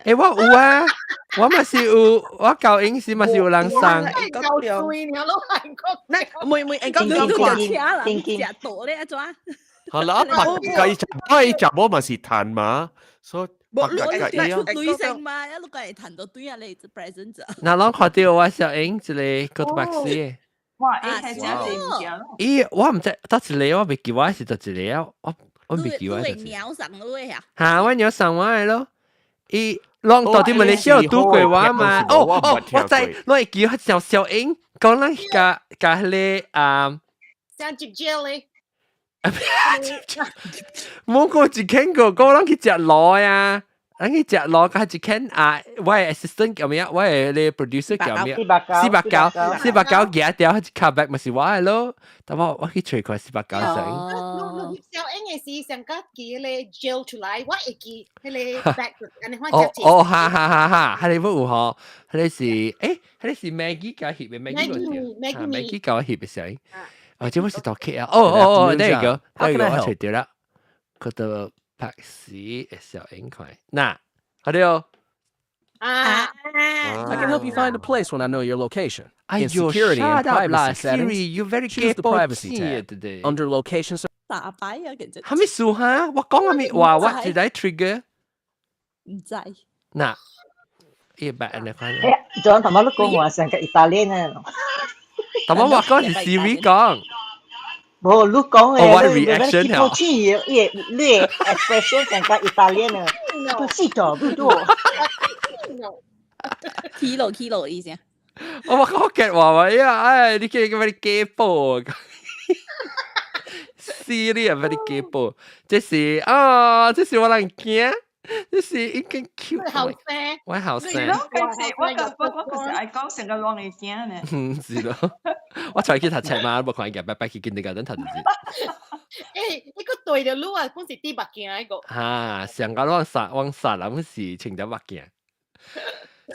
Speaker 1: 誒我有啊，我咪是有，我教英時咪是有人上，
Speaker 5: 夠醉了咯，韓國。
Speaker 8: 嗱，妹
Speaker 3: 你
Speaker 8: 講
Speaker 3: 都
Speaker 8: 講
Speaker 3: 有車啦，你食到咧做啊？
Speaker 4: 係啦，白雞就冇咪是彈嘛，所以白
Speaker 3: 你
Speaker 4: 雞啊。
Speaker 3: 出女性嘛，一路過嚟談到對啊，你 present 咗。
Speaker 1: 嗱，我看到我小英一個嗰度巴士嘅，
Speaker 7: 哇！誒係真係唔見咯。
Speaker 1: 咦，我唔知得一個，我未記我是得一個啊，我未記我
Speaker 3: 你
Speaker 1: 是。
Speaker 3: 鳥上嗰呀？
Speaker 1: 嚇，我有上我係咯，伊。浪到啲馬來西亞拄過我嘛？哦，我知，我係叫小英講咱甲迄個
Speaker 5: 像接 gel 咧，
Speaker 1: 冇講一間個講咱去食螺呀，咱去食螺，甲一間我係 assistant 叫咩？我係你 producer 叫咩？四百九夾掉，一卡 back 咪是我係咯，但我去吹佢489聲。
Speaker 5: 小 N 嘅是上個記咧 gel 出來，我會記迄個 back，安尼我
Speaker 1: 哦，哈，係你不有嗬？係你是誒，係你是 Maggie 加翕嘅 Maggie 加翕嘅聲。哦，這不是到 K 啊！哦，there you go，我除掉啦。佢到拍屎嘅時候應該嗱，好啲哦。
Speaker 9: I can help you find a place when I know your location. In
Speaker 1: Ayo,
Speaker 9: security and
Speaker 1: shut up lah,
Speaker 9: privacy settings,
Speaker 1: Siri, you very
Speaker 9: choose the
Speaker 1: capable
Speaker 9: privacy tab.
Speaker 1: today.
Speaker 9: Under location,
Speaker 3: 打擺啊，其實
Speaker 1: 係咪數下？我講係咪話我係在 trigger？
Speaker 3: 唔知。
Speaker 1: 嗱，呢個你看。
Speaker 6: John 頭先都講話成個意大利啊。
Speaker 1: 頭先我講是 Siri 講。
Speaker 6: 冇，你講嘅。
Speaker 1: 我 reaction
Speaker 6: 啊。你 expression 成個意大利啊，都知道不多。
Speaker 3: kilo 意思啊？
Speaker 1: 我講嘅話話呀，唉，你見佢 very capable。Siri 啊 very capable，這是這是我人驚。這是已經 cute。
Speaker 5: 後生，
Speaker 1: 我後生。
Speaker 7: 係咯，佢是我其實係講成個浪嚟驚咧。
Speaker 1: 是咯，我才去讀冊嘛，冇看見拜拜去見你個人讀字。
Speaker 5: 誒，呢個對的路啊，本是啲白鏡一個。
Speaker 1: 嚇，上個往殺啦，本是穿咗白鏡。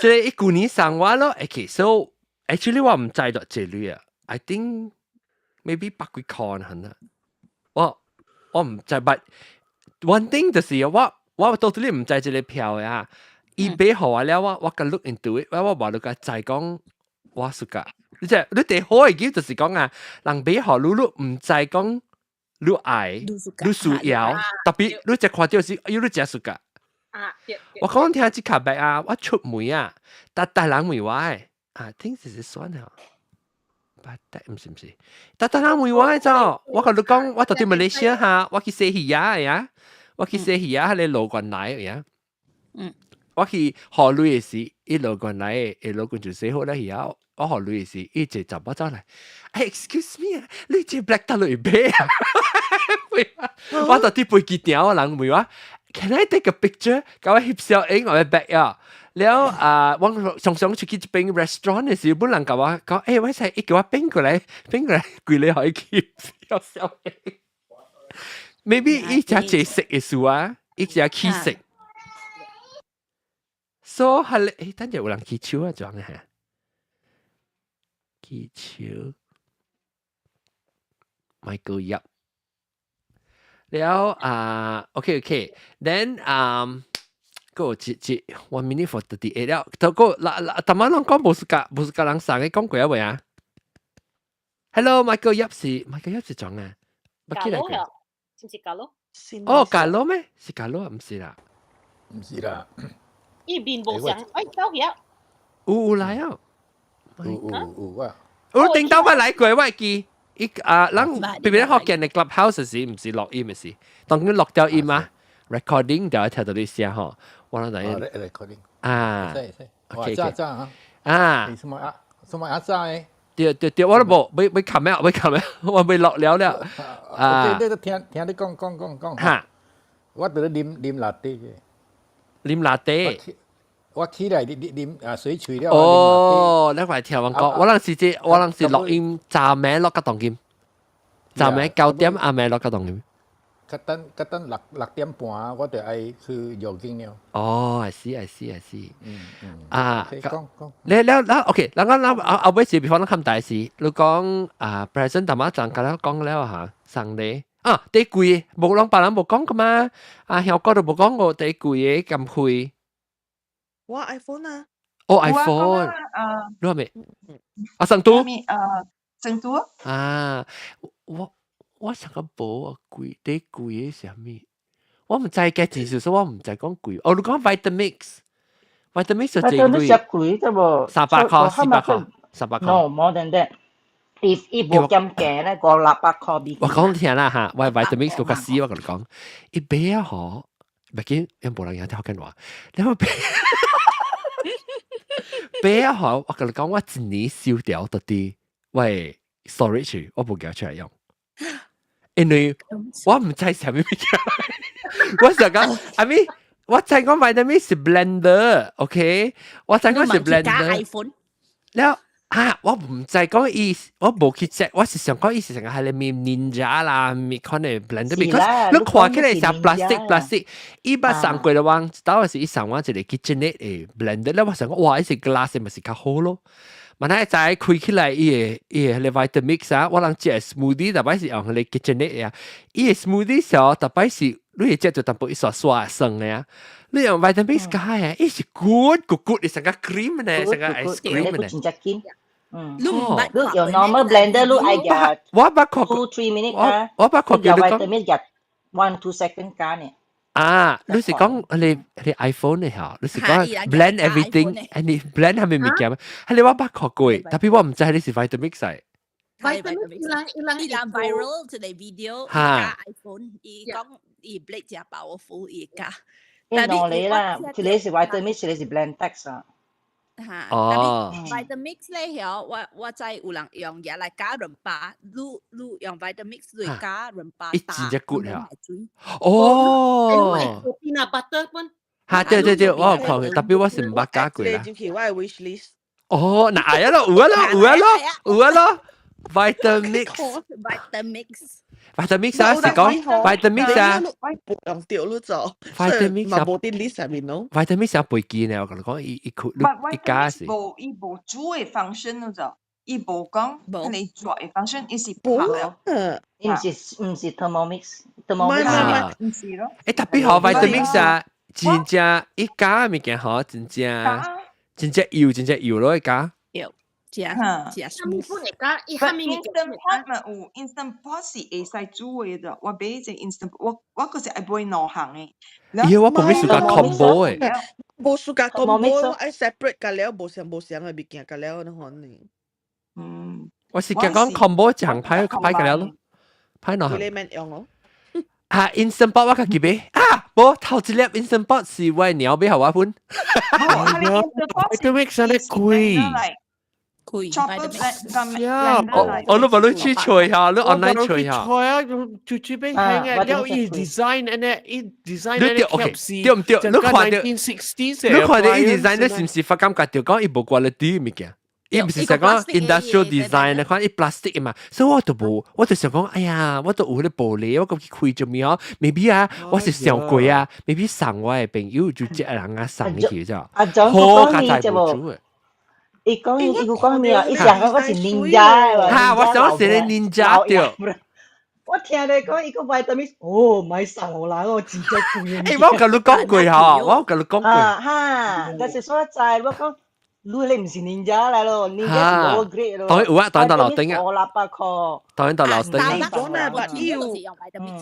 Speaker 1: 即係一舊年上話咯，so actually 我唔知道這類啊 ，I think maybe 百幾看很啊。我唔知 ，but one thing 就是我到底唔知這個票呀，伊俾好我了，我個 look into it，我話你個再講我暑假，你第好嘅叫就是講啊，人俾好你唔知講你愛，你需要，特別你只看到是要你只暑假。我講聽隻卡白啊，我出門啊，但人唔話聽是算啊，但唔是，但人唔話就，我同你講，我到啲馬來西亞下，我去西魚啊呀。我去西魚啊，你路過來呀。我去河裏嘅時，一路過來嘅，路過就死好啦。而家我河裏嘅時，一直就冇走嚟。Excuse me 啊，你隻 black 得嚟咩啊？我到啲背記條人唔話 ，Can I take a picture？ 咁我翕相影我嘅 back 啊。แล้ว我上出去一間 restaurant 嘅時候，本人講我講，我係一個邊過嚟，跪你可以翕相影。Maybe 一隻借食嘅事啊，一隻起食。So 係等陣有人起手啊，裝嘅係起手 ，Michael Yap。แล้วOK，then 個節 1 minute for 38แล้ว但個但係我講冇事㗎人上嘅講過一位啊。Hello Michael Yap 是裝啊，乜嘢嚟嘅？
Speaker 5: 是唔是假咯？
Speaker 1: 哦，假咯咩？是假咯，唔是啦，
Speaker 10: 唔是啦。
Speaker 5: 呢邊冇上，走去啊！
Speaker 1: 有來啊！
Speaker 10: 有啊！
Speaker 1: 我頂到我來過，我記人別別學見你 clubhouse 時唔是錄音嘅事，當佢錄掉音啊 ，recording 就一聽到啲聲嗬，我諗就
Speaker 10: recording
Speaker 1: 啊
Speaker 10: ，OK，
Speaker 1: 啊，
Speaker 10: 什么阿仔？
Speaker 1: 对，我都冇，要冚咩？我未落了了。
Speaker 10: 啊，你聽你講。
Speaker 1: 嚇，
Speaker 10: 我對你啉辣啲嘅。
Speaker 1: 啉辣爹。
Speaker 10: 我起來啉水脆了。
Speaker 1: 哦，你快聽我講，我嗰陣時錄音炸名落個當劍，炸名9點阿名落個當劍。
Speaker 10: 嗰陣6點半，我就愛去藥經了。
Speaker 1: 哦，I see。啊，
Speaker 10: 講。
Speaker 1: 你 OK，嗱我尾時，比方講大事，你講present 大媽陣間咧講了嚇，上嚟第貴冇兩百人冇講噶嘛，香港都冇講過第貴嘅咁貴。
Speaker 8: 哇 iPhone 啊！
Speaker 1: 哦 iPhone，你話未？成都。
Speaker 7: 成都
Speaker 1: 啊，我成個寶貴，第貴嘅係咩？我唔知嘅字數，所以我唔知講貴。你講 Vitamix 就正貴。
Speaker 6: 貴啫喎
Speaker 1: 300塊。
Speaker 6: No more than that。If 冇咁嘅咧，個600塊。
Speaker 1: 我講聽啦嚇，我 Vitamix 嗰個師我同你講，一杯啊嗬，唔見有冇人有聽緊話？你話杯啊嗬，我同你講，我一年燒掉到啲喂 storage， 我冇叫出嚟用。因為我唔知係咩嘢，我想講，I mean，我知講 Vitamix 係 blender，OK， 我知講係 blender。แล้ว我唔知講意，我冇去 check， 我是想講意思成個係你面 ninja 啦，咪可能 blender，because 你看起來係 plastic，一般上過嘅話，當然是一上話就係 KitchenAid 嘅 blender，咧我想講哇，一隻 glass 咪是較好咯。問題就係開起來伊個 Vitamix 啊，我諗食 smoothie，特別是用你 KitchenAid 啊，伊個 smoothie 時特別是你食就淡薄一刷刷生嘅啊。你用 Vitamix 加啊，伊是 good，你成個 cream 呢，成個 ice cream 呢。
Speaker 6: 真正堅。你用 normal blender，你愛嘅。
Speaker 1: 我捌看
Speaker 6: 2-3 minutes 啊。
Speaker 1: 我捌看叫你講。
Speaker 6: Vitamix 嘅1-2 seconds 加呢。
Speaker 1: 你是講你 iPhone 嘅嚇，你是講 blend everything， 你 blend 係咪物件啊？係你我捌看過，特別我唔知係你是 Vitamix 嚟。
Speaker 3: Vitamix ilang viral 就嚟 video，加 iPhone， 講blade 只 powerful 加。
Speaker 6: 我你啦，這裡是 Vitamix， 這裡是 Blendtex 啊。
Speaker 3: 但係 Vitamix 咧，我知有人用嘢嚟加潤巴，你用 Vitamix 嚟加潤巴，
Speaker 1: 一直只骨呀。
Speaker 5: peanut butter 本。
Speaker 1: 對，我有看嘅，特別我是唔捌加過啦。
Speaker 8: 就係我嘅 wish list。
Speaker 1: 嗱有咯 ，Vitamix。Vitamix 啊，是講 Vitamix 啊，
Speaker 8: 用掉咗做
Speaker 1: Vitamix 啊，
Speaker 8: 冇啲 list 入面咯。
Speaker 1: Vitamix 啊，背記呢，我同你講，一加是。
Speaker 7: 伊無煮嘅 function 咯就，伊無講你做嘅 function，伊是拍了。
Speaker 6: 唔是 Thermomix，
Speaker 7: 唔是咯。
Speaker 1: 特別好 Vitamix 啊，真正一加物件好，真正油咯一加。
Speaker 5: smooth 嚟㗎，伊下面
Speaker 7: instant pot 嘛有 instant pot 是會使煮嘅啫。我買隻 instant pot，我嗰時係買兩行嘅。
Speaker 1: 我冇咩事㗎 combo 嘅。
Speaker 8: 冇事㗎 combo， 我愛 separate 㗎了，冇相嘅物件㗎了，你看呢？
Speaker 1: 我是講 combo 一行派㗎了咯，派兩行。
Speaker 8: 你咪用咯。
Speaker 1: instant pot 我家己買冇頭一粒 instant pot 是為鳥俾後我款。
Speaker 4: Vitamix 真係貴。
Speaker 1: 我都冇去吹下，你 online 吹下。
Speaker 4: 吹啊，用最邊係嘅，有伊 design 呢，伊 design 呢 capsule，
Speaker 1: 對唔對？你看到
Speaker 4: 1960
Speaker 1: 你看到伊 design 呢，是唔是發感覺就講伊無quality物件？伊唔是成講 industrial design 你看伊 plastic 嘛，所以我就想講，哎呀，我都有啲玻璃，我咁去開做咩啊 ？maybe 啊，我是上過啊 ，maybe 送我嘅朋友就隻人啊送去啫，好加大無主嘅。
Speaker 6: 伊講咩啊？伊想講我是 ninja
Speaker 1: 我想我是 ninja 對。
Speaker 6: 我聽你講伊個 Vitamix， 買送我啦，我真正貴。
Speaker 1: 我同你講過嚇，我同你講過。
Speaker 6: 但是所在我講，你唔是 ninja 嚟咯 ，ninja 是 lower grade 咯。
Speaker 1: 當然有啊，當然到樓頂啊。
Speaker 6: 我600塊。
Speaker 1: 當然到樓頂啊。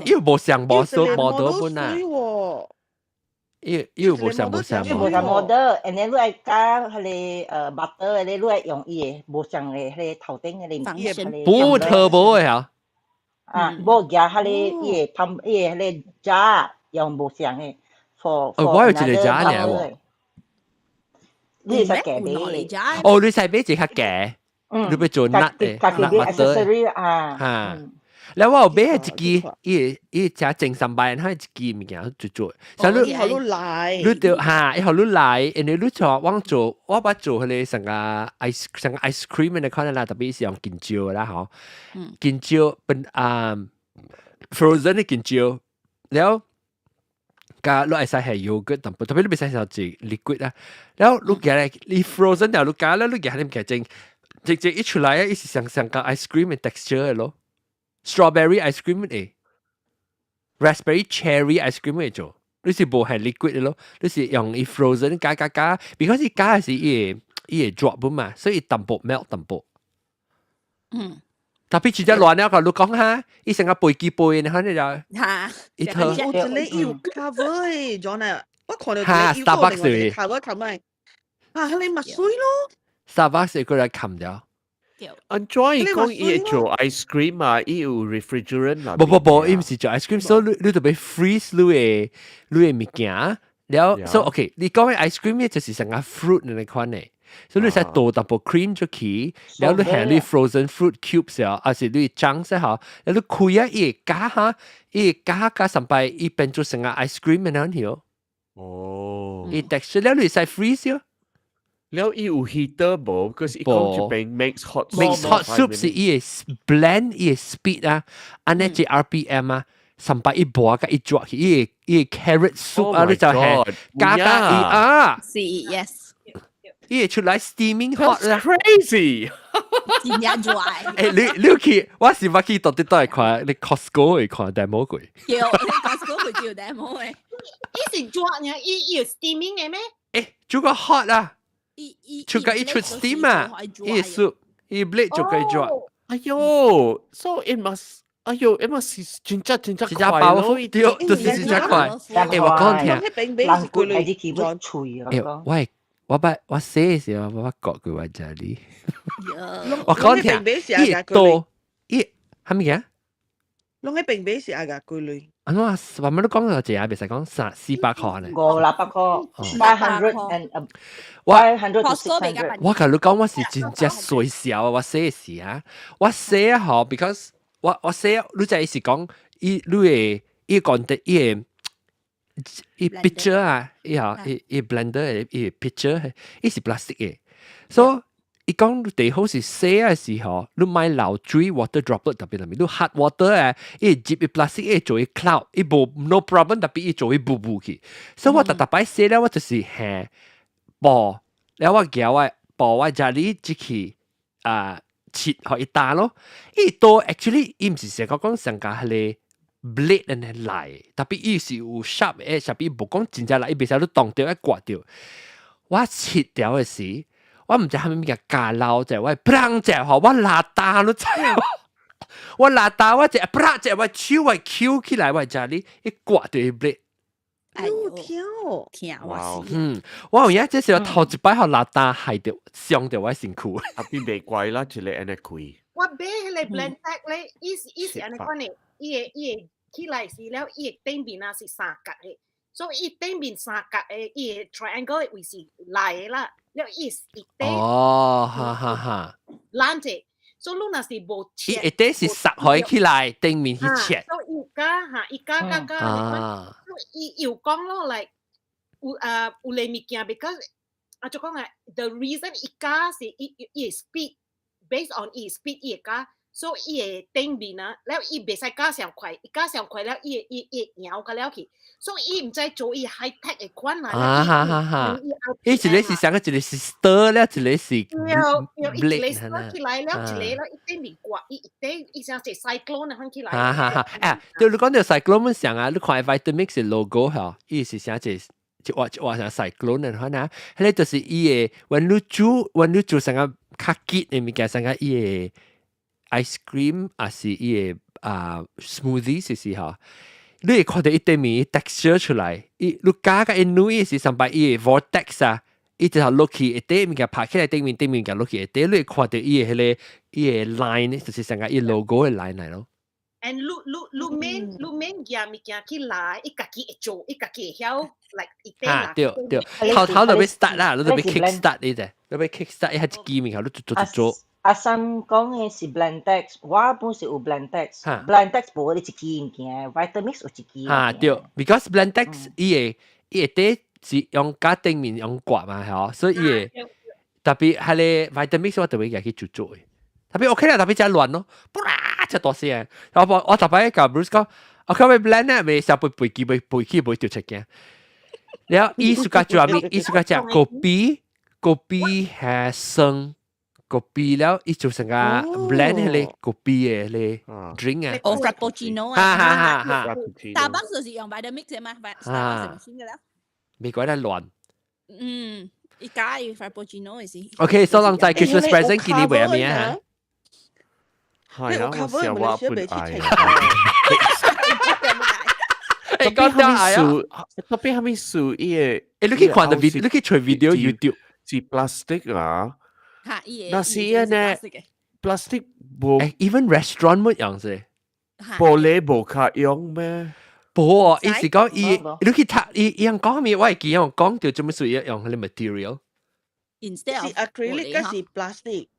Speaker 1: 要無上無數無到本啊。要無上。
Speaker 6: 無上 model，and then 你愛加佢哋butter，你愛用伊個無上嘅佢哋頭頂嘅
Speaker 1: 你不turbo 嘅嚇。
Speaker 6: 無加佢哋伊個噴伊個佢哋 jar 用無上嘅 for
Speaker 1: 我有一個 jar 嚟喎。
Speaker 6: 你會使夾啲。
Speaker 1: 哦，你使買一較夾，你要做 nut 嘅
Speaker 6: ，nut accessory 啊。
Speaker 1: 嚇。แล้วว่าเบ้จิกีอีจะเจ๋งสบายให้จิกีมีอย่างจุดๆฉันรู้รู้เดียวฮะไอ้เขารู้หลายอันนี้รู้จักว่าง做ว่าบ้า做佢哋成個 ice cream ในข้อนั้นแต่เป็นสิ่งกินเจียว啦嗬กินเจียวเป็นfrozen 嘅กินเจียวแล้วก็ลูกไอ้ใส่係 yogurt 但係ลูกไม่ใส่係 liquid 啦แล้วลูกแก咧你 frozen แล้วลูกแกแล้วลูกแกให้มันแกจริง一出來啊，一是成個 ice cream 嘅 texture 咯。strawberry ice cream raspberry cherry ice cream 嚟做，你是無係 liquid 咯，你是用伊 frozen 加，because 伊加係伊會 drop 嘛，所以淡薄 melt 淡薄。特別直接亂了個，你講下，伊成個背機背呢，你就
Speaker 3: 嚇，
Speaker 8: 一套。有一個有 cover 誒，John 啊，我看到
Speaker 1: 一個 Starbucks 嚟
Speaker 8: cover 冚咪，啊，你咪水咯
Speaker 1: ，Starbucks 佢嚟冚掉。
Speaker 4: Enjoy 講伊做 ice cream 啊，伊有 refrigerant 啦。
Speaker 1: 不，伊唔是做 ice cream，所以你特別 freeze 你嘅物件，แล้ว所以 OK，你講嘅 ice cream 咧就是成個 fruit ใน款嘅，所以你使倒淡薄 cream 出去，แล้ว你係你 frozen fruit cubes 啊，還是你裝先好，แล้ว你開啊，伊加下，伊加上ไป伊變做成個 ice cream 嘅樣樣。
Speaker 4: 哦，
Speaker 1: 伊 texture แล้ว你使 freeze 啊。
Speaker 4: แล้ว伊有 heater 無？嗰時講就變 mix hot
Speaker 1: soup 是伊個 blend 伊個 speed 啊，安尼只 RPM 啊，三百一波甲一抓去，伊個 carrot soup 啊，你就係加伊啊，
Speaker 3: 是 yes，
Speaker 1: 伊個出來 steaming hot 啦
Speaker 4: ，crazy，
Speaker 3: 真正 dry。
Speaker 1: 你去，我是捌去到底都係看你 Costco 會看 demo 過。
Speaker 3: 叫 Costco 會叫 demo 嘅，
Speaker 5: 伊是抓呢？伊有 steaming 嘅咩？
Speaker 1: 做個 hot 啊！出個一出 steam 啊，伊 soup，伊 blade 就可以做。
Speaker 4: 哎呦 ，so it must，哎呦 ，it must 真真
Speaker 1: 快咯，對，就是真正快。我講聽，
Speaker 6: 冷骨係啲幾多脆啊？
Speaker 1: 我寫嘅時候，我覺佢話這裡，我講聽，伊多，伊係咪嘅？
Speaker 8: 攏喺並比是阿個句類。
Speaker 1: 我乜都講到這啊，別使講400塊呢。
Speaker 6: 500 500 to 600。
Speaker 1: 我同你講，我是真正衰小啊！我寫時啊，我寫啊嗬 ，because 我寫，你就係是講，你講的伊 picture 啊，伊 blender 伊 picture 伊是 plastic 嘅，所以。伊講最好是寫嘅時候，你買流水 water droplet 特別特別，你 hot water 啊，伊接伊 plastic 伊做伊 cloud， 伊無 no problem 特別伊做伊布布去，所以我特擺寫咧，我就是下播，แล้ว我叫我播我家裡即去切互伊打咯，伊多 actually 伊唔是成個講成個係咧 blade 嚟嚟，特別伊是有 sharp 誒，特別無講真正嚟，伊別使你當掉一刮掉，我切掉嘅時。我唔知係咪咩加撈啫，我砰隻嗬，我辣打咯真係，我辣打我隻砰隻我超為 Q 起來，我就呢一刮對 blade，
Speaker 3: 哎呦，聽我
Speaker 1: 是，我而家即係頭一擺學辣打係條傷條我辛苦，
Speaker 4: 特別袂貴啦，一個安尼貴。
Speaker 5: 我買迄個 blend pack 咧，伊是安尼款嘅，伊會起來時了，伊個頂面啊是三角嘅，所以伊頂面三角嘅，伊個 triangle 會是來嘅啦。了伊是一底
Speaker 1: 哦，哈，
Speaker 5: 爛者，所以你若是無切，
Speaker 1: 伊一底是撒開起來，頂面去切。
Speaker 5: 所以伊加，伊有講咯，like 有類物件 ，because 就講啊 ，the reason 伊加是伊 speed based on 伊 speed 伊加，所以伊個頂面啊，了伊袂使加上快，伊加上快了伊搖個了去。所以伊唔知做伊 high tech 嘅款啦。
Speaker 1: 伊一個是上個，一個是 stir 咧，一個是
Speaker 5: blade 起來了，一個咧一頂面刮，伊像隻 cyclone 啊，起來。
Speaker 1: 對你講到 cyclone 上啊，你看 Vitamix 嘅 logo 嚇，伊是寫一畫上 cyclone 嘅款啊，迄個就是伊嘅，when你做成個較結嘅物件，成個伊嘅 ice cream 啊是伊嘅smoothie 是嚇。你會看到一啲面 texture 出來，你加個一女是上擺伊 vortex 啊，伊就落去一啲物件拍起來頂面嘅落去一啲，你會看到伊個迄個伊個 line 就是成個伊 logo 嘅 line 嚟咯。
Speaker 5: and 你免嘢物件去來，伊家己會做，伊家己會曉 like 一定啦。
Speaker 1: 對，頭就俾 start 啦，你就俾 kick start 呢隻，你俾 kick start 一下機面後，你做。
Speaker 6: 阿三講嘅是 Blendex， 我本是有 Blendex，Blendex 無你一支物件 ，Vitamix 有一支。
Speaker 1: 對 ，because Blendex 伊會底是用家頂面用刮嘛，係所以伊會特別係咧 Vitamix 我特別嘅去做嘅，特別 OK 啦，特別真亂咯，不啦就多聲，我特別甲 Bruce 講，我講咪 blend 咧，咪成背機背調出嘅，然後伊สุกา做咩？伊สุกา食kopi係生。kopi แล้วอีจุดสังกัด blend เลย kopi เลย drink อ่ะ
Speaker 3: โอ้ frappuccino
Speaker 1: ฮ่า
Speaker 3: Starbucks 就是用 Vitamix 嘛 Starbucks 係咪先嘅啦
Speaker 1: 美國咧亂
Speaker 3: 依家要 frappuccino 嘅事
Speaker 1: OK 所以人在 Christmas present 見你為咩啊
Speaker 4: 係啊我成日話半嗌
Speaker 1: 誒講到嗌啊
Speaker 4: 特別係咪樹伊誒
Speaker 1: 你去看到 video 你去隨 video YouTube
Speaker 4: 是 plastic 啊
Speaker 3: 那是
Speaker 4: 呢 plastic 冇
Speaker 1: even restaurant 冇用啫
Speaker 4: 玻璃冇卡用咩
Speaker 1: 冇啊意思講你去睇伊樣講咩我係見樣講到做咩事用嗰啲 material
Speaker 3: instead of
Speaker 8: acrylic 嗰是 plastic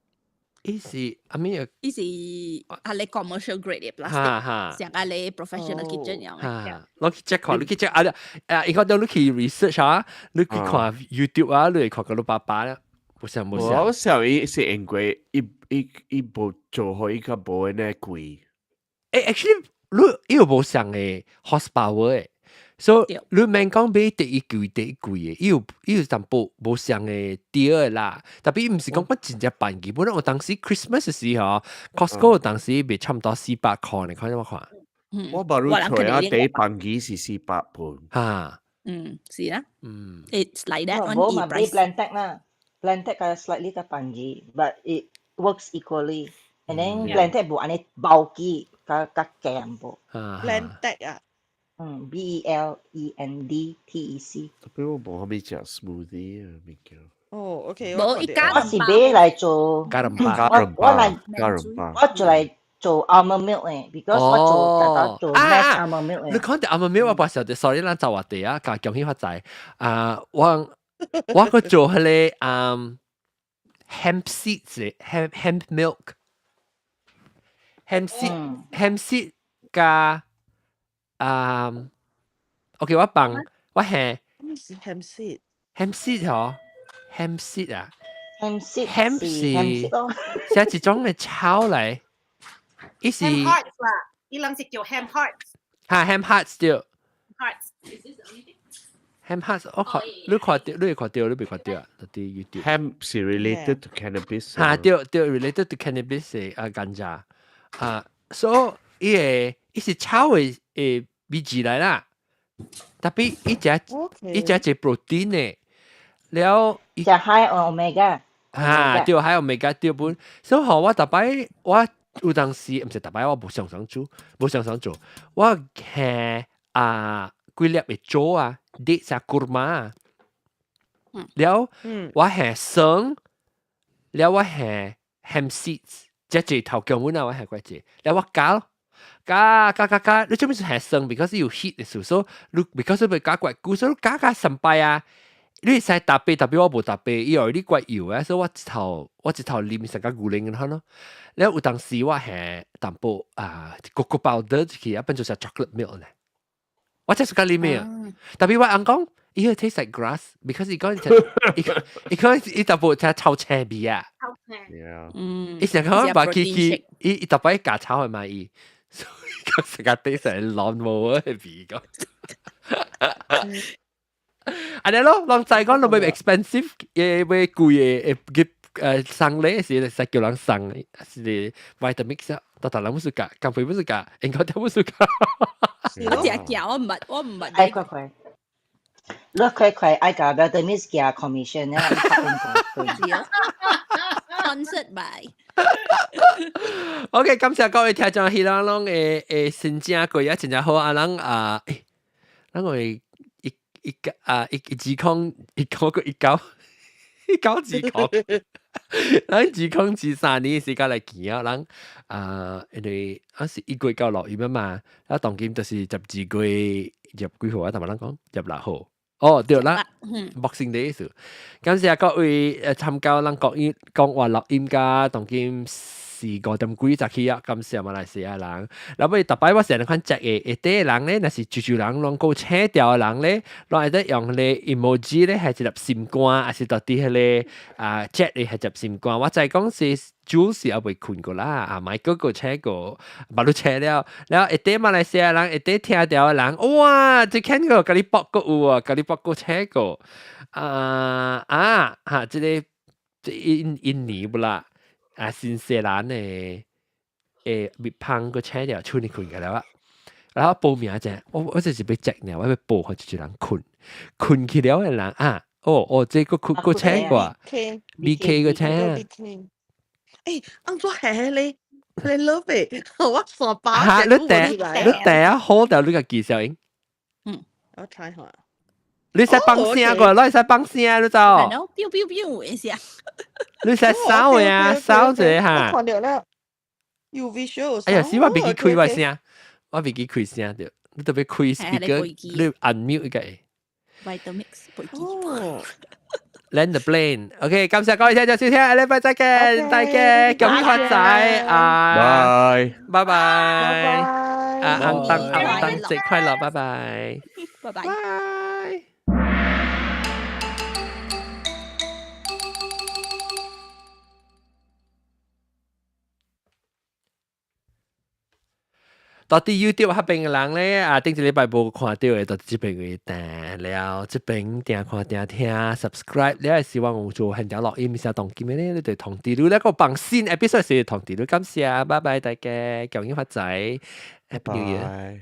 Speaker 1: 伊是阿咩
Speaker 3: 伊是係你 commercial grade 嘅 plastic 成係你 professional kitchen 用嘅
Speaker 1: 攞去 check 看你去 check 應該當你去 research 啊你去看 YouTube 啊你去看嗰啲爸爸啦冇事。
Speaker 4: 我時候伊是因為伊無做好伊個無呢貴。
Speaker 1: actually 你又冇上嘅 horsepower 嘅，所以你免講買第一貴嘅，伊有淡薄冇上嘅啲啦。特別唔是講我真正辦基本，我當時 Christmas 嘅時候 ，Costco 當時賣差唔多400塊，你看有冇看？
Speaker 4: 我冇入錯啊，第一辦機是400半。
Speaker 1: 嚇，
Speaker 3: 是啦，it's like that on
Speaker 6: e price。Blendtec 啦。Blendtec ada slightly terpanji, but it works equally. And then Blendtec bu ane bulky ka kem bu.
Speaker 8: Blendtec 啊
Speaker 6: ，BLENDTEC。
Speaker 4: 特別我冇可以食 smoothie 啊，物件。
Speaker 8: 哦 ，OK。
Speaker 3: 冇一家
Speaker 6: 我是買嚟做
Speaker 1: 加人
Speaker 6: 巴，我做嚟做 almond milk 嘅 ，because 我做 mash almond milk 嘅。
Speaker 1: 你講到 almond milk 我把時候，sorry 啦，就話地啊，講起發仔我個做係咧hemp seeds hemp milk hemp seed 加OK 我幫我係
Speaker 8: hemp seed
Speaker 1: 嗬 hemp seed 啊
Speaker 6: hemp seed
Speaker 1: 係一種嘅草嚟，伊是
Speaker 5: ham hearts 啦，伊人是叫 ham hearts。
Speaker 1: 嚇 ham hearts 對。ham hearts 我看你看到你看到你未看到啊？啲 YouTube
Speaker 4: ham 是 related to cannabis。
Speaker 1: 嚇對 related to cannabis 嘅ganja so 伊是草嘅味字嚟啦，特別伊隻 protein 嘅，了
Speaker 6: 伊隻 high omega
Speaker 1: 對 high omega 對本，所以我特別我有當時唔係特別我冇常常做，我係幾粒嘅做啊。dates 啊 kurma 啊，แล้ว我係生，แล้ว我係 ham seeds，即係頭腳碗啊，我係嗰隻，แล้ว我加，你做咩係生 ？because 要 heat 嘅時候，所以你 because 你加怪菇，所以加神拜啊，你使搭配特別我冇搭配，以為你怪油啊，所以我一頭啉成個牛奶咁咯，แล้ว有當時我係淡薄cocoa powder 其實一般就是 chocolate milk 咧。我真係食喱咩啊！特別我啱講，伊個 taste like grass，because 伊講伊特別就臭青味啊！伊成日講把伊特別加炒去買伊，所以個成日 taste 係浪冇啊味個。อันนี้咯ลองใจก่อนเราไป expensive ไป貴嘅生咧是使叫人生是 Vitamix 啊，但係冇事㗎，減肥冇事㗎，應該都冇事㗎。
Speaker 3: 我只係我唔係。
Speaker 6: 哎，快！你快！哎個 Vitamix 嘅 commission 咧
Speaker 3: ，sponsored by。
Speaker 1: OK，感謝各位聽眾，希望攏會新正過日真正好啊！咱我哋一指控個一九指控。咱2023年時間嚟見啊，咱因為是1月到6月嘛，啊當今就是12月入幾號啊？同埋咱講入6號。哦，對啦，Boxing Day 時，感謝各位參加咱講話錄音㗎，當今4點幾就起啊，感謝馬來西亞人。然後特別我成日看隻嘅，一啲人咧，那是住人攏夠扯掉嘅人咧，攏會得用咧 emoji 咧係一粒心肝，還是到啲迄個隻咧係一粒心肝。我就係講是主是也未困過啦，買嗰個車個，把都車了，然後一啲馬來西亞人，一啲聽掉嘅人，哇！即睇個你博個有啊，你博個車個，即個印尼不啦？新西蘭誒蜜蜂個車條出嚟困嘅啦，然後報名啫，我就是俾隻鳥，我俾報佢就人困起了嘅人這個車個 BK 個車，
Speaker 8: 誒，安怎係你love it，我傻包
Speaker 1: 嚇你第一好就呢個技巧應，
Speaker 8: 我睇下。
Speaker 1: 你使幫聲個，你使幫聲你就，
Speaker 3: 然後飆飆飆一下，
Speaker 1: 你使掃嘅啊，掃者嚇。
Speaker 8: 我看到了，UV show。
Speaker 1: 哎呀，死我未記開個聲，我未記開聲掉，你特別開 speaker，你 unmute 個。
Speaker 3: Vitamix 背機。
Speaker 1: Land the plane，OK，感謝各位聽眾收聽，下禮拜再見，大家恭喜發財啊！拜拜，元旦節快樂，拜拜，
Speaker 3: 拜拜。
Speaker 1: 到底 YouTube 嗰邊嘅人咧，頂一禮拜冇看到嘅，到這邊嘅訂了，這邊訂看訂聽 subscribe，你係希望我做很條錄音，想當今日咧，你哋同啲你一個bằng新 episode 時同啲你感謝，拜拜大家，恭喜發財 ，Happy New Year。